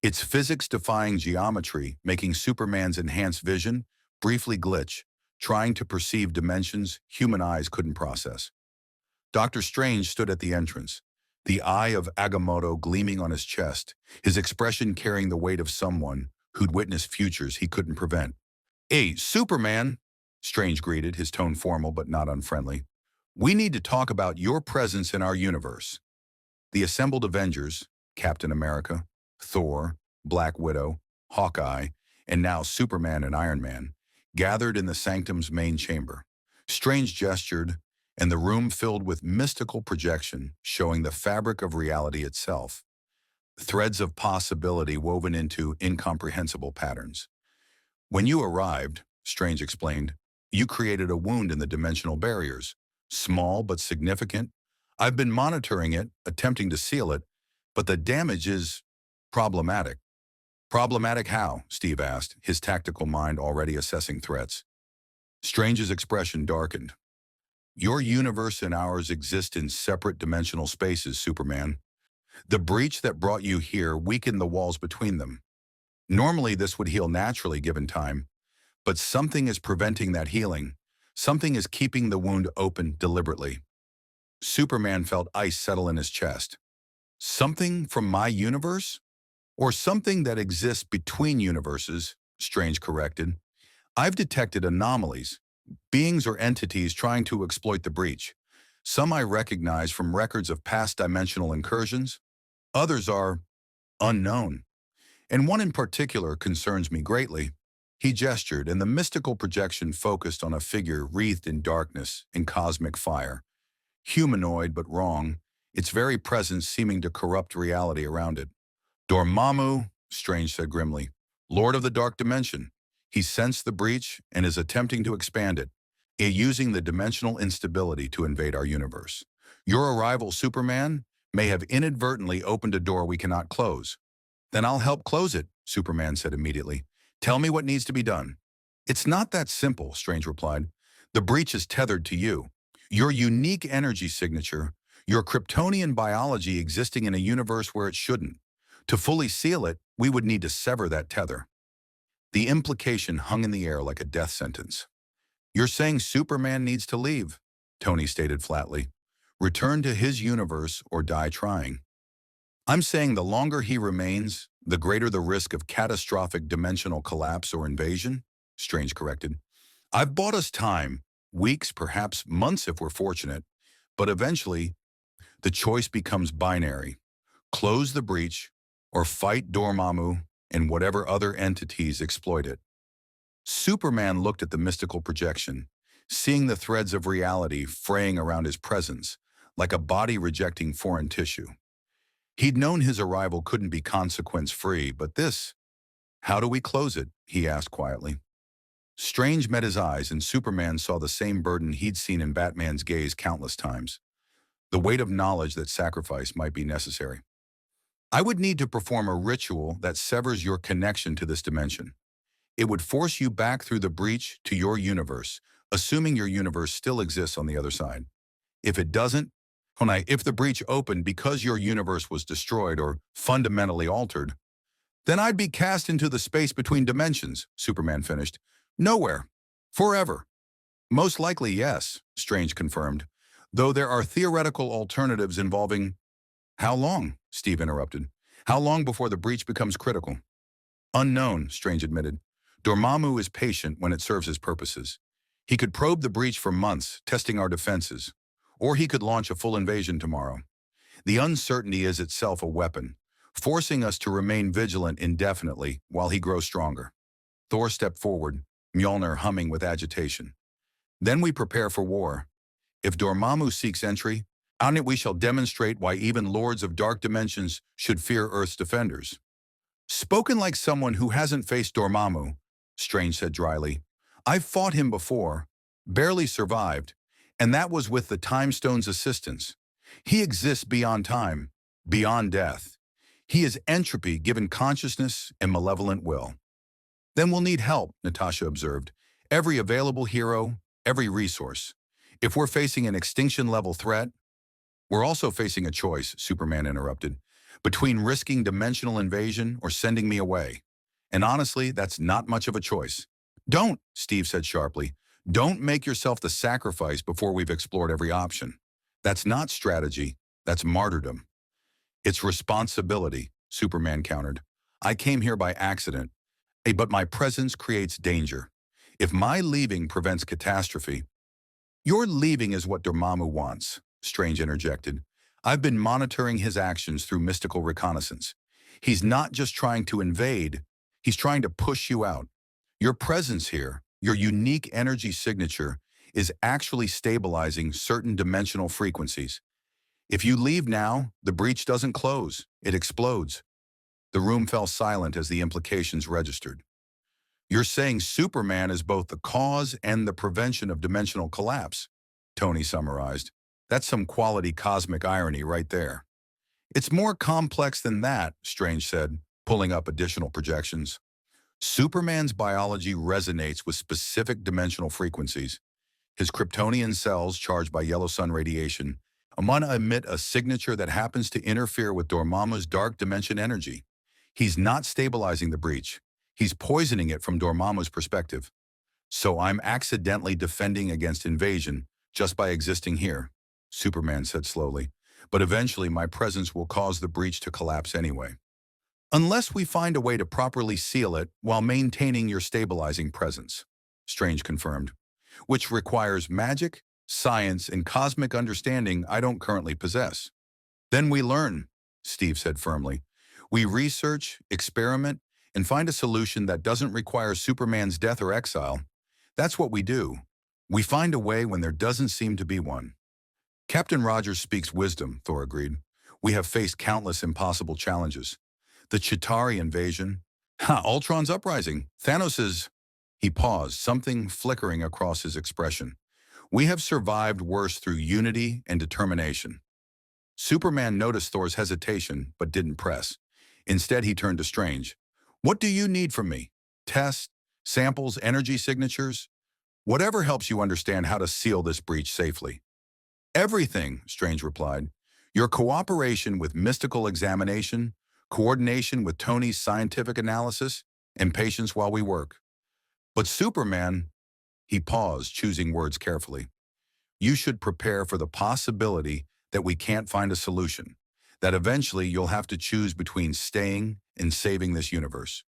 Its physics-defying geometry making Superman's enhanced vision briefly glitch, trying to perceive dimensions human eyes couldn't process. Doctor Strange stood at the entrance, the eye of Agamotto gleaming on his chest, his expression carrying the weight of someone who'd witnessed futures he couldn't prevent. Hey, Superman, Strange greeted, his tone formal but not unfriendly. We need to talk about your presence in our universe. The assembled Avengers, Captain America, Thor, Black Widow, Hawkeye, and now Superman and Iron Man, gathered in the Sanctum's main chamber. Strange gestured, and the room filled with mystical projection showing the fabric of reality itself. Threads of possibility woven into incomprehensible patterns. When you arrived, Strange explained, you created a wound in the dimensional barriers. Small but significant. I've been monitoring it, attempting to seal it, but the damage is problematic. Problematic how? Steve asked, his tactical mind already assessing threats. Strange's expression darkened. Your universe and ours exist in separate dimensional spaces, Superman. The breach that brought you here weakened the walls between them. Normally this would heal naturally given time, but something is preventing that healing. Something is keeping the wound open deliberately. Superman felt ice settle in his chest. Something from my universe? Or something that exists between universes, Strange corrected. I've detected anomalies, beings or entities trying to exploit the breach. Some I recognize from records of past dimensional incursions. Others are unknown. And one in particular concerns me greatly. He gestured, and the mystical projection focused on a figure wreathed in darkness and cosmic fire. Humanoid but wrong, its very presence seeming to corrupt reality around it. Dormammu, Strange said grimly, Lord of the Dark Dimension. He sensed the breach and is attempting to expand it, using the dimensional instability to invade our universe. Your arrival, Superman, may have inadvertently opened a door we cannot close. Then I'll help close it, Superman said immediately. Tell me what needs to be done. It's not that simple, Strange replied. The breach is tethered to you. Your unique energy signature, your Kryptonian biology existing in a universe where it shouldn't. To fully seal it, we would need to sever that tether. The implication hung in the air like a death sentence. You're saying Superman needs to leave, Tony stated flatly. Return to his universe or die trying. I'm saying the longer he remains, the greater the risk of catastrophic dimensional collapse or invasion, Strange corrected. I've bought us time, weeks, perhaps months if we're fortunate, but eventually, the choice becomes binary. Close the breach or fight Dormammu and whatever other entities exploit it. Superman looked at the mystical projection, seeing the threads of reality fraying around his presence, like a body rejecting foreign tissue. He'd known his arrival couldn't be consequence-free, but this, how do we close it? He asked quietly. Strange met his eyes, and Superman saw the same burden he'd seen in Batman's gaze countless times. The weight of knowledge that sacrifice might be necessary. I would need to perform a ritual that severs your connection to this dimension. It would force you back through the breach to your universe, assuming your universe still exists on the other side. If it doesn't, if the breach opened because your universe was destroyed or fundamentally altered, then I'd be cast into the space between dimensions, Superman finished. Nowhere. Forever. Most likely, yes, Strange confirmed, though there are theoretical alternatives involving... How long? Steve interrupted. How long before the breach becomes critical? Unknown, Strange admitted. Dormammu is patient when it serves his purposes. He could probe the breach for months, testing our defenses. Or he could launch a full invasion tomorrow. The uncertainty is itself a weapon, forcing us to remain vigilant indefinitely while he grows stronger. Thor stepped forward, Mjolnir humming with agitation. Then we prepare for war. If Dormammu seeks entry, on it we shall demonstrate why even lords of dark dimensions should fear Earth's defenders. Spoken like someone who hasn't faced Dormammu, Strange said dryly. I've fought him before, barely survived, and that was with the Time Stone's assistance. He exists beyond time, beyond death. He is entropy given consciousness and malevolent will. Then we'll need help, Natasha observed. Every available hero, every resource. If we're facing an extinction-level threat, we're also facing a choice, Superman interrupted, between risking dimensional invasion or sending me away. And honestly, that's not much of a choice. Don't, Steve said sharply. Don't make yourself the sacrifice before we've explored every option. That's not strategy, that's martyrdom. It's responsibility, Superman countered. I came here by accident, but my presence creates danger. If my leaving prevents catastrophe, your leaving is what Dormammu wants, Strange interjected. I've been monitoring his actions through mystical reconnaissance. He's not just trying to invade, he's trying to push you out. Your presence here, your unique energy signature, is actually stabilizing certain dimensional frequencies. If you leave now, the breach doesn't close, it explodes. The room fell silent as the implications registered. You're saying Superman is both the cause and the prevention of dimensional collapse, Tony summarized. That's some quality cosmic irony right there. It's more complex than that, Strange said, pulling up additional projections. Superman's biology resonates with specific dimensional frequencies. His Kryptonian cells, charged by yellow sun radiation, emit a signature that happens to interfere with Dormammu's dark dimension energy. He's not stabilizing the breach. He's poisoning it from Dormammu's perspective. So I'm accidentally defending against invasion just by existing here, Superman said slowly. But eventually my presence will cause the breach to collapse anyway. Unless we find a way to properly seal it while maintaining your stabilizing presence, Strange confirmed, which requires magic, science, and cosmic understanding I don't currently possess. Then we learn, Steve said firmly. We research, experiment, and find a solution that doesn't require Superman's death or exile. That's what we do. We find a way when there doesn't seem to be one. Captain Rogers speaks wisdom, Thor agreed. We have faced countless impossible challenges. The Chitauri invasion. Ultron's uprising. Thanos's... He paused, something flickering across his expression. We have survived worse through unity and determination. Superman noticed Thor's hesitation, but didn't press. Instead, he turned to Strange. What do you need from me? Tests, samples, energy signatures? Whatever helps you understand how to seal this breach safely. Everything, Strange replied. Your cooperation with mystical examination, coordination with Tony's scientific analysis, and patience while we work. But Superman, he paused, choosing words carefully. You should prepare for the possibility that we can't find a solution, that eventually you'll have to choose between staying and saving this universe.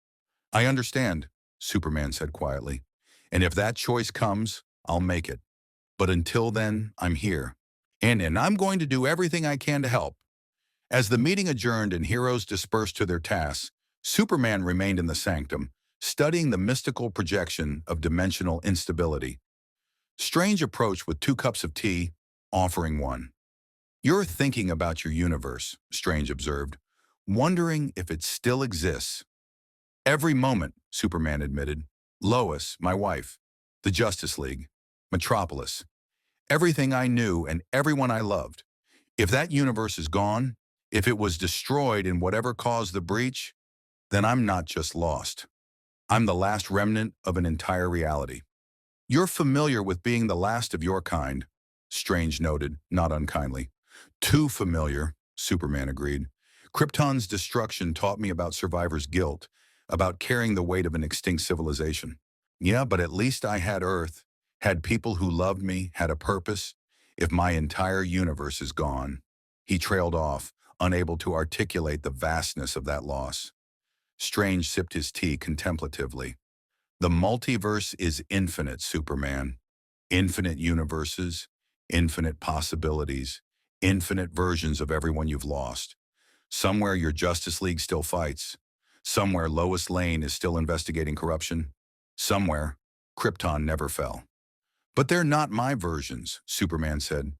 I understand, Superman said quietly. And if that choice comes, I'll make it. But until then, I'm here. And I'm going to do everything I can to help. As the meeting adjourned and heroes dispersed to their tasks, Superman remained in the sanctum, studying the mystical projection of dimensional instability. Strange approached with 2 cups of tea, offering one. You're thinking about your universe, Strange observed, wondering if it still exists. Every moment, Superman admitted. Lois, my wife, the Justice League, Metropolis, everything I knew and everyone I loved. If that universe is gone, if it was destroyed in whatever caused the breach, then I'm not just lost. I'm the last remnant of an entire reality. You're familiar with being the last of your kind, Strange noted, not unkindly. Too familiar, Superman agreed. Krypton's destruction taught me about survivors' guilt, about carrying the weight of an extinct civilization. Yeah, but at least I had Earth, had people who loved me, had a purpose. If my entire universe is gone, he trailed off, unable to articulate the vastness of that loss. Strange sipped his tea contemplatively. The multiverse is infinite, Superman. Infinite universes, infinite possibilities, infinite versions of everyone you've lost. Somewhere your Justice League still fights. Somewhere Lois Lane is still investigating corruption. Somewhere Krypton never fell. But they're not my versions, Superman said.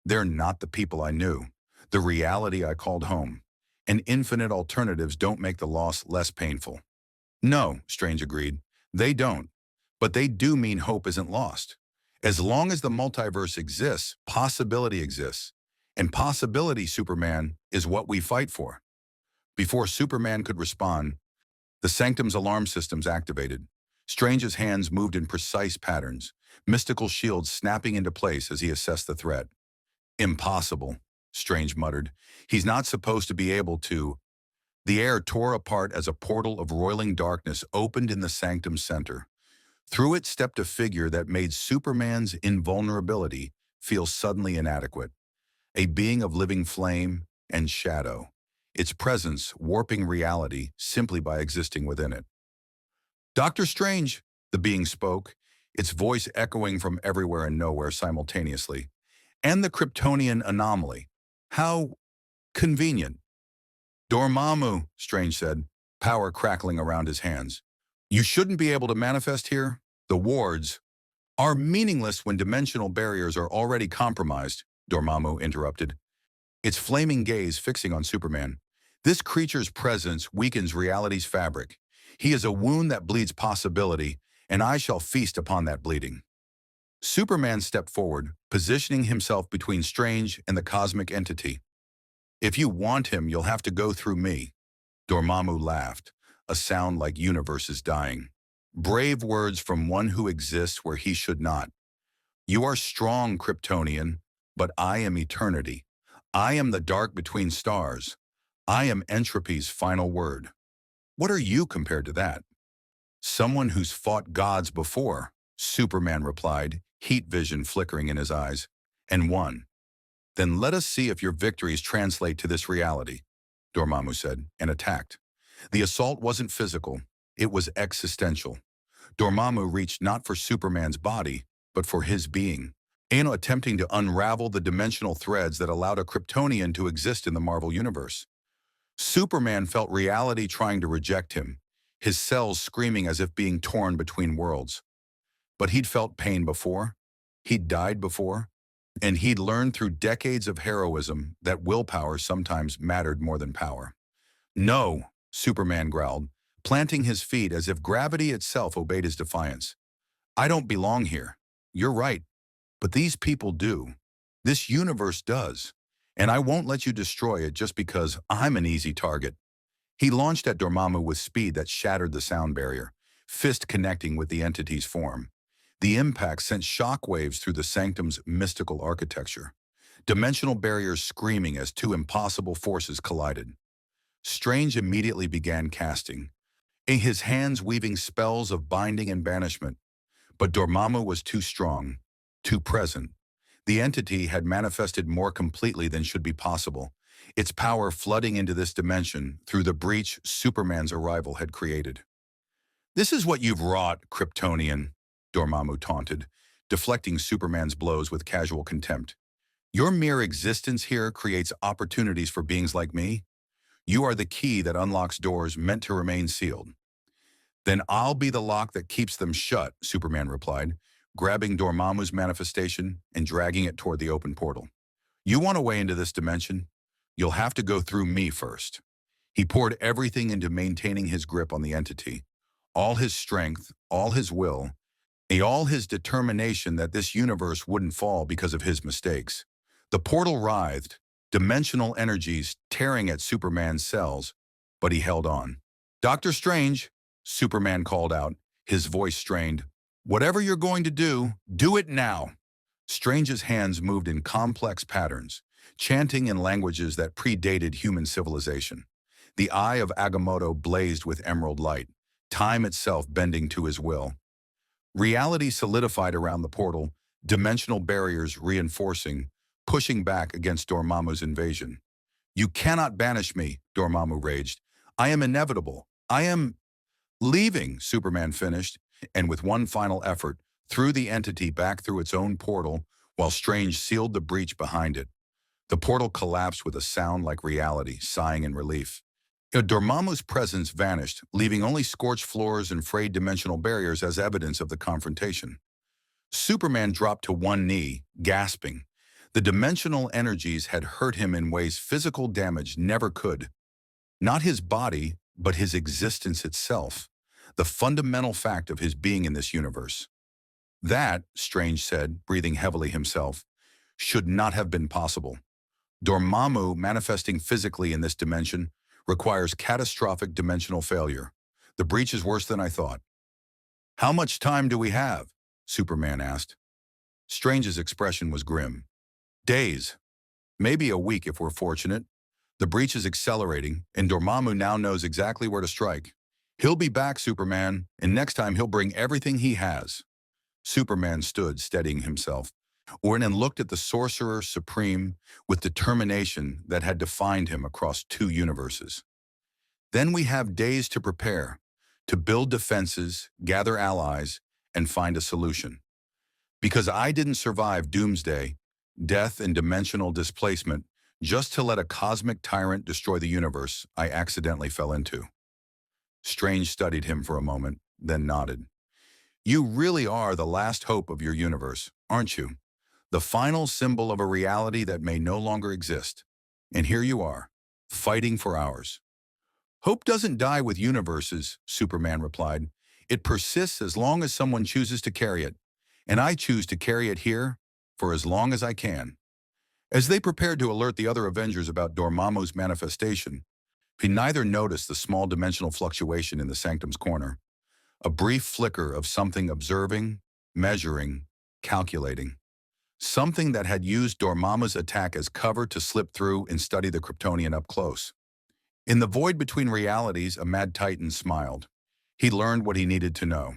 They're not the people I knew, the reality I called home. And infinite alternatives don't make the loss less painful. No, Strange agreed. They don't. But they do mean hope isn't lost. As long as the multiverse exists, possibility exists. And possibility, Superman, is what we fight for. Before Superman could respond, the Sanctum's alarm systems activated. Strange's hands moved in precise patterns, mystical shields snapping into place as he assessed the threat. Impossible, Strange muttered. He's not supposed to be able to. The air tore apart as a portal of roiling darkness opened in the Sanctum's center. Through it stepped a figure that made Superman's invulnerability feel suddenly inadequate. A being of living flame and shadow, its presence warping reality simply by existing within it. Dr. Strange, the being spoke, its voice echoing from everywhere and nowhere simultaneously. And the Kryptonian anomaly. How convenient. Dormammu, Strange said, power crackling around his hands. You shouldn't be able to manifest here. The wards are meaningless when dimensional barriers are already compromised, Dormammu interrupted, its flaming gaze fixing on Superman. This creature's presence weakens reality's fabric. He is a wound that bleeds possibility, and I shall feast upon that bleeding. Superman stepped forward, positioning himself between Strange and the cosmic entity. If you want him, you'll have to go through me. Dormammu laughed, a sound like universes dying. Brave words from one who exists where he should not. You are strong, Kryptonian, but I am eternity. I am the dark between stars. I am entropy's final word. What are you compared to that? Someone who's fought gods before, Superman replied, heat vision flickering in his eyes, and won. Then let us see if your victories translate to this reality, Dormammu said, and attacked. The assault wasn't physical, it was existential. Dormammu reached not for Superman's body, but for his being, attempting to unravel the dimensional threads that allowed a Kryptonian to exist in the Marvel Universe. Superman felt reality trying to reject him, his cells screaming as if being torn between worlds. But he'd felt pain before. He'd died before. And he'd learned through decades of heroism that willpower sometimes mattered more than power. No, Superman growled, planting his feet as if gravity itself obeyed his defiance. I don't belong here. You're right, but these people do. This universe does. And I won't let you destroy it just because I'm an easy target. He launched at Dormammu with speed that shattered the sound barrier, fist connecting with the entity's form. The impact sent shockwaves through the sanctum's mystical architecture, dimensional barriers screaming as two impossible forces collided. Strange immediately began casting, in his hands weaving spells of binding and banishment. But Dormammu was too strong, too present. The entity had manifested more completely than should be possible, its power flooding into this dimension through the breach Superman's arrival had created. This is what you've wrought, Kryptonian, Dormammu taunted, deflecting Superman's blows with casual contempt. Your mere existence here creates opportunities for beings like me. You are the key that unlocks doors meant to remain sealed. Then I'll be the lock that keeps them shut, Superman replied, grabbing Dormammu's manifestation and dragging it toward the open portal. You want a way into this dimension? You'll have to go through me first. He poured everything into maintaining his grip on the entity, all his strength, all his will, and all his determination that this universe wouldn't fall because of his mistakes. The portal writhed, dimensional energies tearing at Superman's cells, but he held on. Doctor Strange, Superman called out, his voice strained. Whatever you're going to do it now. Strange's hands moved in complex patterns, chanting in languages that predated human civilization. The eye of Agamotto blazed with emerald light, time itself bending to his will. Reality solidified around the portal, dimensional barriers reinforcing, pushing back against Dormammu's invasion. You cannot banish me, Dormammu raged. I am inevitable. I am leaving, Superman finished, and with one final effort, threw the entity back through its own portal while Strange sealed the breach behind it. The portal collapsed with a sound like reality, sighing in relief. Dormammu's presence vanished, leaving only scorched floors and frayed dimensional barriers as evidence of the confrontation. Superman dropped to one knee, gasping. The dimensional energies had hurt him in ways physical damage never could. Not his body, but his existence itself, the fundamental fact of his being in this universe. That, Strange said, breathing heavily himself, should not have been possible. Dormammu manifesting physically in this dimension requires catastrophic dimensional failure. The breach is worse than I thought. How much time do we have? Superman asked. Strange's expression was grim. Days. Maybe a week if we're fortunate. The breach is accelerating, and Dormammu now knows exactly where to strike. He'll be back, Superman, and next time he'll bring everything he has. Superman stood, steadying himself, and looked at the Sorcerer Supreme with determination that had defined him across two universes. Then we have days to prepare, to build defenses, gather allies, and find a solution. Because I didn't survive Doomsday, death and dimensional displacement, just to let a cosmic tyrant destroy the universe I accidentally fell into. Strange studied him for a moment, then nodded. You really are the last hope of your universe, aren't you? The final symbol of a reality that may no longer exist. And here you are, fighting for ours. Hope doesn't die with universes, Superman replied. It persists as long as someone chooses to carry it. And I choose to carry it here for as long as I can. As they prepared to alert the other Avengers about Dormammu's manifestation, he neither noticed the small dimensional fluctuation in the sanctum's corner, a brief flicker of something observing, measuring, calculating. Something that had used Dormammu's attack as cover to slip through and study the Kryptonian up close. In the void between realities, a mad titan smiled. He learned what he needed to know.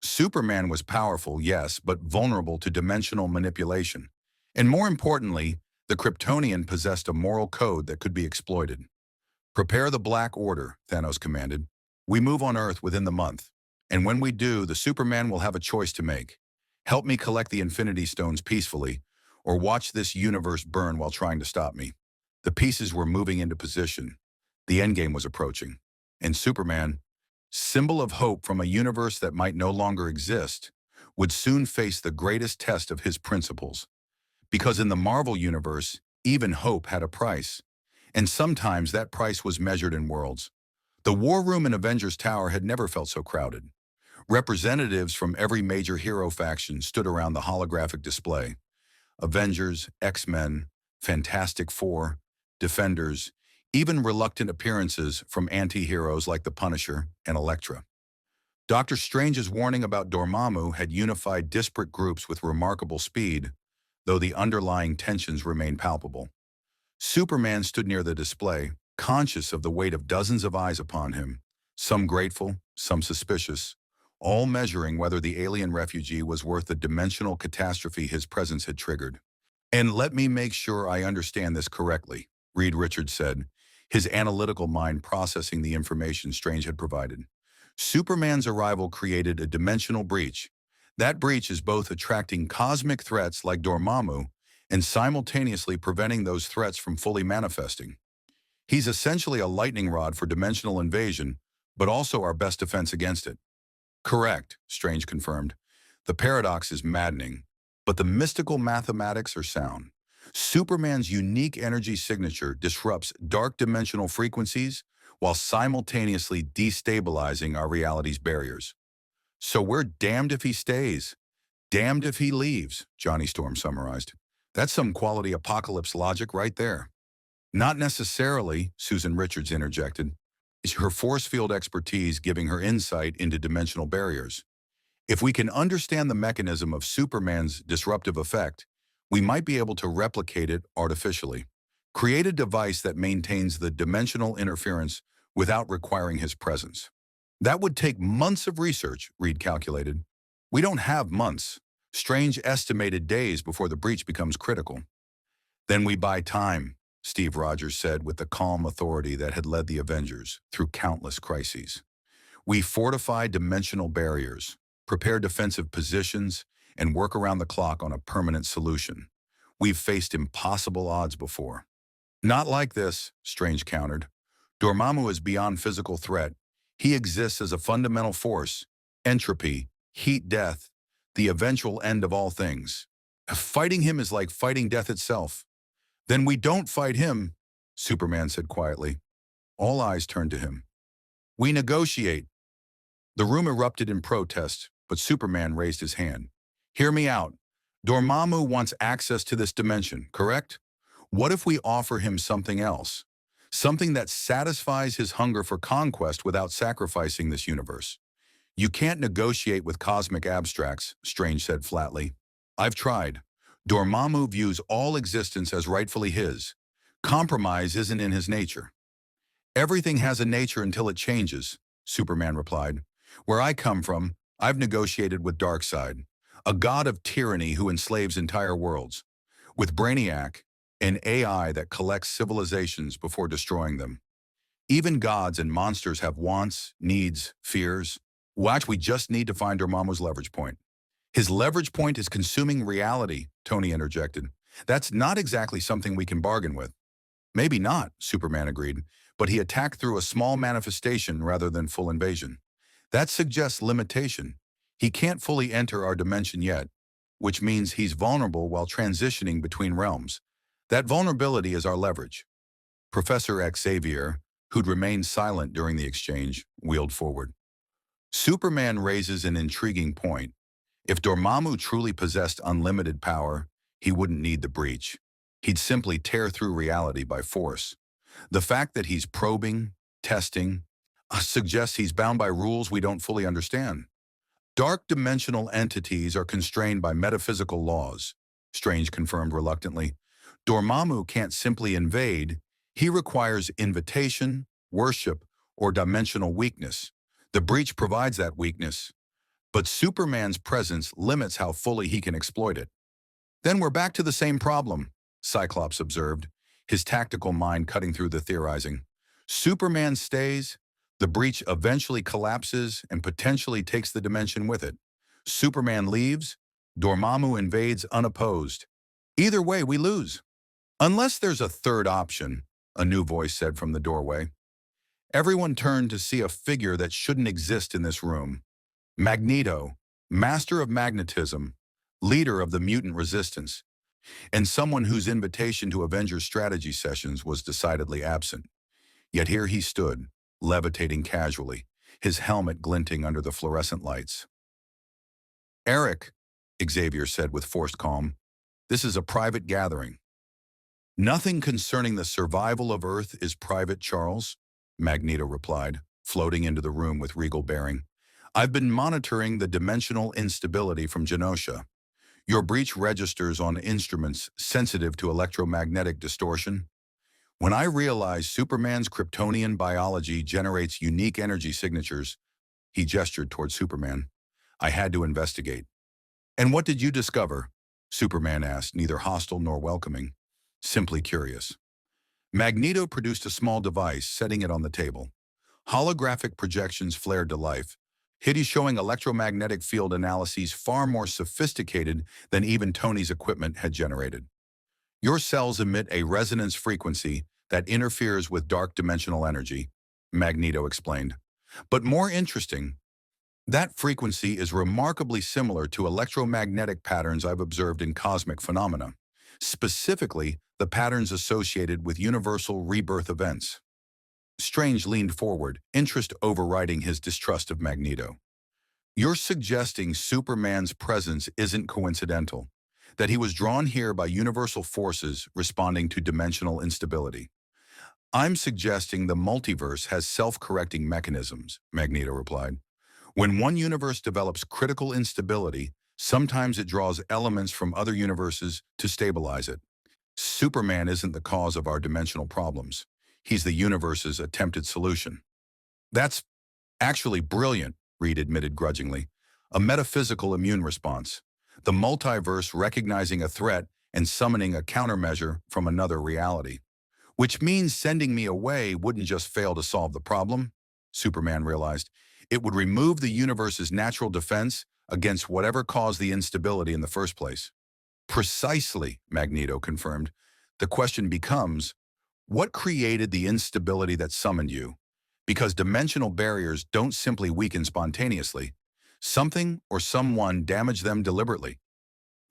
Superman was powerful, yes, but vulnerable to dimensional manipulation. And more importantly, the Kryptonian possessed a moral code that could be exploited. Prepare the Black Order, Thanos commanded. We move on Earth within the month. And when we do, the Superman will have a choice to make. Help me collect the Infinity Stones peacefully, or watch this universe burn while trying to stop me. The pieces were moving into position. The endgame was approaching. And Superman, symbol of hope from a universe that might no longer exist, would soon face the greatest test of his principles. Because in the Marvel Universe, even hope had a price. And sometimes that price was measured in worlds. The War Room in Avengers Tower had never felt so crowded. Representatives from every major hero faction stood around the holographic display. Avengers, X-Men, Fantastic Four, Defenders, even reluctant appearances from anti-heroes like the Punisher and Elektra. Doctor Strange's warning about Dormammu had unified disparate groups with remarkable speed, though the underlying tensions remained palpable. Superman stood near the display, conscious of the weight of dozens of eyes upon him, some grateful, some suspicious, all measuring whether the alien refugee was worth the dimensional catastrophe his presence had triggered. "And let me make sure I understand this correctly," Reed Richards said, his analytical mind processing the information Strange had provided. "Superman's arrival created a dimensional breach. That breach is both attracting cosmic threats like Dormammu and simultaneously preventing those threats from fully manifesting. He's essentially a lightning rod for dimensional invasion, but also our best defense against it." "Correct," Strange confirmed. "The paradox is maddening, but the mystical mathematics are sound. Superman's unique energy signature disrupts dark dimensional frequencies while simultaneously destabilizing our reality's barriers. So we're damned if he stays, damned if he leaves," Johnny Storm summarized. "That's some quality apocalypse logic right there." "Not necessarily," Susan Richards interjected. "It's her force field expertise giving her insight into dimensional barriers. If we can understand the mechanism of Superman's disruptive effect, we might be able to replicate it artificially. Create a device that maintains the dimensional interference without requiring his presence." "That would take months of research," Reed calculated. "We don't have months. Strange estimated days before the breach becomes critical." "Then we buy time," Steve Rogers said with the calm authority that had led the Avengers through countless crises. "We fortify dimensional barriers, prepare defensive positions, and work around the clock on a permanent solution. We've faced impossible odds before." "Not like this," Strange countered. "Dormammu is beyond physical threat. He exists as a fundamental force, entropy, heat death, the eventual end of all things. Fighting him is like fighting death itself." "Then we don't fight him," Superman said quietly. All eyes turned to him. "We negotiate." The room erupted in protest, but Superman raised his hand. "Hear me out. Dormammu wants access to this dimension, correct? What if we offer him something else? Something that satisfies his hunger for conquest without sacrificing this universe?" "You can't negotiate with cosmic abstracts," Strange said flatly. "I've tried. Dormammu views all existence as rightfully his. Compromise isn't in his nature." "Everything has a nature until it changes," Superman replied. "Where I come from, I've negotiated with Darkseid, a god of tyranny who enslaves entire worlds. With Brainiac, an AI that collects civilizations before destroying them. Even gods and monsters have wants, needs, fears. Watch, we just need to find Dormammu's leverage point." "His leverage point is consuming reality," Tony interjected. "That's not exactly something we can bargain with." "Maybe not," Superman agreed, "but he attacked through a small manifestation rather than full invasion. That suggests limitation. He can't fully enter our dimension yet, which means he's vulnerable while transitioning between realms. That vulnerability is our leverage." Professor Xavier, who'd remained silent during the exchange, wheeled forward. Superman raises an intriguing point. If Dormammu truly possessed unlimited power, he wouldn't need the breach. He'd simply tear through reality by force. The fact that he's probing, testing, suggests he's bound by rules we don't fully understand. "Dark dimensional entities are constrained by metaphysical laws," Strange confirmed reluctantly. "Dormammu can't simply invade. He requires invitation, worship, or dimensional weakness. The breach provides that weakness, but Superman's presence limits how fully he can exploit it." "Then we're back to the same problem," Cyclops observed, his tactical mind cutting through the theorizing. "Superman stays, the breach eventually collapses and potentially takes the dimension with it. Superman leaves, Dormammu invades unopposed. Either way, we lose." "Unless there's a third option," a new voice said from the doorway. Everyone turned to see a figure that shouldn't exist in this room. Magneto, master of magnetism, leader of the mutant resistance. and someone whose invitation to Avengers strategy sessions was decidedly absent. Yet here he stood, levitating casually, his helmet glinting under the fluorescent lights. "Eric," Xavier said with forced calm, "this is a private gathering." "Nothing concerning the survival of Earth is private, Charles," Magneto replied, floating into the room with regal bearing. "I've been monitoring the dimensional instability from Genosha. Your breach registers on instruments sensitive to electromagnetic distortion. When I realized Superman's Kryptonian biology generates unique energy signatures," he gestured toward Superman, "I had to investigate." "And what did you discover?" Superman asked, neither hostile nor welcoming, simply curious. Magneto produced a small device, setting it on the table. Holographic projections flared to life, Hitty showing electromagnetic field analyses far more sophisticated than even Tony's equipment had generated. "Your cells emit a resonance frequency that interferes with dark dimensional energy," Magneto explained. "But more interesting, that frequency is remarkably similar to electromagnetic patterns I've observed in cosmic phenomena, specifically the patterns associated with universal rebirth events." Strange leaned forward, interest overriding his distrust of Magneto. "You're suggesting Superman's presence isn't coincidental, that he was drawn here by universal forces responding to dimensional instability." "I'm suggesting the multiverse has self-correcting mechanisms," Magneto replied. "When one universe develops critical instability, sometimes it draws elements from other universes to stabilize it. Superman isn't the cause of our dimensional problems. He's the universe's attempted solution." "That's actually brilliant," Reed admitted grudgingly. "A metaphysical immune response. The multiverse recognizing a threat and summoning a countermeasure from another reality. Which means sending me away wouldn't just fail to solve the problem," Superman realized. "It would remove the universe's natural defense against whatever caused the instability in the first place." "Precisely," Magneto confirmed. "The question becomes, what created the instability that summoned you? Because dimensional barriers don't simply weaken spontaneously. Something or someone damaged them deliberately."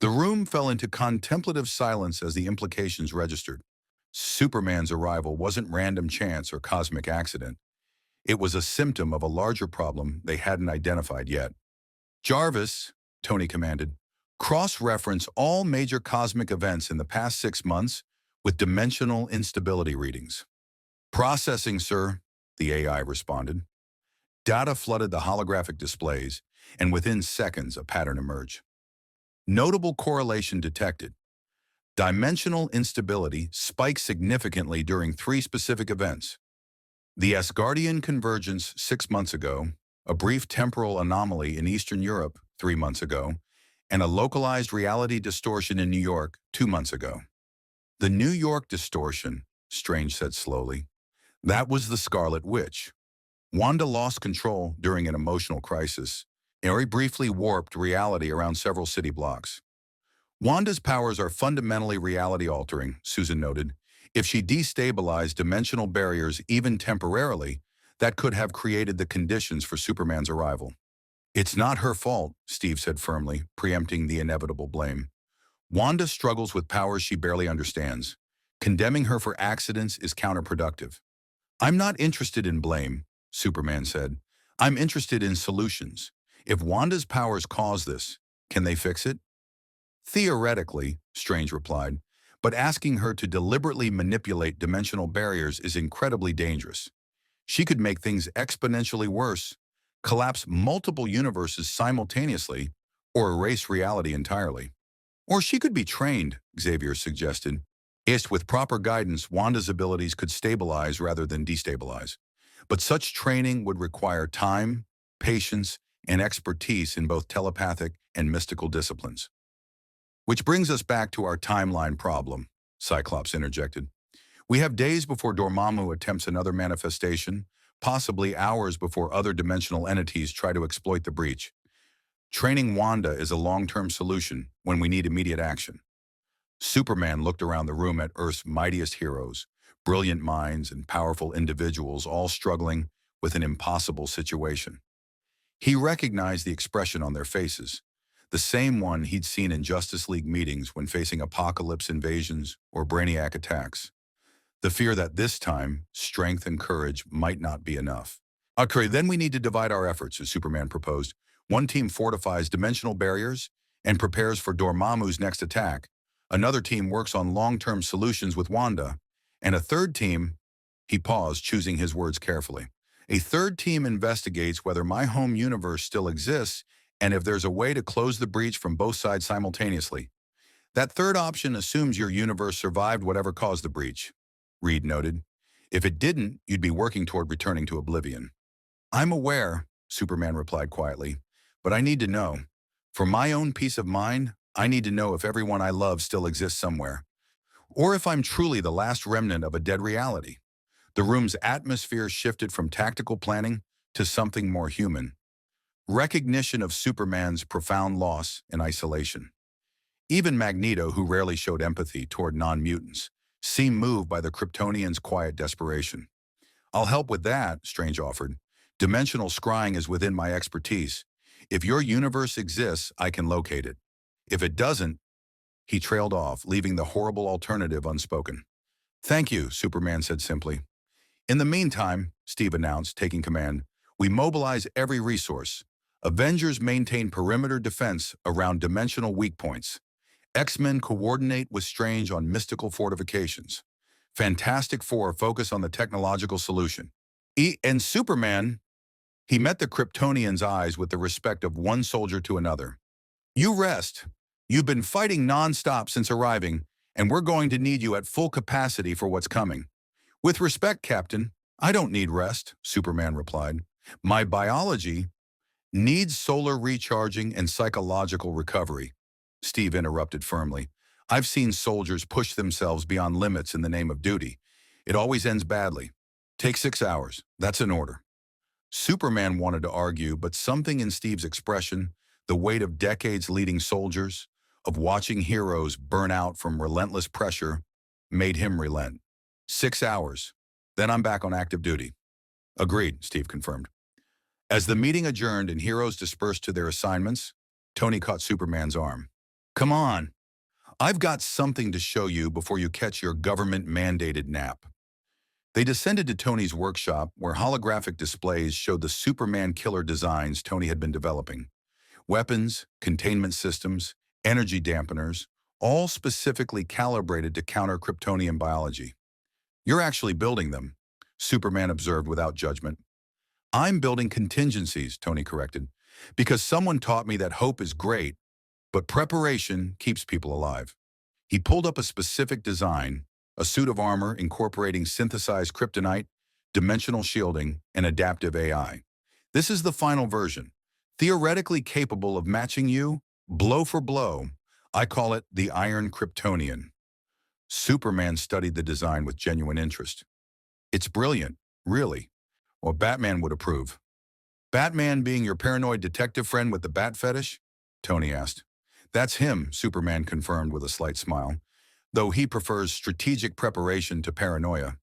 The room fell into contemplative silence as the implications registered. Superman's arrival wasn't random chance or cosmic accident. It was a symptom of a larger problem they hadn't identified yet. "Jarvis," Tony commanded, "cross-reference all major cosmic events in the past 6 months with dimensional instability readings." "Processing, sir," the AI responded. Data flooded the holographic displays, and within seconds a pattern emerged. Notable correlation detected. Dimensional instability spiked significantly during 3 specific events: the Asgardian convergence 6 months ago, a brief temporal anomaly in Eastern Europe 3 months ago, and a localized reality distortion in New York 2 months ago. "The New York distortion," Strange said slowly. "That was the Scarlet Witch. Wanda lost control during an emotional crisis, and very briefly warped reality around several city blocks. Wanda's powers are fundamentally reality-altering," Susan noted. "If she destabilized dimensional barriers even temporarily, that could have created the conditions for Superman's arrival." "It's not her fault," Steve said firmly, preempting the inevitable blame. "Wanda struggles with powers she barely understands. Condemning her for accidents is counterproductive." "I'm not interested in blame," Superman said. "I'm interested in solutions. If Wanda's powers cause this, can they fix it?" "Theoretically," Strange replied, "but asking her to deliberately manipulate dimensional barriers is incredibly dangerous. She could make things exponentially worse, collapse multiple universes simultaneously, or erase reality entirely." "Or she could be trained," Xavier suggested. "Yes, with proper guidance, Wanda's abilities could stabilize rather than destabilize. But such training would require time, patience, and expertise in both telepathic and mystical disciplines." "Which brings us back to our timeline problem," Cyclops interjected. "We have days before Dormammu attempts another manifestation, possibly hours before other dimensional entities try to exploit the breach. Training Wanda is a long-term solution when we need immediate action." Superman looked around the room at Earth's mightiest heroes, brilliant minds and powerful individuals all struggling with an impossible situation. He recognized the expression on their faces, the same one he'd seen in Justice League meetings when facing apocalypse invasions or brainiac attacks. The fear that this time, strength and courage might not be enough. Okay, then we need to divide our efforts, as Superman proposed. One team fortifies dimensional barriers and prepares for Dormammu's next attack. Another team works on long-term solutions with Wanda. And a third team, he paused, choosing his words carefully. A third team investigates whether my home universe still exists and if there's a way to close the breach from both sides simultaneously. That third option assumes your universe survived whatever caused the breach, Reed noted. If it didn't, you'd be working toward returning to oblivion. I'm aware, Superman replied quietly, but I need to know. For my own peace of mind, I need to know if everyone I love still exists somewhere, or if I'm truly the last remnant of a dead reality. The room's atmosphere shifted from tactical planning to something more human. Recognition of Superman's profound loss and isolation. Even Magneto, who rarely showed empathy toward non-mutants, seemed moved by the Kryptonians' quiet desperation. I'll help with that, Strange offered. Dimensional scrying is within my expertise. If your universe exists, I can locate it. If it doesn't, he trailed off, leaving the horrible alternative unspoken. Thank you, Superman said simply. In the meantime, Steve announced, taking command, we mobilize every resource. Avengers maintain perimeter defense around dimensional weak points. X-Men coordinate with Strange on mystical fortifications. Fantastic Four focus on the technological solution. And Superman, he met the Kryptonians' eyes with the respect of one soldier to another. You rest. You've been fighting non-stop since arriving, and we're going to need you at full capacity for what's coming. With respect, Captain, I don't need rest, Superman replied. My biology needs solar recharging and psychological recovery, Steve interrupted firmly. I've seen soldiers push themselves beyond limits in the name of duty. It always ends badly. Take 6 hours. That's an order. Superman wanted to argue, but something in Steve's expression, the weight of decades leading soldiers, of watching heroes burn out from relentless pressure, made him relent. 6 hours. Then I'm back on active duty. Agreed, Steve confirmed. As the meeting adjourned and heroes dispersed to their assignments, Tony caught Superman's arm. Come on. I've got something to show you before you catch your government-mandated nap. They descended to Tony's workshop, where holographic displays showed the Superman killer designs Tony had been developing. Weapons, containment systems, energy dampeners, all specifically calibrated to counter Kryptonian biology. You're actually building them, Superman observed without judgment. I'm building contingencies, Tony corrected, because someone taught me that hope is great, but preparation keeps people alive. He pulled up a specific design, a suit of armor incorporating synthesized kryptonite, dimensional shielding, and adaptive AI. This is the final version, theoretically capable of matching you, blow for blow. I call it the Iron Kryptonian. Superman studied the design with genuine interest. It's brilliant, really. Well, Batman would approve. Batman being your paranoid detective friend with the bat fetish? Tony asked. That's him, Superman confirmed with a slight smile, though he prefers strategic preparation to paranoia.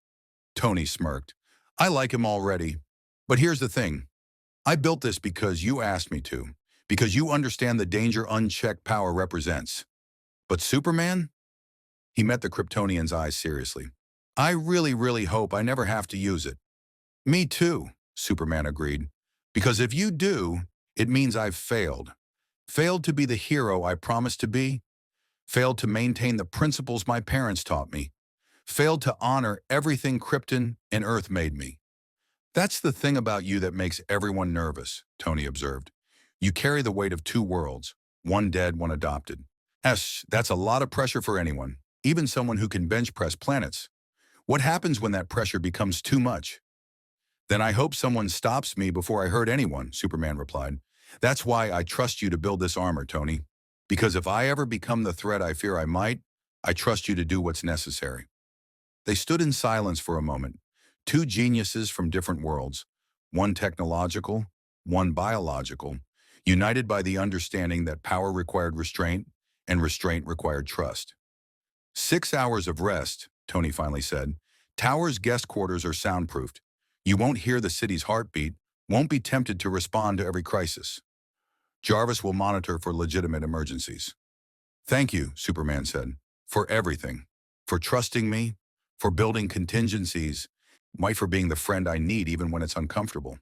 Tony smirked. I like him already. But here's the thing. I built this because you asked me to, because you understand the danger unchecked power represents. But Superman? He met the Kryptonian's eyes seriously. I really hope I never have to use it. Me too, Superman agreed. Because if you do, it means I've failed. Failed to be the hero I promised to be. Failed to maintain the principles my parents taught me. Failed to honor everything Krypton and Earth made me. That's the thing about you that makes everyone nervous, Tony observed. You carry the weight of two worlds, one dead, one adopted. That's a lot of pressure for anyone, even someone who can bench press planets. What happens when that pressure becomes too much? Then I hope someone stops me before I hurt anyone, Superman replied. That's why I trust you to build this armor, Tony. Because if I ever become the threat I fear I might, I trust you to do what's necessary. They stood in silence for a moment, two geniuses from different worlds, one technological, one biological, united by the understanding that power required restraint and restraint required trust. 6 hours of rest, Tony finally said. Tower's guest quarters are soundproofed. You won't hear the city's heartbeat, won't be tempted to respond to every crisis. Jarvis will monitor for legitimate emergencies. Thank you, Superman said, for everything. For trusting me, for building contingencies, for being the friend I need even when it's uncomfortable.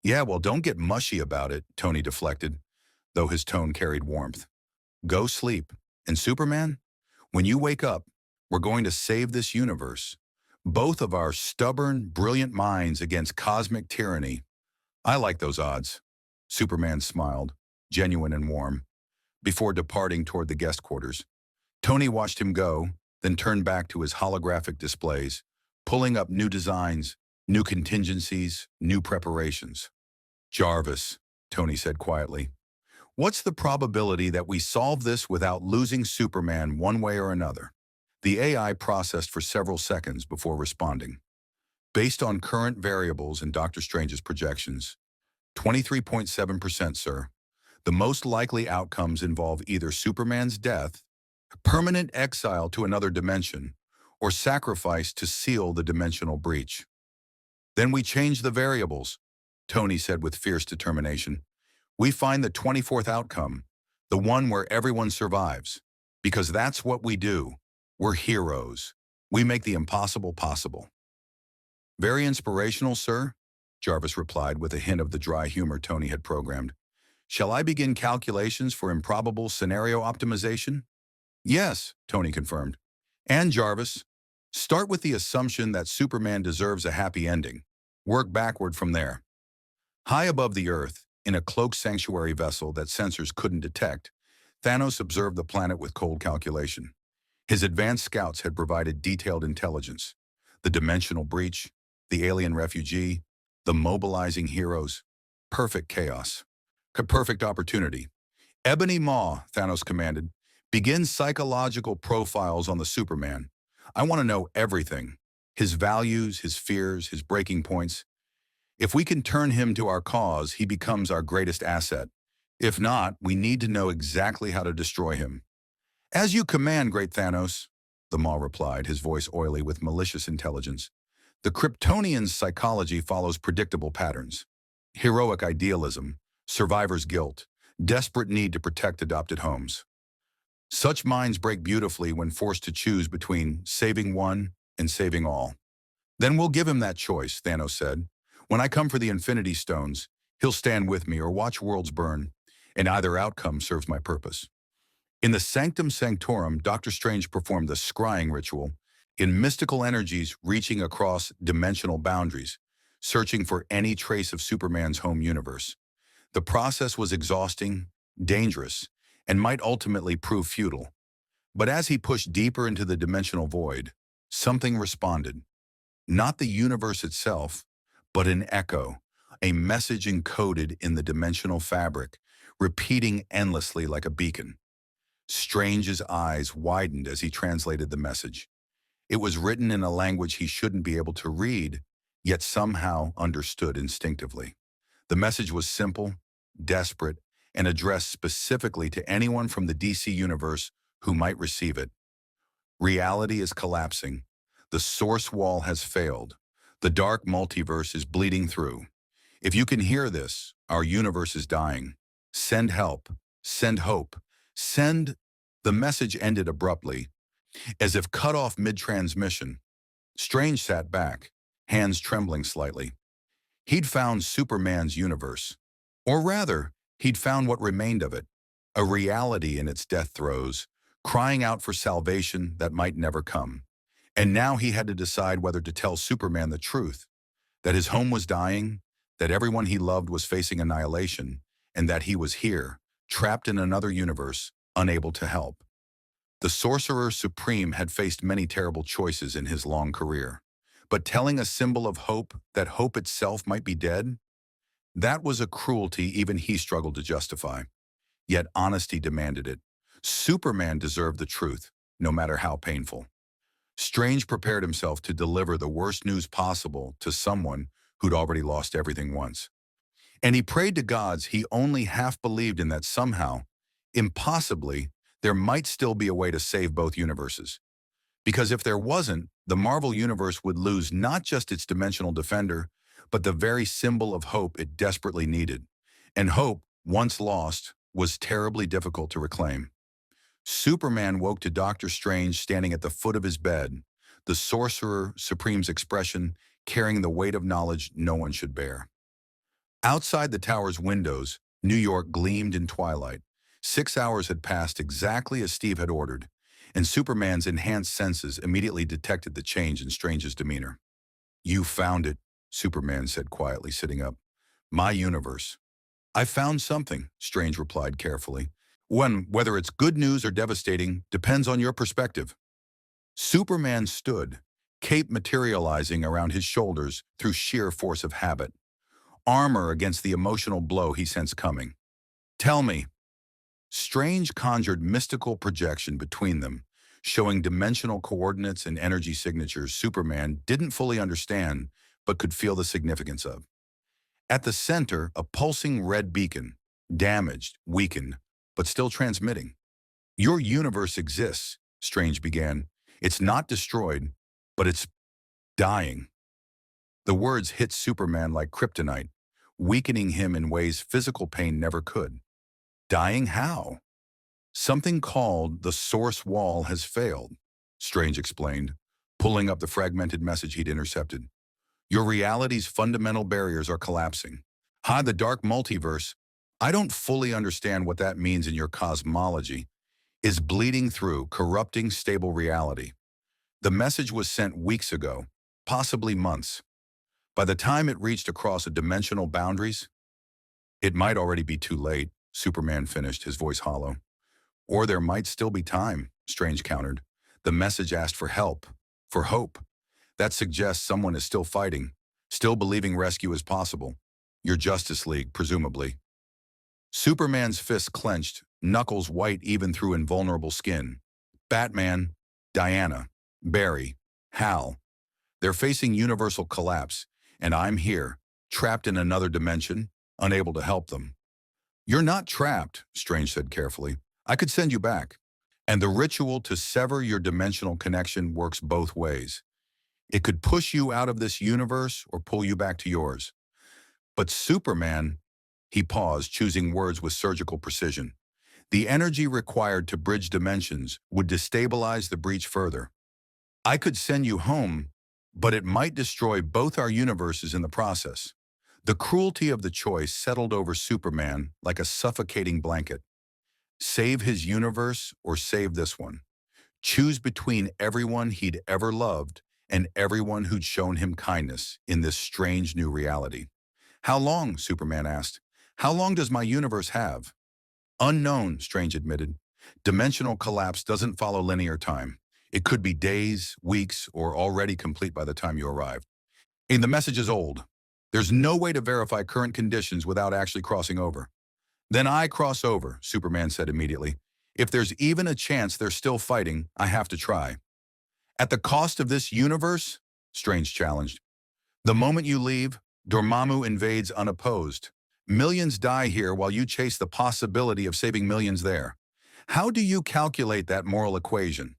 Yeah, well, don't get mushy about it, Tony deflected, though his tone carried warmth. Go sleep. And Superman, when you wake up, we're going to save this universe. Both of our stubborn, brilliant minds against cosmic tyranny. I like those odds. Superman smiled, genuine and warm, before departing toward the guest quarters. Tony watched him go, then turned back to his holographic displays, pulling up new designs, new contingencies, new preparations. Jarvis, Tony said quietly, what's the probability that we solve this without losing Superman one way or another? The AI processed for several seconds before responding. Based on current variables in Dr. Strange's projections, 23.7%, sir. The most likely outcomes involve either Superman's death, permanent exile to another dimension, or sacrifice to seal the dimensional breach. Then we change the variables, Tony said with fierce determination. We find the 24th outcome, the one where everyone survives. Because that's what we do. We're heroes. We make the impossible possible. Very inspirational, sir, Jarvis replied with a hint of the dry humor Tony had programmed. Shall I begin calculations for improbable scenario optimization? Yes, Tony confirmed. And Jarvis, start with the assumption that Superman deserves a happy ending. Work backward from there. High above the Earth, in a cloaked sanctuary vessel that sensors couldn't detect, Thanos observed the planet with cold calculation. His advanced scouts had provided detailed intelligence. The dimensional breach, the alien refugee, the mobilizing heroes. Perfect chaos. A perfect opportunity. Ebony Maw, Thanos commanded, begin psychological profiles on the Superman. I want to know everything. His values, his fears, his breaking points. If we can turn him to our cause, he becomes our greatest asset. If not, we need to know exactly how to destroy him. As you command, great Thanos, the Maw replied, his voice oily with malicious intelligence. The Kryptonian's psychology follows predictable patterns. Heroic idealism, survivor's guilt, desperate need to protect adopted homes. Such minds break beautifully when forced to choose between saving one and saving all. Then we'll give him that choice, Thanos said. When I come for the Infinity Stones, he'll stand with me or watch worlds burn, and either outcome serves my purpose. In the Sanctum Sanctorum, Dr. Strange performed the scrying ritual, in mystical energies reaching across dimensional boundaries, searching for any trace of Superman's home universe. The process was exhausting, dangerous, and might ultimately prove futile. But as he pushed deeper into the dimensional void, something responded. Not the universe itself, but an echo, a message encoded in the dimensional fabric, repeating endlessly like a beacon. Strange's eyes widened as he translated the message. It was written in a language he shouldn't be able to read, yet somehow understood instinctively. The message was simple, desperate, and addressed specifically to anyone from the DC universe who might receive it. Reality is collapsing. The source wall has failed. The dark multiverse is bleeding through. If you can hear this, our universe is dying. Send help. Send hope. Send. The message ended abruptly, as if cut off mid-transmission. Strange sat back, hands trembling slightly. He'd found Superman's universe. Or rather, he'd found what remained of it, a reality in its death throes, crying out for salvation that might never come. And now he had to decide whether to tell Superman the truth, that his home was dying, that everyone he loved was facing annihilation, and that he was here, trapped in another universe, unable to help. The Sorcerer Supreme had faced many terrible choices in his long career, but telling a symbol of hope that hope itself might be dead, that was a cruelty even he struggled to justify. Yet honesty demanded it. Superman deserved the truth, no matter how painful. Strange prepared himself to deliver the worst news possible to someone who'd already lost everything once. And he prayed to gods he only half believed in that somehow, impossibly, there might still be a way to save both universes. Because if there wasn't, the Marvel Universe would lose not just its dimensional defender, but the very symbol of hope it desperately needed. And hope, once lost, was terribly difficult to reclaim. Superman woke to Doctor Strange standing at the foot of his bed, the Sorcerer Supreme's expression carrying the weight of knowledge no one should bear. Outside the tower's windows, New York gleamed in twilight. 6 hours had passed exactly as Steve had ordered, and Superman's enhanced senses immediately detected the change in Strange's demeanor. "You found it," Superman said quietly, sitting up. "My universe." "I found something," Strange replied carefully. Whether it's good news or devastating depends on your perspective." Superman stood, cape materializing around his shoulders through sheer force of habit, armor against the emotional blow he sensed coming. "Tell me." Strange conjured mystical projection between them, showing dimensional coordinates and energy signatures Superman didn't fully understand but could feel the significance of. At the center, a pulsing red beacon, damaged, weakened, but still transmitting. "Your universe exists," Strange began. "It's not destroyed, but it's dying." The words hit Superman like kryptonite, weakening him in ways physical pain never could. "Dying how?" "Something called the Source Wall has failed," Strange explained, pulling up the fragmented message he'd intercepted. "Your reality's fundamental barriers are collapsing." The dark multiverse, I don't fully understand what that means in your cosmology, is bleeding through, corrupting stable reality. The message was sent weeks ago, possibly months. By the time it reached across a dimensional boundaries, it might already be too late, Superman finished, his voice hollow. "Or there might still be time," Strange countered. "The message asked for help, for hope. That suggests someone is still fighting, still believing rescue is possible. Your Justice League, presumably." Superman's fists clenched, knuckles white even through invulnerable skin. "Batman, Diana, Barry, Hal. They're facing universal collapse, and I'm here, trapped in another dimension, unable to help them." "You're not trapped," Strange said carefully. "I could send you back. And the ritual to sever your dimensional connection works both ways. It could push you out of this universe or pull you back to yours. But Superman," he paused, choosing words with surgical precision, "the energy required to bridge dimensions would destabilize the breach further. I could send you home, but it might destroy both our universes in the process." The cruelty of the choice settled over Superman like a suffocating blanket. Save his universe or save this one. Choose between everyone he'd ever loved and everyone who'd shown him kindness in this strange new reality. "How long?" Superman asked. "How long does my universe have?" "Unknown," Strange admitted. "Dimensional collapse doesn't follow linear time. It could be days, weeks, or already complete by the time you arrive. And the message is old. There's no way to verify current conditions without actually crossing over." "Then I cross over," Superman said immediately. "If there's even a chance they're still fighting, I have to try." "At the cost of this universe?" Strange challenged. "The moment you leave, Dormammu invades unopposed. Millions die here while you chase the possibility of saving millions there. How do you calculate that moral equation?"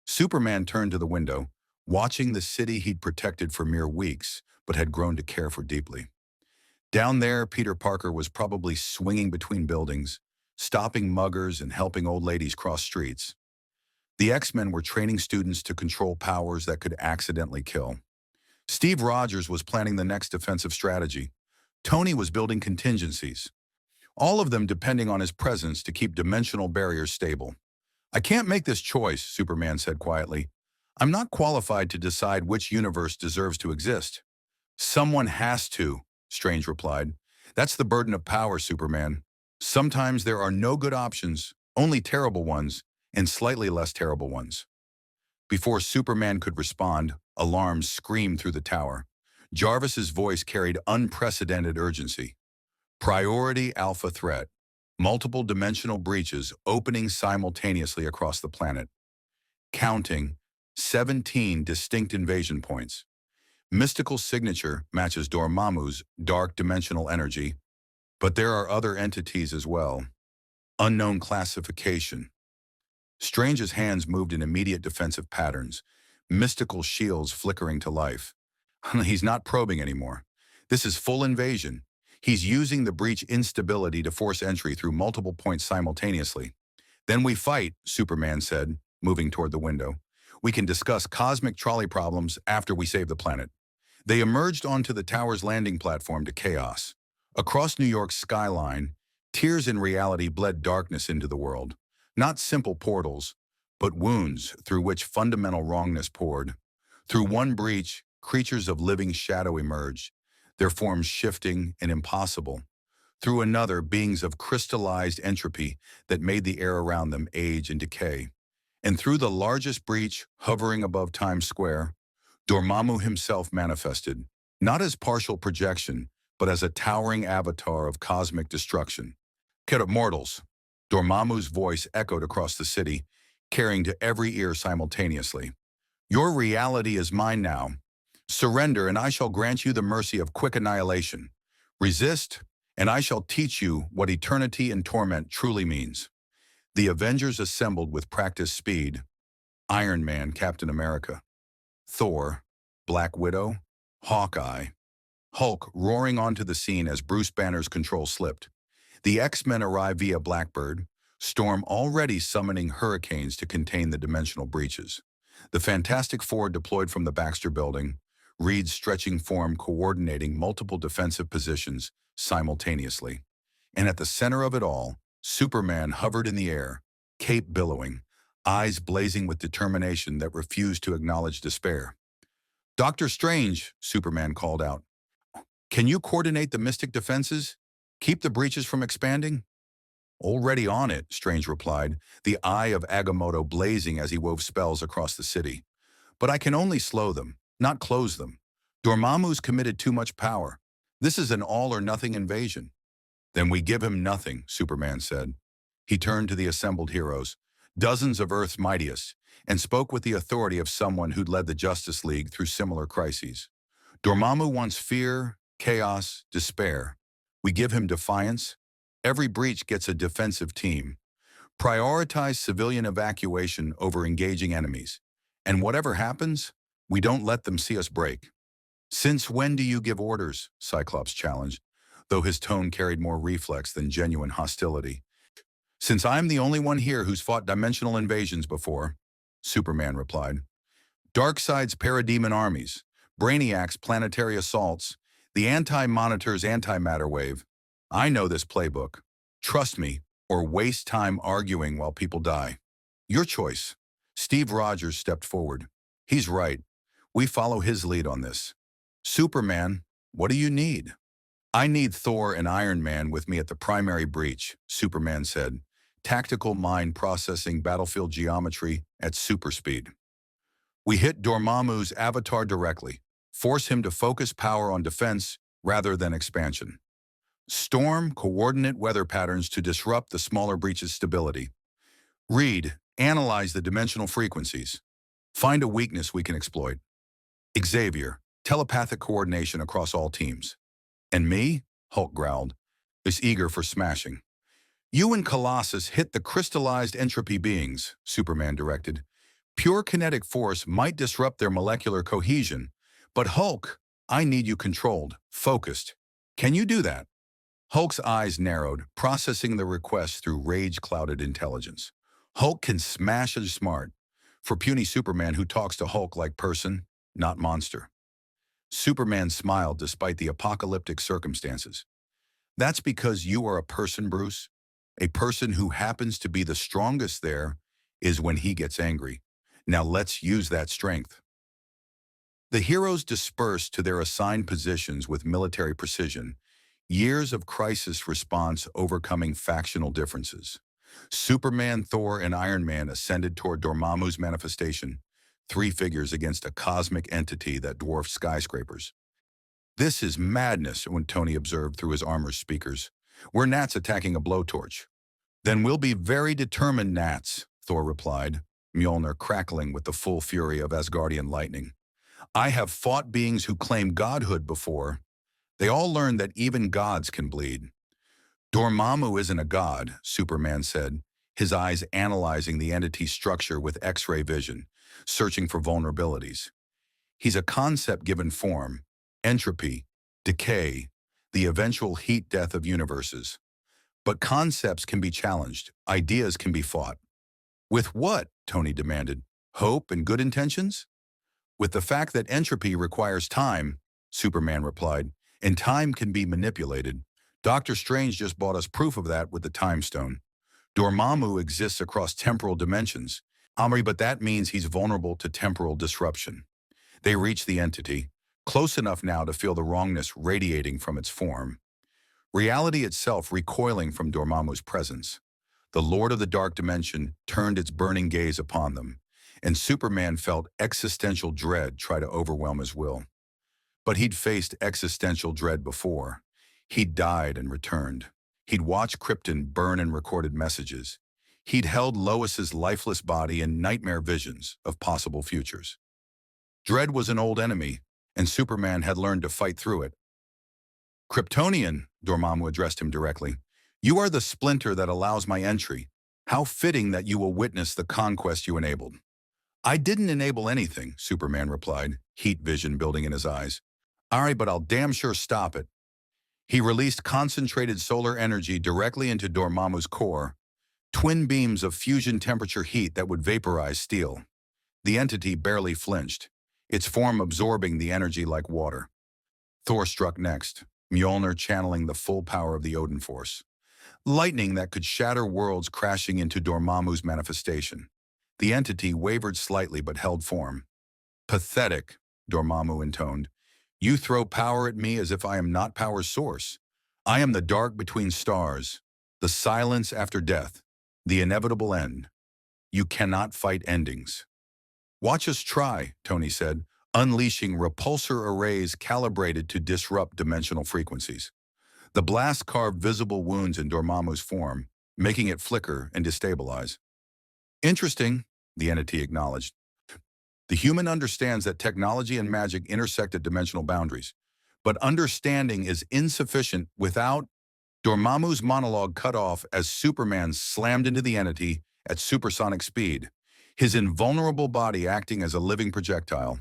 Superman turned to the window, watching the city he'd protected for mere weeks, but had grown to care for deeply. Down there, Peter Parker was probably swinging between buildings, stopping muggers and helping old ladies cross streets. The X-Men were training students to control powers that could accidentally kill. Steve Rogers was planning the next defensive strategy. Tony was building contingencies, all of them depending on his presence to keep dimensional barriers stable. "I can't make this choice," Superman said quietly. "I'm not qualified to decide which universe deserves to exist." "Someone has to," Strange replied. "That's the burden of power, Superman. Sometimes there are no good options, only terrible ones, and slightly less terrible ones." Before Superman could respond, alarms screamed through the tower. Jarvis's voice carried unprecedented urgency. "Priority Alpha threat. Multiple dimensional breaches opening simultaneously across the planet. Counting 17 distinct invasion points. Mystical signature matches Dormammu's dark dimensional energy, but there are other entities as well. Unknown classification." Strange's hands moved in immediate defensive patterns, mystical shields flickering to life. He's not probing anymore. This is full invasion. He's using the breach instability to force entry through multiple points simultaneously. Then we fight, Superman said, moving toward the window. We can discuss cosmic trolley problems after we save the planet. They emerged onto the tower's landing platform to chaos. Across New York's skyline, tears in reality bled darkness into the world. Not simple portals, but wounds through which fundamental wrongness poured. Through one breach, creatures of living shadow emerged, their forms shifting and impossible. Through another, beings of crystallized entropy that made the air around them age and decay. And through the largest breach, hovering above Times Square, Dormammu himself manifested, not as partial projection, but as a towering avatar of cosmic destruction. "Kera mortals," Dormammu's voice echoed across the city, carrying to every ear simultaneously. "Your reality is mine now. Surrender, and I shall grant you the mercy of quick annihilation. Resist, and I shall teach you what eternity and torment truly means." The Avengers assembled with practiced speed. Iron Man, Captain America, Thor, Black Widow, Hawkeye, Hulk roaring onto the scene as Bruce Banner's control slipped. The X-Men arrive via Blackbird, Storm already summoning hurricanes to contain the dimensional breaches. The Fantastic Four deployed from the Baxter Building, Reed's stretching form coordinating multiple defensive positions simultaneously. And at the center of it all, Superman hovered in the air, cape billowing, eyes blazing with determination that refused to acknowledge despair. "Doctor Strange," Superman called out, "can you coordinate the Mystic defenses? Keep the breaches from expanding?" "Already on it," Strange replied, the eye of Agamotto blazing as he wove spells across the city. "But I can only slow them, not close them. Dormammu's committed too much power. This is an all-or-nothing invasion." "Then we give him nothing," Superman said. He turned to the assembled heroes, dozens of Earth's mightiest, and spoke with the authority of someone who'd led the Justice League through similar crises. "Dormammu wants fear, chaos, despair. We give him defiance. Every breach gets a defensive team. Prioritize civilian evacuation over engaging enemies. And whatever happens, we don't let them see us break." "Since when do you give orders?" Cyclops challenged, though his tone carried more reflex than genuine hostility. "Since I'm the only one here who's fought dimensional invasions before," Superman replied. "Darkseid's parademon armies, Brainiac's planetary assaults, the Anti-Monitor's antimatter wave. I know this playbook. Trust me, or waste time arguing while people die." "Your choice." Steve Rogers stepped forward. "He's right. We follow his lead on this." "Superman, what do you need?" "I need Thor and Iron Man with me at the primary breach," Superman said, tactical mind processing battlefield geometry at super speed. "We hit Dormammu's avatar directly, force him to focus power on defense rather than expansion. Storm coordinate weather patterns to disrupt the smaller breach's stability. Reed, analyze the dimensional frequencies. Find a weakness we can exploit. Xavier, telepathic coordination across all teams. And me," Hulk growled, is eager for smashing. "You and Colossus hit the crystallized entropy beings," Superman directed. "Pure kinetic force might disrupt their molecular cohesion, but Hulk, I need you controlled, focused. Can you do that?" Hulk's eyes narrowed, processing the request through rage-clouded intelligence. Hulk can smash as smart, for puny Superman who talks to Hulk like person, not monster. Superman smiled despite the apocalyptic circumstances. "That's because you are a person, Bruce. A person who happens to be the strongest there is when he gets angry. Now let's use that strength." The heroes dispersed to their assigned positions with military precision, years of crisis response overcoming factional differences. Superman, Thor, and Iron Man ascended toward Dormammu's manifestation, three figures against a cosmic entity that dwarfed skyscrapers. "This is madness," when Tony observed through his armor's speakers. "We're gnats attacking a blowtorch." "Then we'll be very determined gnats," Thor replied, Mjolnir crackling with the full fury of Asgardian lightning. "I have fought beings who claim godhood before. They all learned that even gods can bleed." "Dormammu isn't a god," Superman said, his eyes analyzing the entity's structure with X-ray vision, searching for vulnerabilities. "He's a concept given form, entropy, decay, the eventual heat death of universes. But concepts can be challenged, ideas can be fought. With what? Tony demanded. Hope and good intentions? With the fact that entropy requires time, Superman replied, and time can be manipulated. Doctor Strange just brought us proof of that with the Time Stone. Dormammu exists across temporal dimensions, Omri, but that means he's vulnerable to temporal disruption. They reach the entity, close enough now to feel the wrongness radiating from its form. Reality itself recoiling from Dormammu's presence. The Lord of the Dark Dimension turned its burning gaze upon them, and Superman felt existential dread try to overwhelm his will. But he'd faced existential dread before. He'd died and returned. He'd watched Krypton burn and recorded messages. He'd held Lois's lifeless body in nightmare visions of possible futures. Dread was an old enemy, and Superman had learned to fight through it. Kryptonian, Dormammu addressed him directly, you are the splinter that allows my entry. How fitting that you will witness the conquest you enabled. I didn't enable anything, Superman replied, heat vision building in his eyes. All right, but I'll damn sure stop it. He released concentrated solar energy directly into Dormammu's core, twin beams of fusion temperature heat that would vaporize steel. The entity barely flinched, its form absorbing the energy like water. Thor struck next, Mjolnir channeling the full power of the Odin Force. Lightning that could shatter worlds crashing into Dormammu's manifestation. The entity wavered slightly but held form. Pathetic, Dormammu intoned. You throw power at me as if I am not power's source. I am the dark between stars, the silence after death, the inevitable end. You cannot fight endings. Watch us try, Tony said, unleashing repulsor arrays calibrated to disrupt dimensional frequencies. The blast carved visible wounds in Dormammu's form, making it flicker and destabilize. Interesting, the entity acknowledged. The human understands that technology and magic intersect at dimensional boundaries, but understanding is insufficient without. Dormammu's monologue cut off as Superman slammed into the entity at supersonic speed, his invulnerable body acting as a living projectile.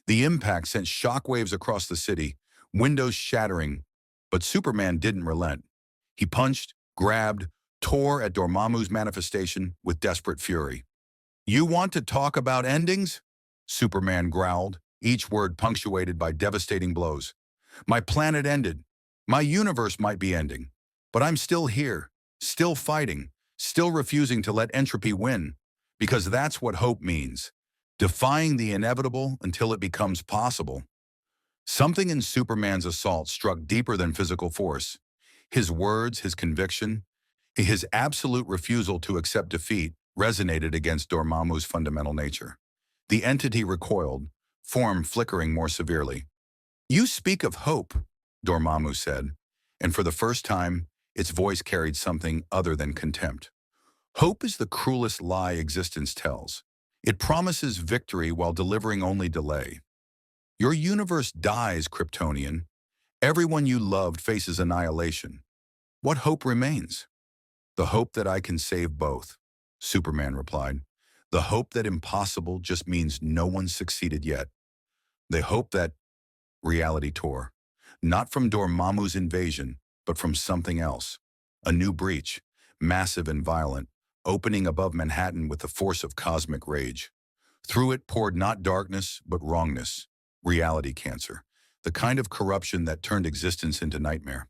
The impact sent shockwaves across the city, windows shattering, but Superman didn't relent. He punched, grabbed, tore at Dormammu's manifestation with desperate fury. You want to talk about endings? Superman growled, each word punctuated by devastating blows. My planet ended. My universe might be ending. But I'm still here, still fighting, still refusing to let entropy win. Because that's what hope means. Defying the inevitable until it becomes possible. Something in Superman's assault struck deeper than physical force. His words, his conviction, his absolute refusal to accept defeat resonated against Dormammu's fundamental nature. The entity recoiled, form flickering more severely. You speak of hope, Dormammu said, and for the first time, its voice carried something other than contempt. Hope is the cruelest lie existence tells. It promises victory while delivering only delay. Your universe dies, Kryptonian. Everyone you loved faces annihilation. What hope remains? The hope that I can save both, Superman replied. The hope that impossible just means no one succeeded yet. The hope that reality tore, not from Dormammu's invasion, but from something else. A new breach, massive and violent, opening above Manhattan with the force of cosmic rage. Through it poured not darkness, but wrongness, reality cancer, the kind of corruption that turned existence into nightmare.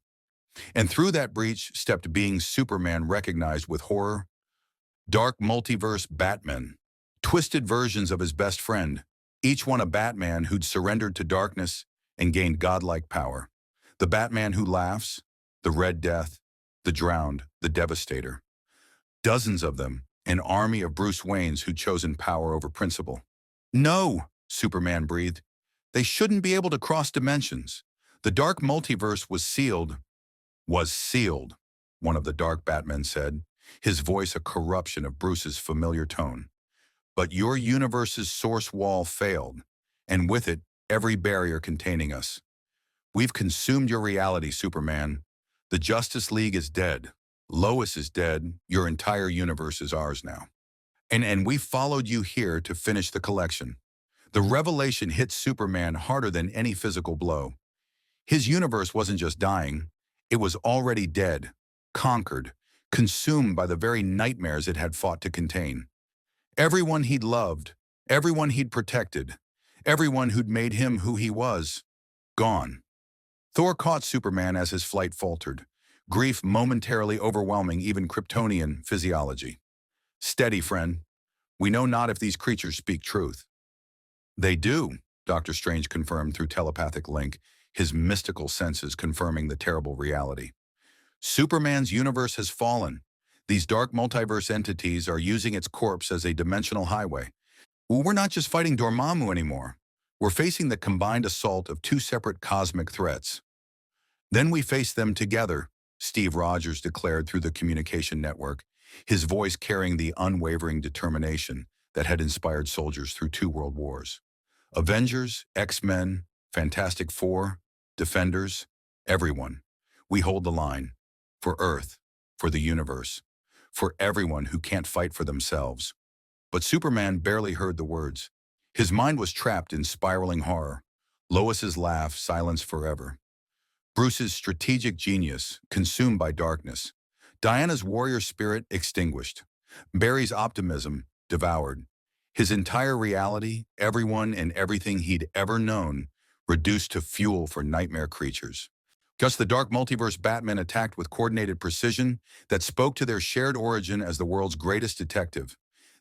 And through that breach stepped beings Superman recognized with horror. Dark multiverse Batman, twisted versions of his best friend, each one a Batman who'd surrendered to darkness and gained godlike power. The Batman who laughs, the Red Death, the Drowned, the Devastator. Dozens of them, an army of Bruce Waynes who'd chosen power over principle. No, Superman breathed. They shouldn't be able to cross dimensions. The dark multiverse was sealed. Was sealed, one of the dark Batmen said, his voice a corruption of Bruce's familiar tone. But your universe's source wall failed, and with it, every barrier containing us. We've consumed your reality, Superman. The Justice League is dead. Lois is dead. Your entire universe is ours now. And we followed you here to finish the collection. The revelation hit Superman harder than any physical blow. His universe wasn't just dying, it was already dead, conquered, consumed by the very nightmares it had fought to contain. Everyone he'd loved, everyone he'd protected, everyone who'd made him who he was, gone. Thor caught Superman as his flight faltered, grief momentarily overwhelming even Kryptonian physiology. Steady, friend. We know not if these creatures speak truth. They do, Doctor Strange confirmed through telepathic link, his mystical senses confirming the terrible reality. Superman's universe has fallen. These dark multiverse entities are using its corpse as a dimensional highway. Well, we're not just fighting Dormammu anymore. We're facing the combined assault of two separate cosmic threats. Then we face them together, Steve Rogers declared through the communication network, his voice carrying the unwavering determination that had inspired soldiers through 2 world wars. Avengers, X-Men, Fantastic Four, Defenders, everyone. We hold the line. For Earth, for the universe, for everyone who can't fight for themselves. But Superman barely heard the words. His mind was trapped in spiraling horror. Lois's laugh silenced forever. Bruce's strategic genius consumed by darkness. Diana's warrior spirit extinguished. Barry's optimism devoured. His entire reality, everyone and everything he'd ever known, reduced to fuel for nightmare creatures. Just the dark multiverse Batman attacked with coordinated precision that spoke to their shared origin as the world's greatest detective.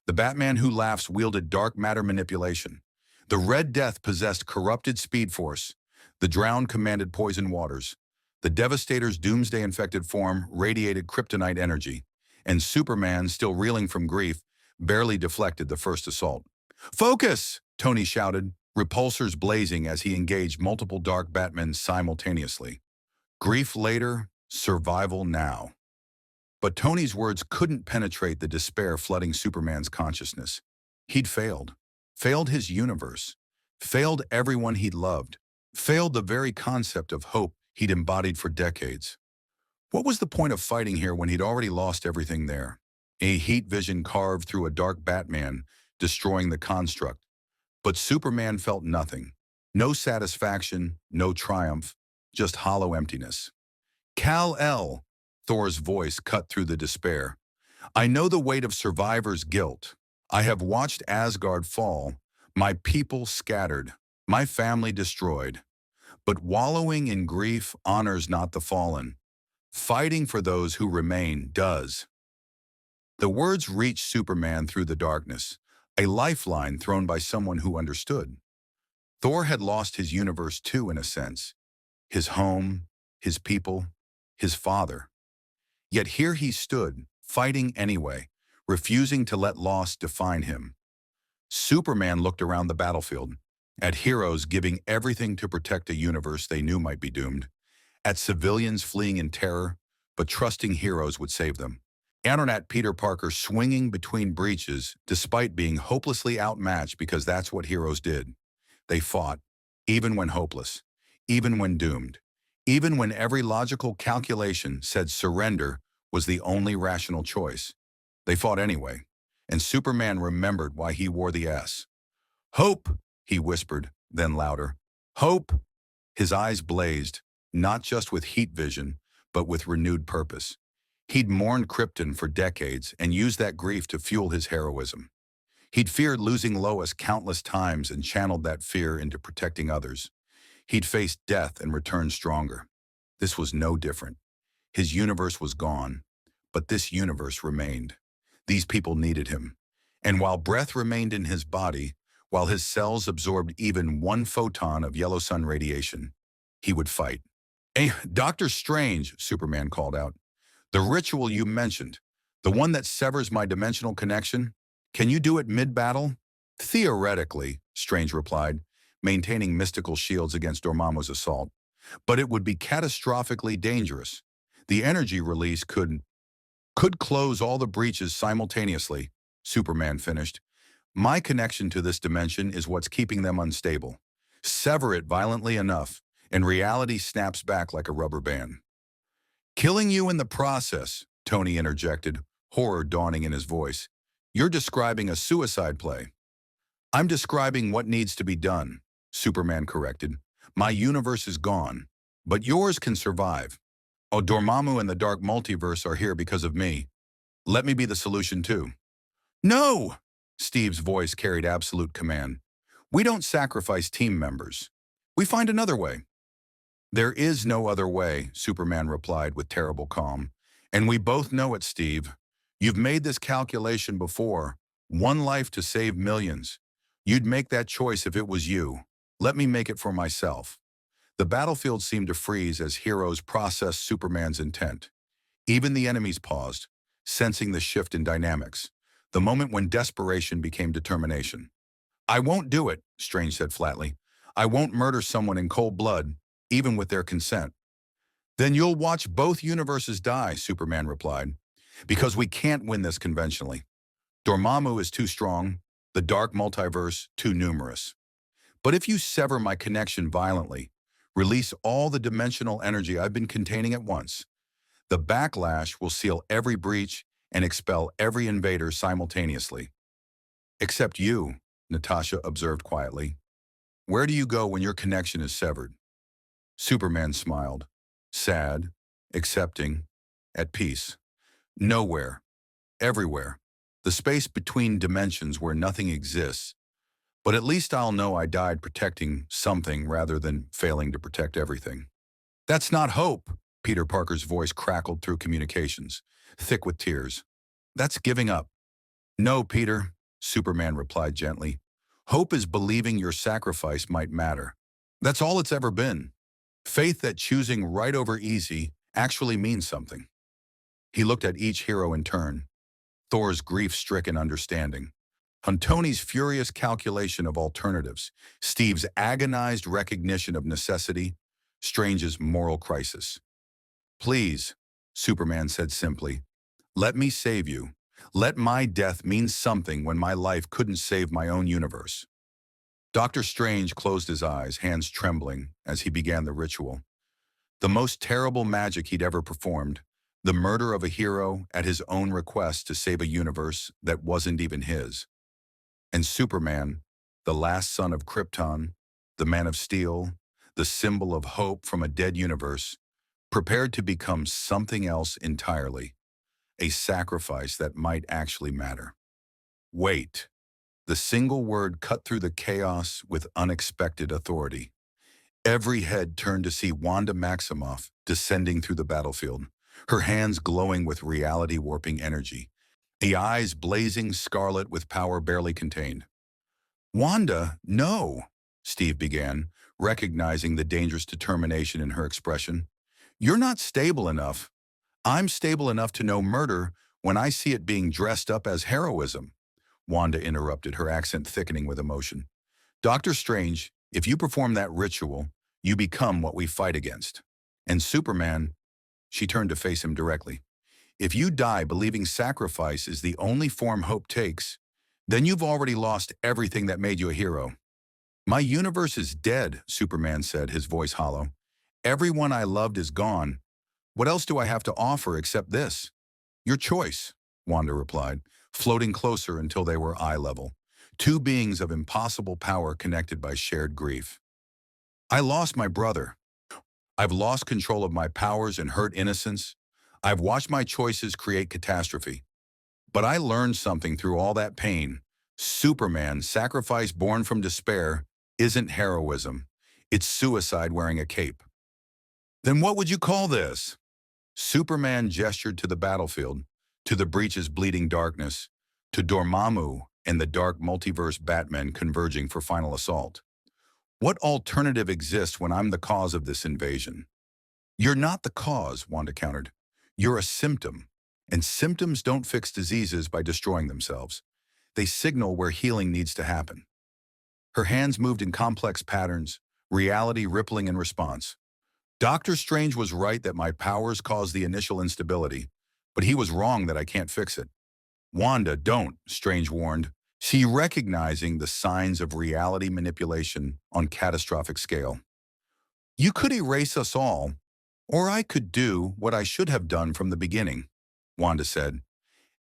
The Batman Who Laughs wielded dark matter manipulation. The Red Death possessed corrupted Speed Force. The Drowned commanded poison waters. The Devastator's doomsday-infected form radiated kryptonite energy. And Superman, still reeling from grief, barely deflected the first assault. "Focus!" Tony shouted, repulsors blazing as he engaged multiple dark Batmen simultaneously. Grief later, survival now. But Tony's words couldn't penetrate the despair flooding Superman's consciousness. He'd failed. Failed his universe. Failed everyone he'd loved. Failed the very concept of hope he'd embodied for decades. What was the point of fighting here when he'd already lost everything there? A heat vision carved through a dark Batman, destroying the construct. But Superman felt nothing. No satisfaction, no triumph, just hollow emptiness. Kal-El, Thor's voice cut through the despair. I know the weight of survivors' guilt. I have watched Asgard fall, my people scattered, my family destroyed. But wallowing in grief honors not the fallen. Fighting for those who remain does. The words reached Superman through the darkness, a lifeline thrown by someone who understood. Thor had lost his universe too, in a sense. His home, his people, his father. Yet here he stood, fighting anyway, refusing to let loss define him. Superman looked around the battlefield, at heroes giving everything to protect a universe they knew might be doomed, at civilians fleeing in terror, but trusting heroes would save them, and at Peter Parker swinging between breaches despite being hopelessly outmatched because that's what heroes did. They fought, even when hopeless, even when doomed, even when every logical calculation said surrender was the only rational choice. They fought anyway, and Superman remembered why he wore the S. Hope, he whispered, then louder. Hope! His eyes blazed, not just with heat vision, but with renewed purpose. He'd mourned Krypton for decades and used that grief to fuel his heroism. He'd feared losing Lois countless times and channeled that fear into protecting others. He'd faced death and returned stronger. This was no different. His universe was gone, but this universe remained. These people needed him. And while breath remained in his body, while his cells absorbed even 1 photon of yellow sun radiation, he would fight. Hey, Dr. Strange, Superman called out. The ritual you mentioned, the one that severs my dimensional connection, can you do it mid-battle? Theoretically, Strange replied, maintaining mystical shields against Dormammu's assault. But it would be catastrophically dangerous. The energy release could close all the breaches simultaneously, Superman finished. My connection to this dimension is what's keeping them unstable. Sever it violently enough, and reality snaps back like a rubber band. Killing you in the process, Tony interjected, horror dawning in his voice. You're describing a suicide play. I'm describing what needs to be done, Superman corrected. My universe is gone. But yours can survive. Oh, Dormammu and the Dark Multiverse are here because of me. Let me be the solution too. No! Steve's voice carried absolute command. We don't sacrifice team members. We find another way. There is no other way, Superman replied with terrible calm. And we both know it, Steve. You've made this calculation before. One life to save millions. You'd make that choice if it was you. Let me make it for myself. The battlefield seemed to freeze as heroes processed Superman's intent. Even the enemies paused, sensing the shift in dynamics, the moment when desperation became determination. I won't do it, Strange said flatly. I won't murder someone in cold blood, even with their consent. Then you'll watch both universes die, Superman replied, because we can't win this conventionally. Dormammu is too strong, the dark multiverse too numerous. But if you sever my connection violently, release all the dimensional energy I've been containing at once, the backlash will seal every breach and expel every invader simultaneously. Except you, Natasha observed quietly. Where do you go when your connection is severed? Superman smiled, sad, accepting, at peace. Nowhere, everywhere. The space between dimensions where nothing exists. But at least I'll know I died protecting something rather than failing to protect everything. That's not hope, Peter Parker's voice crackled through communications, thick with tears. That's giving up. No, Peter, Superman replied gently. Hope is believing your sacrifice might matter. That's all it's ever been. Faith that choosing right over easy actually means something. He looked at each hero in turn. Thor's grief-stricken understanding, Tony's furious calculation of alternatives, Steve's agonized recognition of necessity, Strange's moral crisis. Please, Superman said simply, let me save you. Let my death mean something when my life couldn't save my own universe. Doctor Strange closed his eyes, hands trembling, as he began the ritual. The most terrible magic he'd ever performed, the murder of a hero at his own request to save a universe that wasn't even his. And Superman, the last son of Krypton, the Man of Steel, the symbol of hope from a dead universe, prepared to become something else entirely, a sacrifice that might actually matter. Wait. The single word cut through the chaos with unexpected authority. Every head turned to see Wanda Maximoff descending through the battlefield, her hands glowing with reality-warping energy, the eyes blazing scarlet with power barely contained. Wanda, no, Steve began, recognizing the dangerous determination in her expression. You're not stable enough. I'm stable enough to know murder when I see it being dressed up as heroism, Wanda interrupted, her accent thickening with emotion. Doctor Strange, if you perform that ritual, you become what we fight against. And Superman, she turned to face him directly. If you die believing sacrifice is the only form hope takes, then you've already lost everything that made you a hero. My universe is dead, Superman said, his voice hollow. Everyone I loved is gone. What else do I have to offer except this? Your choice, Wanda replied, floating closer until they were eye level. Two beings of impossible power connected by shared grief. I lost my brother. I've lost control of my powers and hurt innocence. I've watched my choices create catastrophe. But I learned something through all that pain. Superman, sacrifice born from despair, isn't heroism. It's suicide wearing a cape. Then what would you call this? Superman gestured to the battlefield, to the breach's bleeding darkness, to Dormammu and the dark multiverse Batmen converging for final assault. What alternative exists when I'm the cause of this invasion? You're not the cause, Wanda countered. You're a symptom, and symptoms don't fix diseases by destroying themselves. They signal where healing needs to happen. Her hands moved in complex patterns, reality rippling in response. Doctor Strange was right that my powers caused the initial instability, but he was wrong that I can't fix it. Wanda, don't, Strange warned, she recognizing the signs of reality manipulation on catastrophic scale. You could erase us all, or I could do what I should have done from the beginning, Wanda said.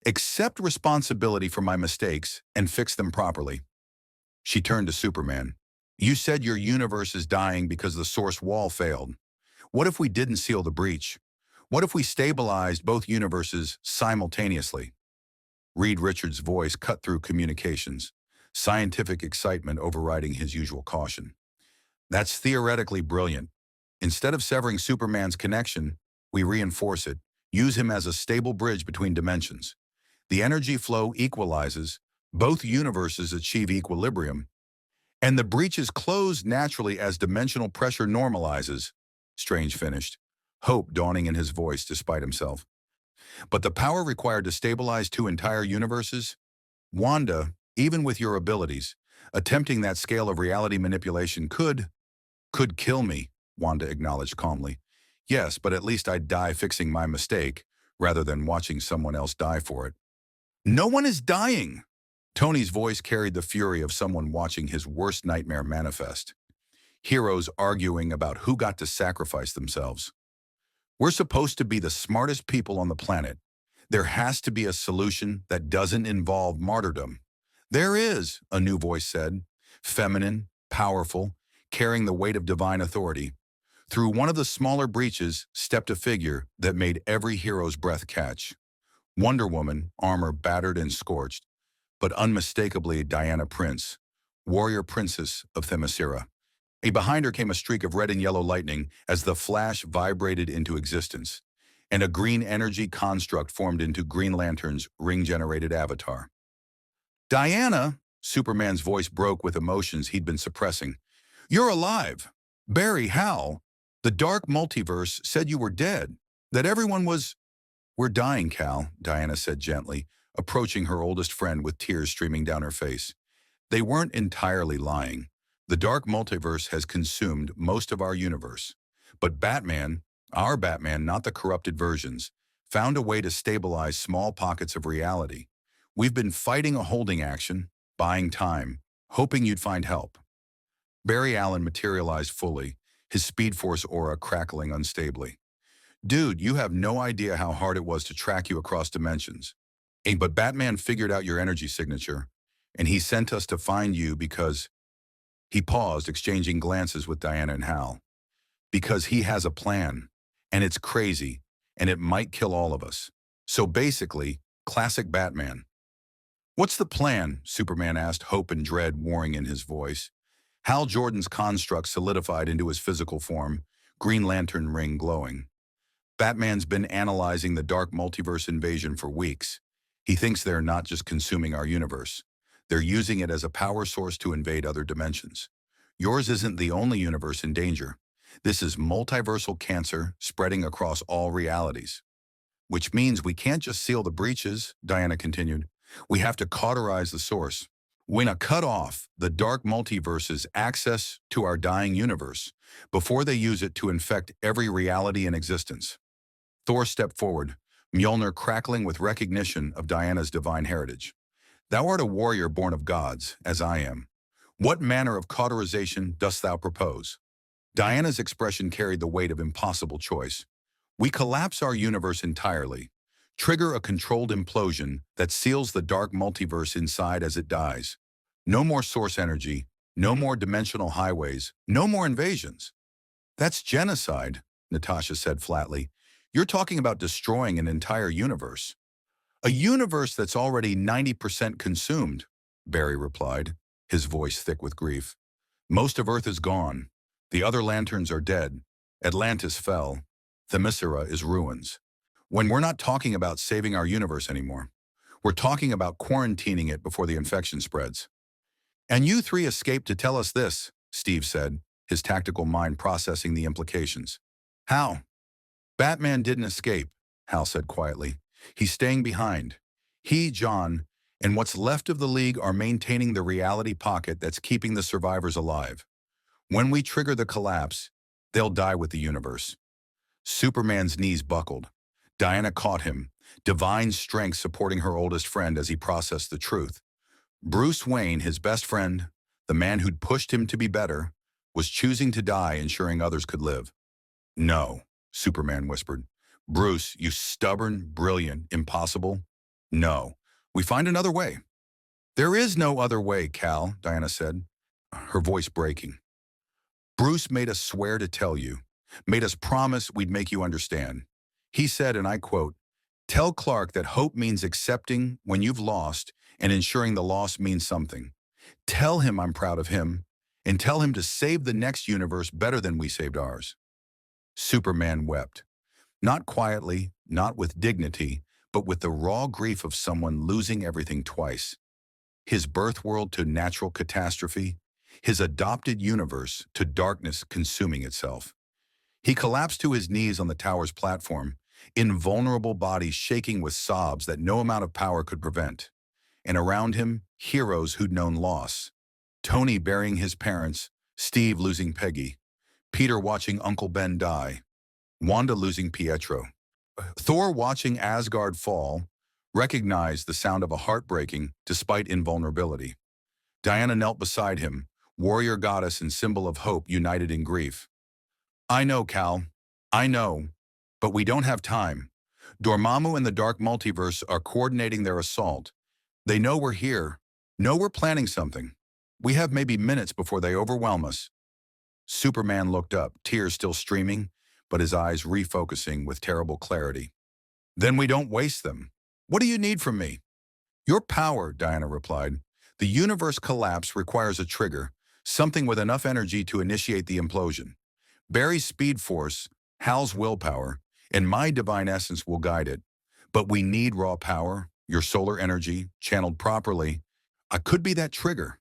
Accept responsibility for my mistakes and fix them properly. She turned to Superman. You said your universe is dying because the source wall failed. What if we didn't seal the breach? What if we stabilized both universes simultaneously? Reed Richards' voice cut through communications, scientific excitement overriding his usual caution. That's theoretically brilliant. Instead of severing Superman's connection, we reinforce it, use him as a stable bridge between dimensions. The energy flow equalizes, both universes achieve equilibrium, and the breaches close naturally as dimensional pressure normalizes. Strange finished, hope dawning in his voice despite himself. But the power required to stabilize two entire universes? Wanda, even with your abilities, attempting that scale of reality manipulation could kill me, Wanda acknowledged calmly. Yes, but at least I'd die fixing my mistake, rather than watching someone else die for it. No one is dying! Tony's voice carried the fury of someone watching his worst nightmare manifest. Heroes arguing about who got to sacrifice themselves. We're supposed to be the smartest people on the planet. There has to be a solution that doesn't involve martyrdom. There is, a new voice said, feminine, powerful, carrying the weight of divine authority. Through one of the smaller breaches stepped a figure that made every hero's breath catch. Wonder Woman, armor battered and scorched, but unmistakably Diana Prince, warrior princess of Themyscira. Behind her came a streak of red and yellow lightning as the flash vibrated into existence, and a green energy construct formed into Green Lantern's ring-generated avatar. Diana, Superman's voice broke with emotions he'd been suppressing. You're alive. Barry, Hal, the dark multiverse said you were dead, that everyone was... We're dying, Cal, Diana said gently, approaching her oldest friend with tears streaming down her face. They weren't entirely lying. The dark multiverse has consumed most of our universe. But Batman, our Batman, not the corrupted versions, found a way to stabilize small pockets of reality. We've been fighting a holding action, buying time, hoping you'd find help. Barry Allen materialized fully, his Speed Force aura crackling unstably. Dude, you have no idea how hard it was to track you across dimensions. But Batman figured out your energy signature, and he sent us to find you because... He paused, exchanging glances with Diana and Hal. Because he has a plan, and it's crazy, and it might kill all of us. So basically, classic Batman. What's the plan? Superman asked, hope and dread warring in his voice. Hal Jordan's construct solidified into his physical form, Green Lantern ring glowing. Batman's been analyzing the dark multiverse invasion for weeks. He thinks they're not just consuming our universe. They're using it as a power source to invade other dimensions. Yours isn't the only universe in danger. This is multiversal cancer spreading across all realities. Which means we can't just seal the breaches, Diana continued. We have to cauterize the source. When a cut off the dark multiverse's access to our dying universe before they use it to infect every reality in existence. Thor stepped forward, Mjolnir crackling with recognition of Diana's divine heritage. Thou art a warrior born of gods, as I am. What manner of cauterization dost thou propose? Diana's expression carried the weight of impossible choice. We collapse our universe entirely, trigger a controlled implosion that seals the dark multiverse inside as it dies. No more source energy, no more dimensional highways, no more invasions. That's genocide, Natasha said flatly. You're talking about destroying an entire universe. A universe that's already 90% consumed, Barry replied, his voice thick with grief. Most of Earth is gone. The other lanterns are dead. Atlantis fell. Themyscira is ruins. When we're not talking about saving our universe anymore, we're talking about quarantining it before the infection spreads. And you three escaped to tell us this, Steve said, his tactical mind processing the implications. How? Batman didn't escape, Hal said quietly. He's staying behind. He, John, and what's left of the League are maintaining the reality pocket that's keeping the survivors alive. When we trigger the collapse, they'll die with the universe. Superman's knees buckled. Diana caught him, divine strength supporting her oldest friend as he processed the truth. Bruce Wayne, his best friend, the man who'd pushed him to be better, was choosing to die, ensuring others could live. No, Superman whispered. Bruce, you stubborn, brilliant, impossible. No, we find another way. There is no other way, Cal, Diana said, her voice breaking. Bruce made us swear to tell you. made us promise we'd make you understand. He said, and I quote, "Tell Clark that hope means accepting when you've lost and ensuring the loss means something. Tell him I'm proud of him, and tell him to save the next universe better than we saved ours." Superman wept. Not quietly, not with dignity, but with the raw grief of someone losing everything twice. His birth world to natural catastrophe, his adopted universe to darkness consuming itself. He collapsed to his knees on the tower's platform, invulnerable body shaking with sobs that no amount of power could prevent. And around him, heroes who'd known loss. Tony burying his parents, Steve losing Peggy, Peter watching Uncle Ben die, Wanda losing Pietro. Thor watching Asgard fall, recognized the sound of a heartbreaking despite invulnerability. Diana knelt beside him, warrior goddess and symbol of hope united in grief. "I know, Cal. I know. But we don't have time. Dormammu and the Dark Multiverse are coordinating their assault. They know we're here. Know we're planning something. We have maybe minutes before they overwhelm us." Superman looked up, tears still streaming, but his eyes refocusing with terrible clarity. "Then we don't waste them. What do you need from me?" "Your power," Diana replied. "The universe collapse requires a trigger, something with enough energy to initiate the implosion. Barry's speed force, Hal's willpower, and my divine essence will guide it. But we need raw power, your solar energy, channeled properly. I could be that trigger."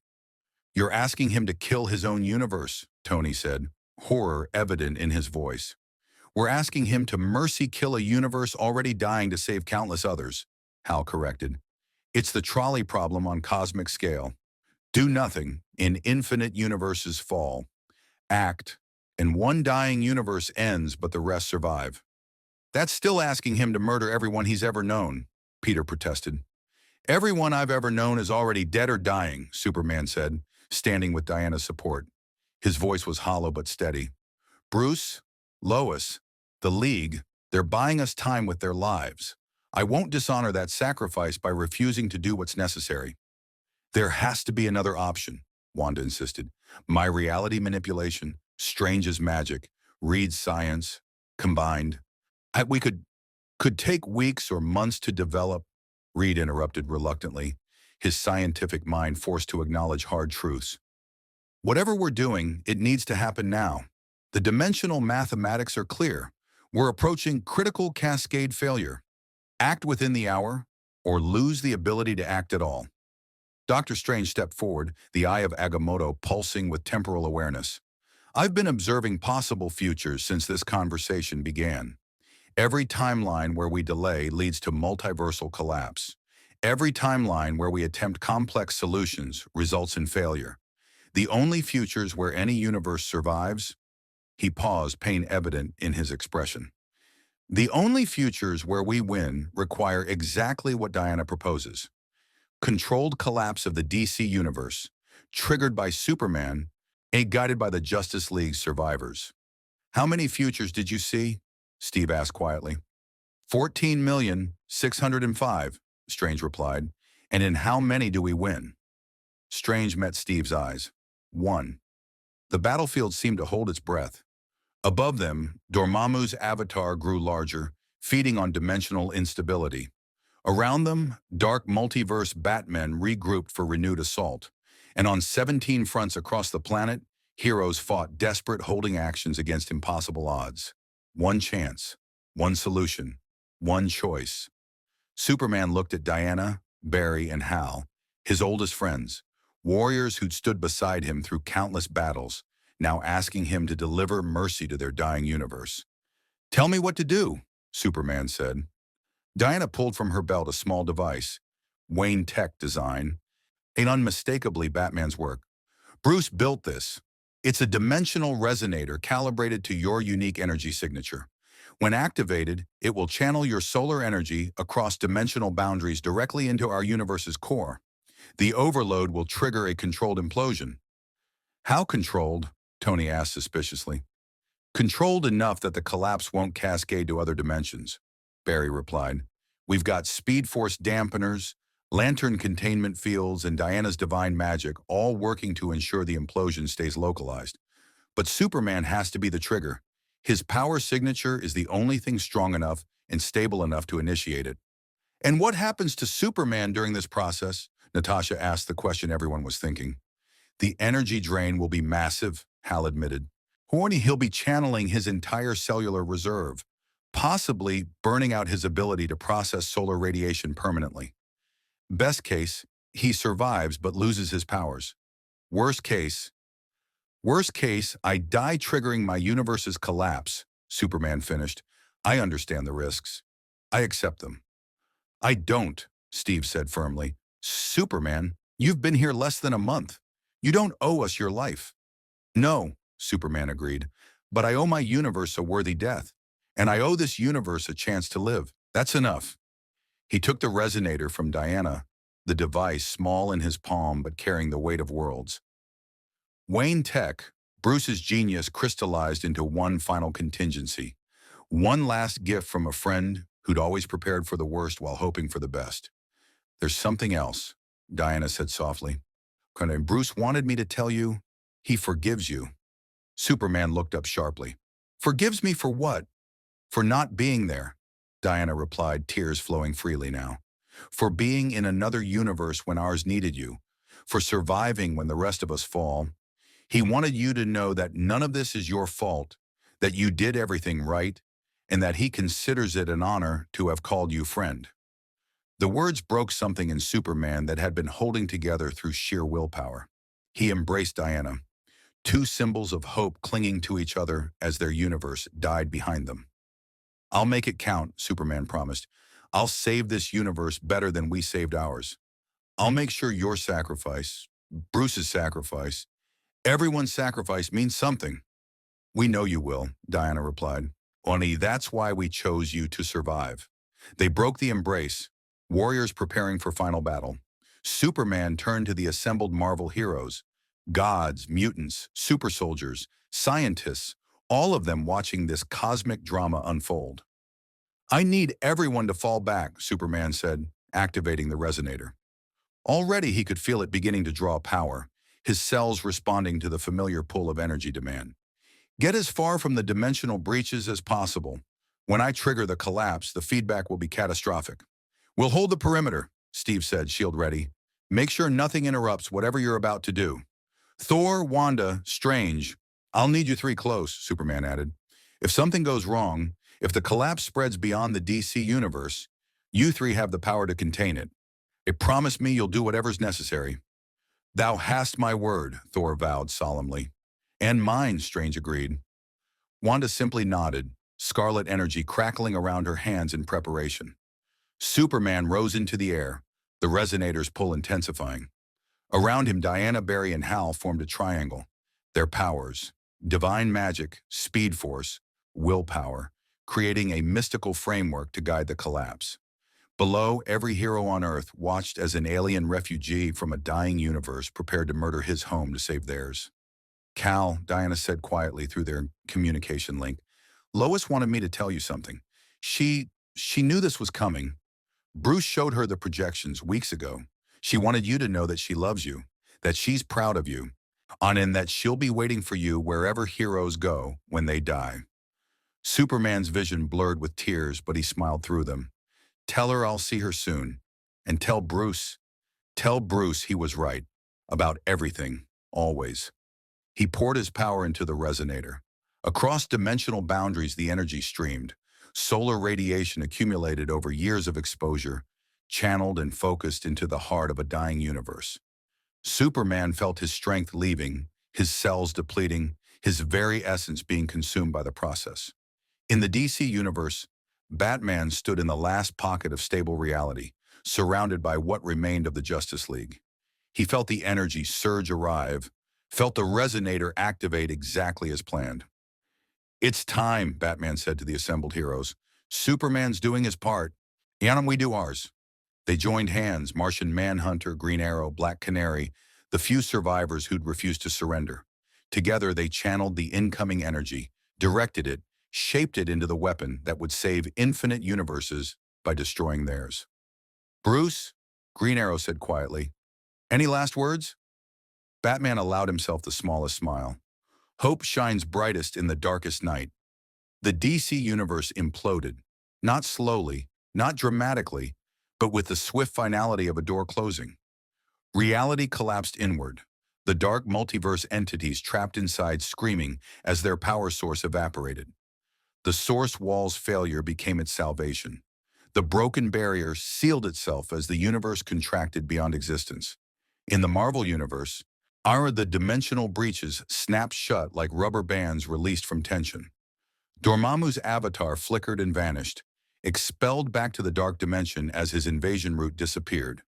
"You're asking him to kill his own universe," Tony said, horror evident in his voice. "We're asking him to mercy kill a universe already dying to save countless others," Hal corrected. "It's the trolley problem on cosmic scale. Do nothing, and infinite universes fall. Act, and one dying universe ends, but the rest survive." "That's still asking him to murder everyone he's ever known," Peter protested. "Everyone I've ever known is already dead or dying," Superman said, standing with Diana's support. His voice was hollow but steady. "Bruce, Lois, the League, they're buying us time with their lives. I won't dishonor that sacrifice by refusing to do what's necessary." "There has to be another option," Wanda insisted. "My reality manipulation, strange as magic, Reed's science, combined. We could take weeks or months to develop," Reed interrupted reluctantly, his scientific mind forced to acknowledge hard truths. "Whatever we're doing, it needs to happen now. The dimensional mathematics are clear. We're approaching critical cascade failure. Act within the hour, or lose the ability to act at all." Dr. Strange stepped forward, the eye of Agamotto pulsing with temporal awareness. "I've been observing possible futures since this conversation began. Every timeline where we delay leads to multiversal collapse. Every timeline where we attempt complex solutions results in failure. The only futures where any universe survives—" He paused, pain evident in his expression. "The only futures where we win require exactly what Diana proposes. Controlled collapse of the DC universe, triggered by Superman, and guided by the Justice League's survivors." "How many futures did you see?" Steve asked quietly. 14,605," Strange replied. "And in how many do we win?" Strange met Steve's eyes. "One." The battlefield seemed to hold its breath. Above them, Dormammu's avatar grew larger, feeding on dimensional instability. Around them, dark multiverse Batmen regrouped for renewed assault. And on 17 fronts across the planet, heroes fought desperate holding actions against impossible odds. One chance, one solution, one choice. Superman looked at Diana, Barry, and Hal, his oldest friends, warriors who'd stood beside him through countless battles, now asking him to deliver mercy to their dying universe. "Tell me what to do," Superman said. Diana pulled from her belt a small device, Wayne Tech design, and unmistakably Batman's work. "Bruce built this. It's a dimensional resonator calibrated to your unique energy signature. When activated, it will channel your solar energy across dimensional boundaries directly into our universe's core. The overload will trigger a controlled implosion." "How controlled?" Tony asked suspiciously. "Controlled enough that the collapse won't cascade to other dimensions," Barry replied. "We've got Speed Force dampeners, Lantern containment fields, and Diana's divine magic all working to ensure the implosion stays localized. But Superman has to be the trigger. His power signature is the only thing strong enough and stable enough to initiate it. And what happens to Superman during this process? Natasha asked the question everyone was thinking. The energy drain will be massive, Hal admitted. Horny, he'll be channeling his entire cellular reserve, possibly burning out his ability to process solar radiation permanently. Best case, he survives but loses his powers. Worst case, I die triggering my universe's collapse, Superman finished. I understand the risks. I accept them. I don't, Steve said firmly. Superman, you've been here less than a month. You don't owe us your life. No, Superman agreed, but I owe my universe a worthy death, and I owe this universe a chance to live. That's enough. He took the resonator from Diana, the device small in his palm but carrying the weight of worlds. Wayne Tech, Bruce's genius crystallized into one final contingency, one last gift from a friend who'd always prepared for the worst while hoping for the best. There's something else, Diana said softly. And Bruce wanted me to tell you, he forgives you. Superman looked up sharply. Forgives me for what? For not being there, Diana replied, tears flowing freely now. For being in another universe when ours needed you. For surviving when the rest of us fall. He wanted you to know that none of this is your fault, that you did everything right, and that he considers it an honor to have called you friend. The words broke something in Superman that had been holding together through sheer willpower. He embraced Diana, two symbols of hope clinging to each other as their universe died behind them. I'll make it count, Superman promised. I'll save this universe better than we saved ours. I'll make sure your sacrifice, Bruce's sacrifice, everyone's sacrifice means something. We know you will, Diana replied. Only that's why we chose you to survive. They broke the embrace, warriors preparing for final battle. Superman turned to the assembled Marvel heroes, gods, mutants, super soldiers, scientists, all of them watching this cosmic drama unfold. I need everyone to fall back, Superman said, activating the resonator. Already he could feel it beginning to draw power, his cells responding to the familiar pull of energy demand. Get as far from the dimensional breaches as possible. When I trigger the collapse, the feedback will be catastrophic. We'll hold the perimeter, Steve said, shield ready. Make sure nothing interrupts whatever you're about to do. Thor, Wanda, Strange, I'll need you three close, Superman added. If something goes wrong, if the collapse spreads beyond the DC universe, you three have the power to contain it. Promise me you'll do whatever's necessary. Thou hast my word, Thor vowed solemnly. And mine, Strange agreed. Wanda simply nodded, scarlet energy crackling around her hands in preparation. Superman rose into the air, the resonator's pull intensifying. Around him, Diana, Barry, and Hal formed a triangle. Their powers, divine magic, speed force, willpower, creating a mystical framework to guide the collapse. Below, every hero on Earth watched as an alien refugee from a dying universe prepared to murder his home to save theirs. Cal, Diana said quietly through their communication link, Lois wanted me to tell you something. She knew this was coming. Bruce showed her the projections weeks ago. She wanted you to know that she loves you, that she's proud of you, and that she'll be waiting for you wherever heroes go when they die. Superman's vision blurred with tears, but he smiled through them. Tell her I'll see her soon. And tell Bruce he was right. About everything, always. He poured his power into the resonator. Across dimensional boundaries, the energy streamed. Solar radiation accumulated over years of exposure, channeled and focused into the heart of a dying universe. Superman felt his strength leaving, his cells depleting, his very essence being consumed by the process. In the DC universe, Batman stood in the last pocket of stable reality, surrounded by what remained of the Justice League. He felt the energy surge arrive, felt the resonator activate exactly as planned. It's time, Batman said to the assembled heroes. Superman's doing his part, and we do ours. They joined hands, Martian Manhunter, Green Arrow, Black Canary, the few survivors who'd refused to surrender. Together, they channeled the incoming energy, directed it, shaped it into the weapon that would save infinite universes by destroying theirs. Bruce, Green Arrow said quietly, any last words? Batman allowed himself the smallest smile. Hope shines brightest in the darkest night. The DC universe imploded, not slowly, not dramatically, but with the swift finality of a door closing. Reality collapsed inward, the dark multiverse entities trapped inside screaming as their power source evaporated. The source wall's failure became its salvation. The broken barrier sealed itself as the universe contracted beyond existence. In the Marvel Universe, the dimensional breaches snapped shut like rubber bands released from tension. Dormammu's avatar flickered and vanished, expelled back to the dark dimension as his invasion route disappeared.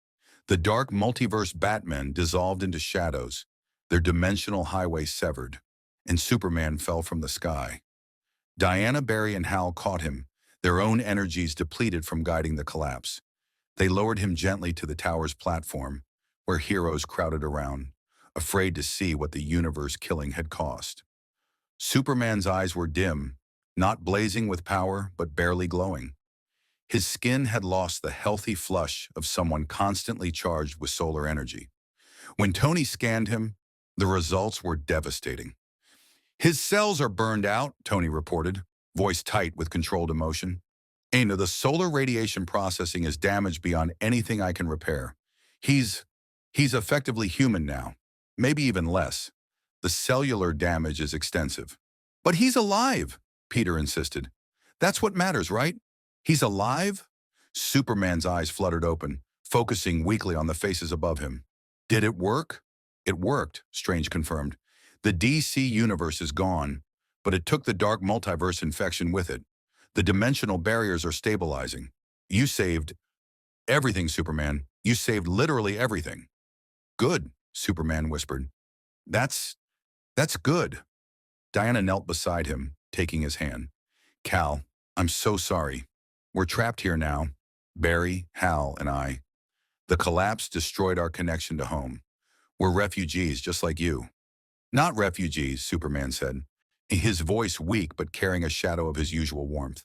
The dark multiverse Batmen dissolved into shadows, their dimensional highway severed, and Superman fell from the sky. Diana, Barry, and Hal caught him, their own energies depleted from guiding the collapse. They lowered him gently to the tower's platform, where heroes crowded around, afraid to see what the universe killing had cost. Superman's eyes were dim, not blazing with power, but barely glowing. His skin had lost the healthy flush of someone constantly charged with solar energy. When Tony scanned him, the results were devastating. "His cells are burned out," Tony reported, voice tight with controlled emotion. "Aina, the solar radiation processing is damaged beyond anything I can repair. He's effectively human now, maybe even less. The cellular damage is extensive." "But he's alive," Peter insisted. "That's what matters, right? He's alive?" Superman's eyes fluttered open, focusing weakly on the faces above him. "Did it work?" "It worked," Strange confirmed. "The DC universe is gone, but it took the dark multiverse infection with it. The dimensional barriers are stabilizing. You saved everything, Superman. You saved literally everything." "Good," Superman whispered. That's good." Diana knelt beside him, taking his hand. "Cal, I'm so sorry. We're trapped here now. Barry, Hal, and I. The collapse destroyed our connection to home. We're refugees just like you." "Not refugees," Superman said, his voice weak but carrying a shadow of his usual warmth.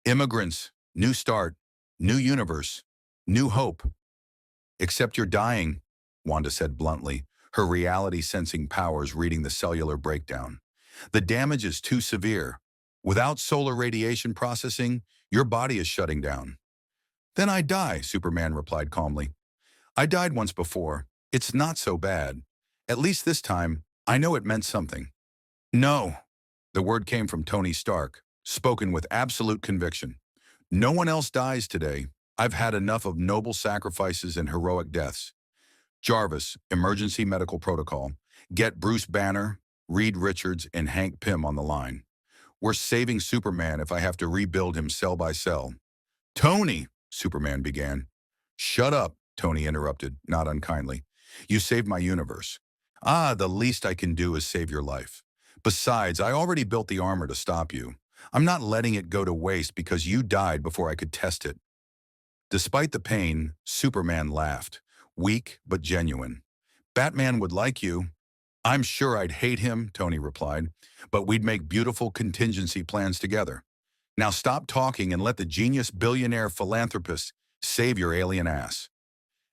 "Immigrants, new start, new universe, new hope." "Except you're dying," Wanda said bluntly, her reality-sensing powers reading the cellular breakdown. "The damage is too severe. Without solar radiation processing, your body is shutting down." "Then I die," Superman replied calmly. "I died once before. It's not so bad. At least this time, I know it meant something." "No." The word came from Tony Stark, spoken with absolute conviction. "No one else dies today. I've had enough of noble sacrifices and heroic deaths. Jarvis, emergency medical protocol. Get Bruce Banner, Reed Richards, and Hank Pym on the line. We're saving Superman if I have to rebuild him cell by cell." "Tony," Superman began. "Shut up," Tony interrupted, not unkindly. "You saved my universe. The least I can do is save your life. Besides, I already built the armor to stop you. I'm not letting it go to waste because you died before I could test it." Despite the pain, Superman laughed, weak but genuine. "Batman would like you." "I'm sure I'd hate him," Tony replied, "but we'd make beautiful contingency plans together. Now stop talking and let the genius billionaire philanthropist save your alien ass."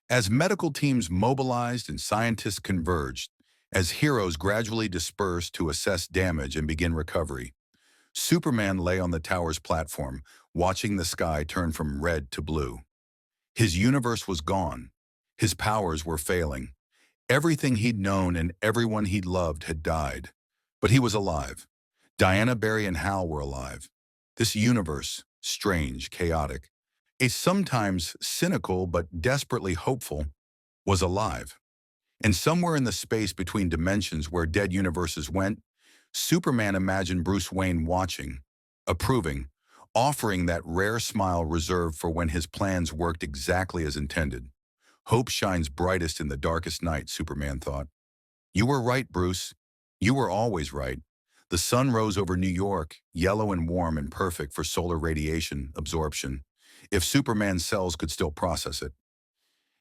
As medical teams mobilized and scientists converged, as heroes gradually dispersed to assess damage and begin recovery, Superman lay on the tower's platform, watching the sky turn from red to blue. His universe was gone. His powers were failing. Everything he'd known and everyone he'd loved had died. But he was alive. Diana, Barry, and Hal were alive. This universe, strange, chaotic, a sometimes cynical but desperately hopeful, was alive. And somewhere in the space between dimensions where dead universes went, Superman imagined Bruce Wayne watching, approving, offering that rare smile reserved for when his plans worked exactly as intended. Hope shines brightest in the darkest night, Superman thought. You were right, Bruce. You were always right. The sun rose over New York, yellow and warm and perfect for solar radiation absorption, if Superman's cells could still process it.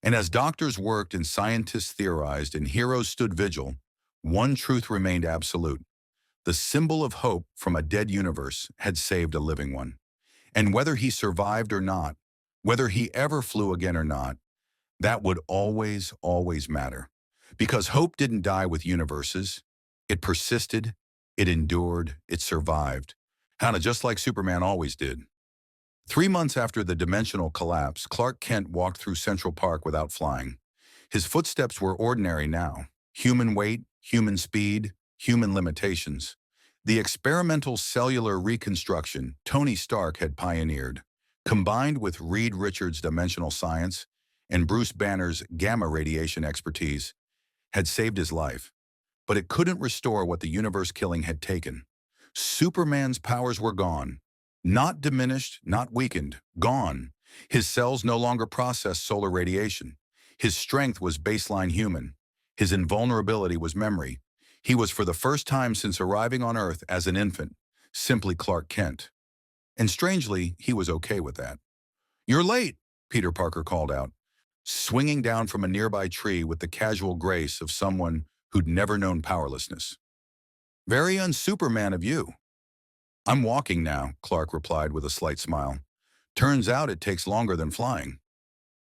And as doctors worked and scientists theorized and heroes stood vigil, one truth remained absolute. The symbol of hope from a dead universe had saved a living one. And whether he survived or not, whether he ever flew again or not, that would always, always matter. Because hope didn't die with universes. It persisted, it endured, it survived. Kinda just like Superman always did. 3 months after the dimensional collapse, Clark Kent walked through Central Park without flying. His footsteps were ordinary now. Human weight, human speed, human limitations. The experimental cellular reconstruction Tony Stark had pioneered, combined with Reed Richards' dimensional science and Bruce Banner's gamma radiation expertise, had saved his life. But it couldn't restore what the universe-killing had taken. Superman's powers were gone. Not diminished, not weakened, gone. His cells no longer processed solar radiation. His strength was baseline human. His invulnerability was memory. He was, for the first time since arriving on Earth as an infant, simply Clark Kent. And strangely, he was okay with that. "You're late," Peter Parker called out, swinging down from a nearby tree with the casual grace of someone who'd never known powerlessness. "Very un-Superman of you." "I'm walking now," Clark replied with a slight smile. "Turns out it takes longer than flying."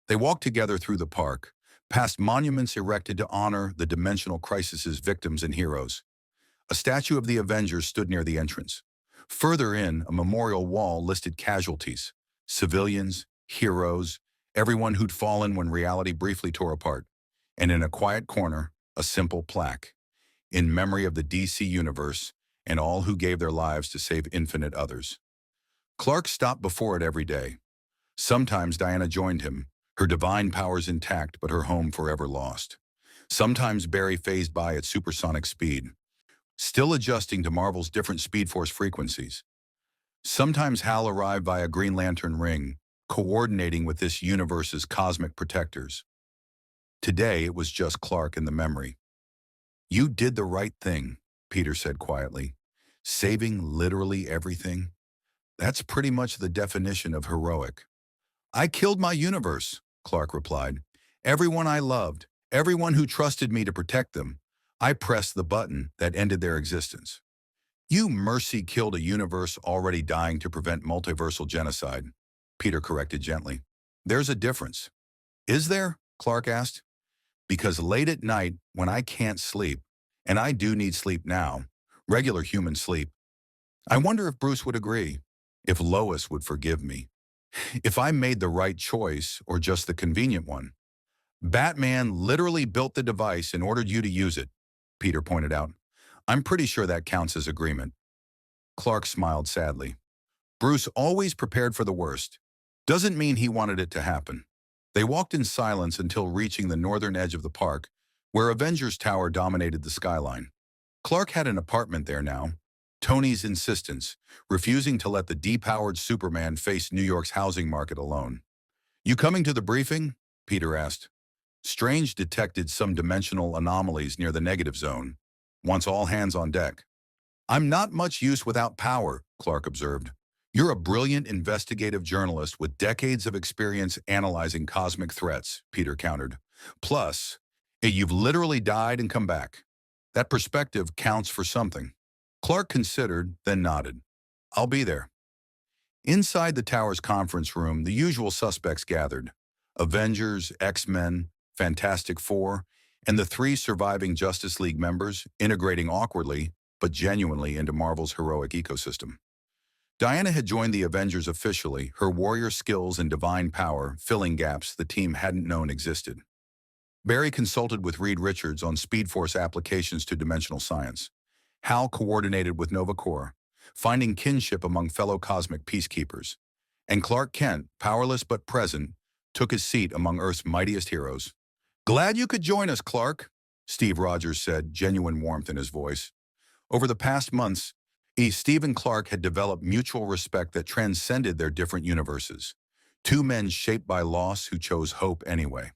They walked together through the park, past monuments erected to honor the dimensional crisis's victims and heroes. A statue of the Avengers stood near the entrance. Further in, a memorial wall listed casualties, civilians, heroes, everyone who'd fallen when reality briefly tore apart. And in a quiet corner, a simple plaque, "In memory of the DC Universe and all who gave their lives to save infinite others." Clark stopped before it every day. Sometimes Diana joined him, her divine powers intact but her home forever lost. Sometimes Barry phased by at supersonic speed, still adjusting to Marvel's different Speed Force frequencies. Sometimes Hal arrived via Green Lantern ring, coordinating with this universe's cosmic protectors. Today, it was just Clark and the memory. "You did the right thing," Peter said quietly. "Saving literally everything. That's pretty much the definition of heroic." "I killed my universe," Clark replied. "Everyone I loved, everyone who trusted me to protect them. I pressed the button that ended their existence." "You mercy killed a universe already dying to prevent multiversal genocide," Peter corrected gently. "There's a difference." "Is there?" Clark asked. "Because late at night, when I can't sleep, and I do need sleep now, regular human sleep, I wonder if Bruce would agree, if Lois would forgive me, if I made the right choice or just the convenient one." "Batman literally built the device and ordered you to use it," Peter pointed out. "I'm pretty sure that counts as agreement." Clark smiled sadly. "Bruce always prepared for the worst. Doesn't mean he wanted it to happen." They walked in silence until reaching the northern edge of the park, where Avengers Tower dominated the skyline. Clark had an apartment there now. Tony's insistence, refusing to let the depowered Superman face New York's housing market alone. "You coming to the briefing?" Peter asked. Strange detected some dimensional anomalies near the negative zone. "Wants all hands on deck." "I'm not much use without power," Clark observed. "You're a brilliant investigative journalist with decades of experience analyzing cosmic threats," Peter countered. "Plus, you've literally died and come back. That perspective counts for something." Clark considered, then nodded. "I'll be there." Inside the tower's conference room, the usual suspects gathered. Avengers, X-Men, Fantastic Four, and the 3 surviving Justice League members, integrating awkwardly, but genuinely into Marvel's heroic ecosystem. Diana had joined the Avengers officially, her warrior skills and divine power filling gaps the team hadn't known existed. Barry consulted with Reed Richards on Speed Force applications to dimensional science. Hal coordinated with Nova Corps, finding kinship among fellow cosmic peacekeepers. And Clark Kent, powerless but present, took his seat among Earth's mightiest heroes. "Glad you could join us, Clark," Steve Rogers said, genuine warmth in his voice. Over the past months, Steve and Clark had developed mutual respect that transcended their different universes. 2 men shaped by loss who chose hope anyway.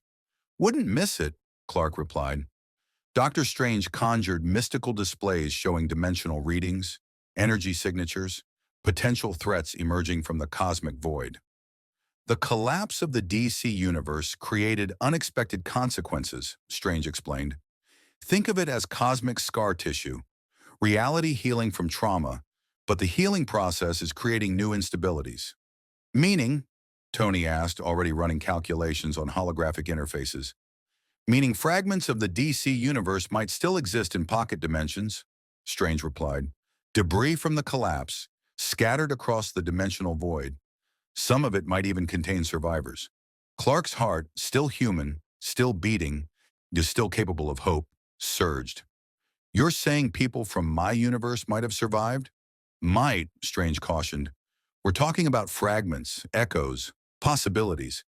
"Wouldn't miss it," Clark replied. Doctor Strange conjured mystical displays showing dimensional readings, energy signatures, potential threats emerging from the cosmic void. "The collapse of the DC universe created unexpected consequences," Strange explained. "Think of it as cosmic scar tissue, reality healing from trauma, but the healing process is creating new instabilities." "Meaning?" Tony asked, already running calculations on holographic interfaces. "Meaning fragments of the DC universe might still exist in pocket dimensions," Strange replied. "Debris from the collapse, scattered across the dimensional void. Some of it might even contain survivors. Clark's heart, still human, still beating, is still capable of hope, surged. You're saying people from my universe might have survived? Might, Strange cautioned. We're talking about fragments, echoes, possibilities.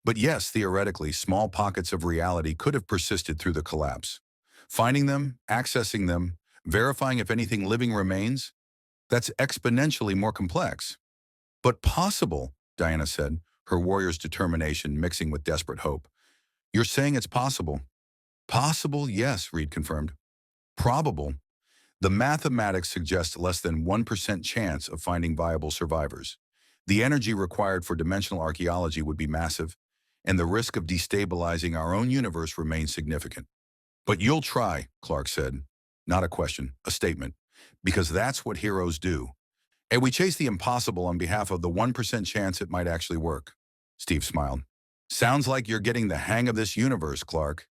But yes, theoretically, small pockets of reality could have persisted through the collapse. Finding them, accessing them, verifying if anything living remains, that's exponentially more complex. But possible, Diana said, her warrior's determination mixing with desperate hope. You're saying it's possible? Possible, yes, Reed confirmed. Probable. The mathematics suggest less than 1% chance of finding viable survivors. The energy required for dimensional archaeology would be massive, and the risk of destabilizing our own universe remains significant. But you'll try, Clark said. Not a question, a statement. Because that's what heroes do. And we chase the impossible on behalf of the 1% chance it might actually work. Steve smiled. Sounds like you're getting the hang of this universe, Clark.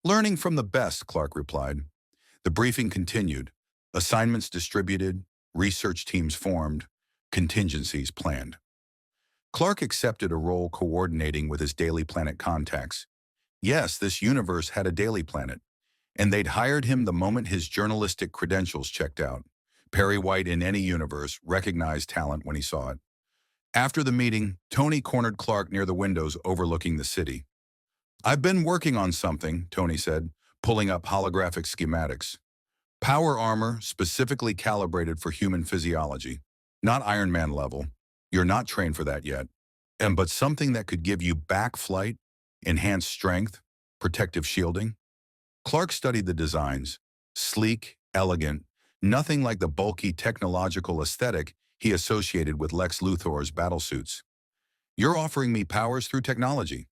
Learning from the best, Clark replied. The briefing continued. Assignments distributed, research teams formed, contingencies planned. Clark accepted a role coordinating with his Daily Planet contacts. Yes, this universe had a Daily Planet, and they'd hired him the moment his journalistic credentials checked out. Perry White in any universe recognized talent when he saw it. After the meeting, Tony cornered Clark near the windows overlooking the city. I've been working on something, Tony said, pulling up holographic schematics. Power armor specifically calibrated for human physiology. Not Iron Man level. You're not trained for that yet. But something that could give you back flight, enhanced strength, protective shielding. Clark studied the designs. Sleek, elegant, nothing like the bulky technological aesthetic he associated with Lex Luthor's battlesuits. You're offering me powers through technology.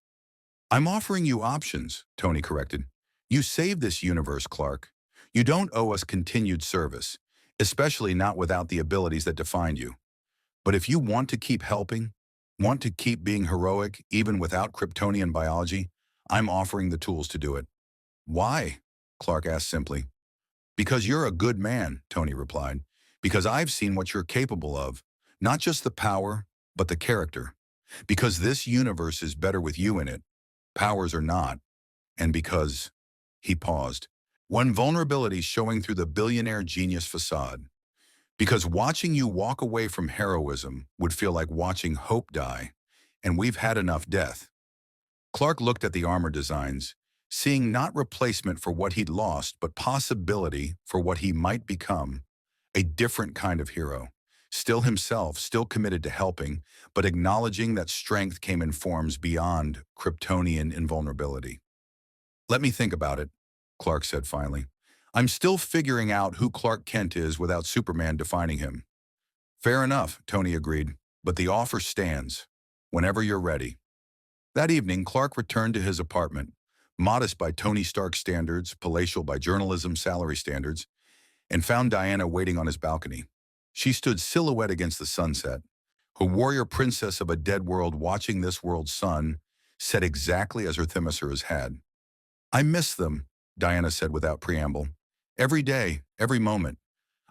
I'm offering you options, Tony corrected. You saved this universe, Clark. You don't owe us continued service, especially not without the abilities that define you. But if you want to keep helping, want to keep being heroic even without Kryptonian biology, I'm offering the tools to do it. Why? Clark asked simply. Because you're a good man, Tony replied. Because I've seen what you're capable of, not just the power, but the character. Because this universe is better with you in it. Powers are not. And because, he paused, one vulnerability showing through the billionaire genius facade. Because watching you walk away from heroism would feel like watching hope die, and we've had enough death. Clark looked at the armor designs, seeing not replacement for what he'd lost, but possibility for what he might become, a different kind of hero. Still himself, still committed to helping, but acknowledging that strength came in forms beyond Kryptonian invulnerability. Let me think about it, Clark said finally. I'm still figuring out who Clark Kent is without Superman defining him. Fair enough, Tony agreed, but the offer stands. Whenever you're ready. That evening, Clark returned to his apartment, modest by Tony Stark standards, palatial by journalism salary standards, and found Diana waiting on his balcony. She stood silhouette against the sunset, a warrior princess of a dead world watching this world's sun, set exactly as her Themysciras had. I miss them, Diana said without preamble. Every day, every moment.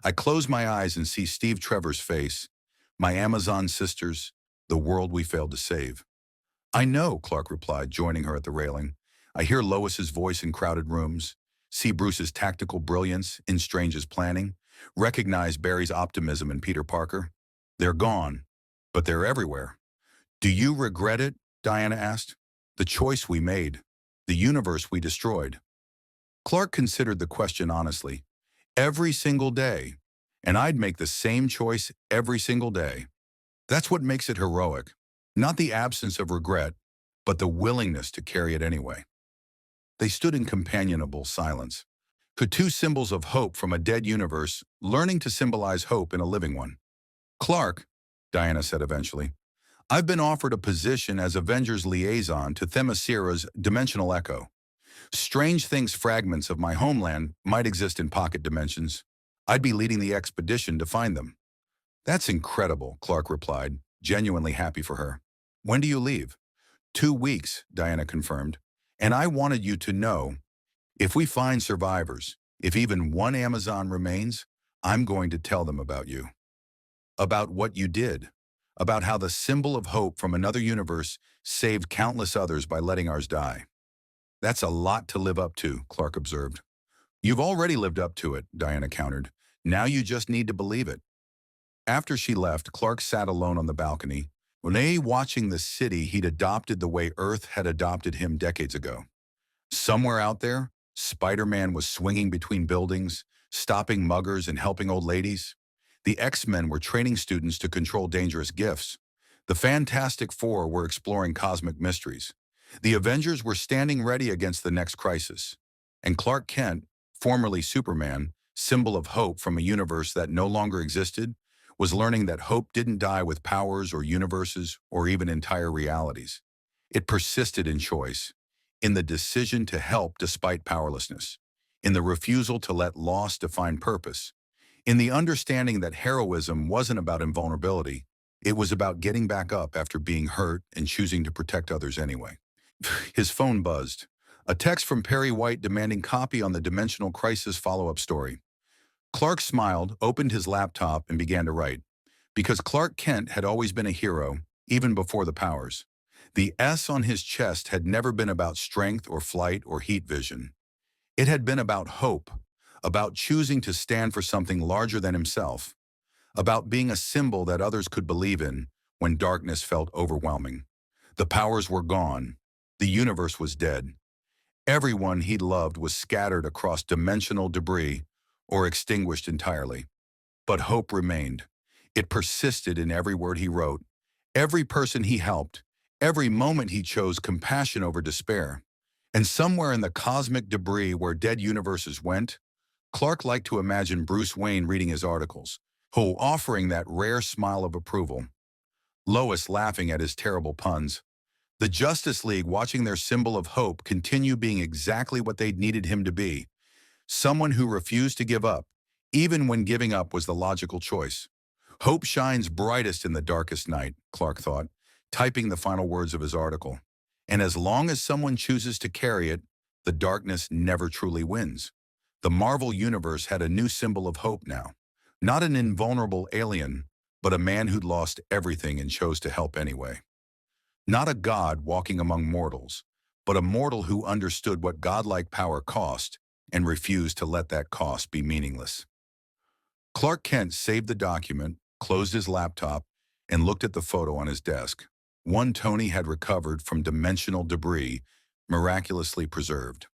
I close my eyes and see Steve Trevor's face, my Amazon sisters, the world we failed to save. I know, Clark replied, joining her at the railing. I hear Lois's voice in crowded rooms, see Bruce's tactical brilliance in Strange's planning, recognize Barry's optimism in Peter Parker. They're gone, but they're everywhere. Do you regret it? Diana asked. The choice we made, the universe we destroyed. Clark considered the question honestly. Every single day, and I'd make the same choice every single day. That's what makes it heroic. Not the absence of regret, but the willingness to carry it anyway. They stood in companionable silence. Could two symbols of hope from a dead universe learning to symbolize hope in a living one? Clark, Diana said eventually, I've been offered a position as Avengers liaison to Themyscira's dimensional echo. Strange things fragments of my homeland might exist in pocket dimensions. I'd be leading the expedition to find them. That's incredible, Clark replied, genuinely happy for her. When do you leave? 2 weeks, Diana confirmed. And I wanted you to know, if we find survivors, if even one Amazon remains, I'm going to tell them about you. about what you did, about how the symbol of hope from another universe saved countless others by letting ours die. That's a lot to live up to, Clark observed. You've already lived up to it, Diana countered. Now you just need to believe it. After she left, Clark sat alone on the balcony, watching the city he'd adopted the way Earth had adopted him decades ago. Somewhere out there, Spider-Man was swinging between buildings, stopping muggers and helping old ladies. The X-Men were training students to control dangerous gifts. The Fantastic Four were exploring cosmic mysteries. The Avengers were standing ready against the next crisis. And Clark Kent, formerly Superman, symbol of hope from a universe that no longer existed, was learning that hope didn't die with powers or universes or even entire realities. It persisted in choice, in the decision to help despite powerlessness, in the refusal to let loss define purpose, in the understanding that heroism wasn't about invulnerability, it was about getting back up after being hurt and choosing to protect others anyway. His phone buzzed. A text from Perry White demanding copy on the Dimensional Crisis follow-up story. Clark smiled, opened his laptop, and began to write. Because Clark Kent had always been a hero, even before the powers. The S on his chest had never been about strength or flight or heat vision. It had been about hope, about choosing to stand for something larger than himself, about being a symbol that others could believe in when darkness felt overwhelming. The powers were gone. The universe was dead. Everyone he'd loved was scattered across dimensional debris or extinguished entirely. But hope remained. It persisted in every word he wrote, every person he helped, every moment he chose compassion over despair. And somewhere in the cosmic debris where dead universes went, Clark liked to imagine Bruce Wayne reading his articles, offering that rare smile of approval. Lois laughing at his terrible puns. The Justice League watching their symbol of hope continue being exactly what they'd needed him to be. Someone who refused to give up, even when giving up was the logical choice. Hope shines brightest in the darkest night, Clark thought, typing the final words of his article. And as long as someone chooses to carry it, the darkness never truly wins. The Marvel Universe had a new symbol of hope now. Not an invulnerable alien, but a man who'd lost everything and chose to help anyway. Not a god walking among mortals, but a mortal who understood what godlike power cost and refused to let that cost be meaningless. Clark Kent saved the document, closed his laptop, and looked at the photo on his desk. One Tony had recovered from dimensional debris, miraculously preserved.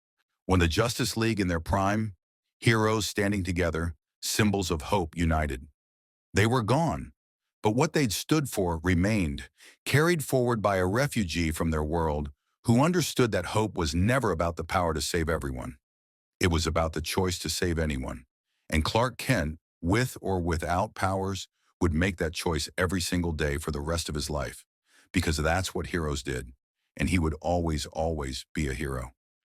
When the Justice League in their prime, heroes standing together, symbols of hope united. They were gone, but what they'd stood for remained, carried forward by a refugee from their world who understood that hope was never about the power to save everyone. It was about the choice to save anyone. And Clark Kent, with or without powers, would make that choice every single day for the rest of his life, because that's what heroes did, and he would always, always be a hero.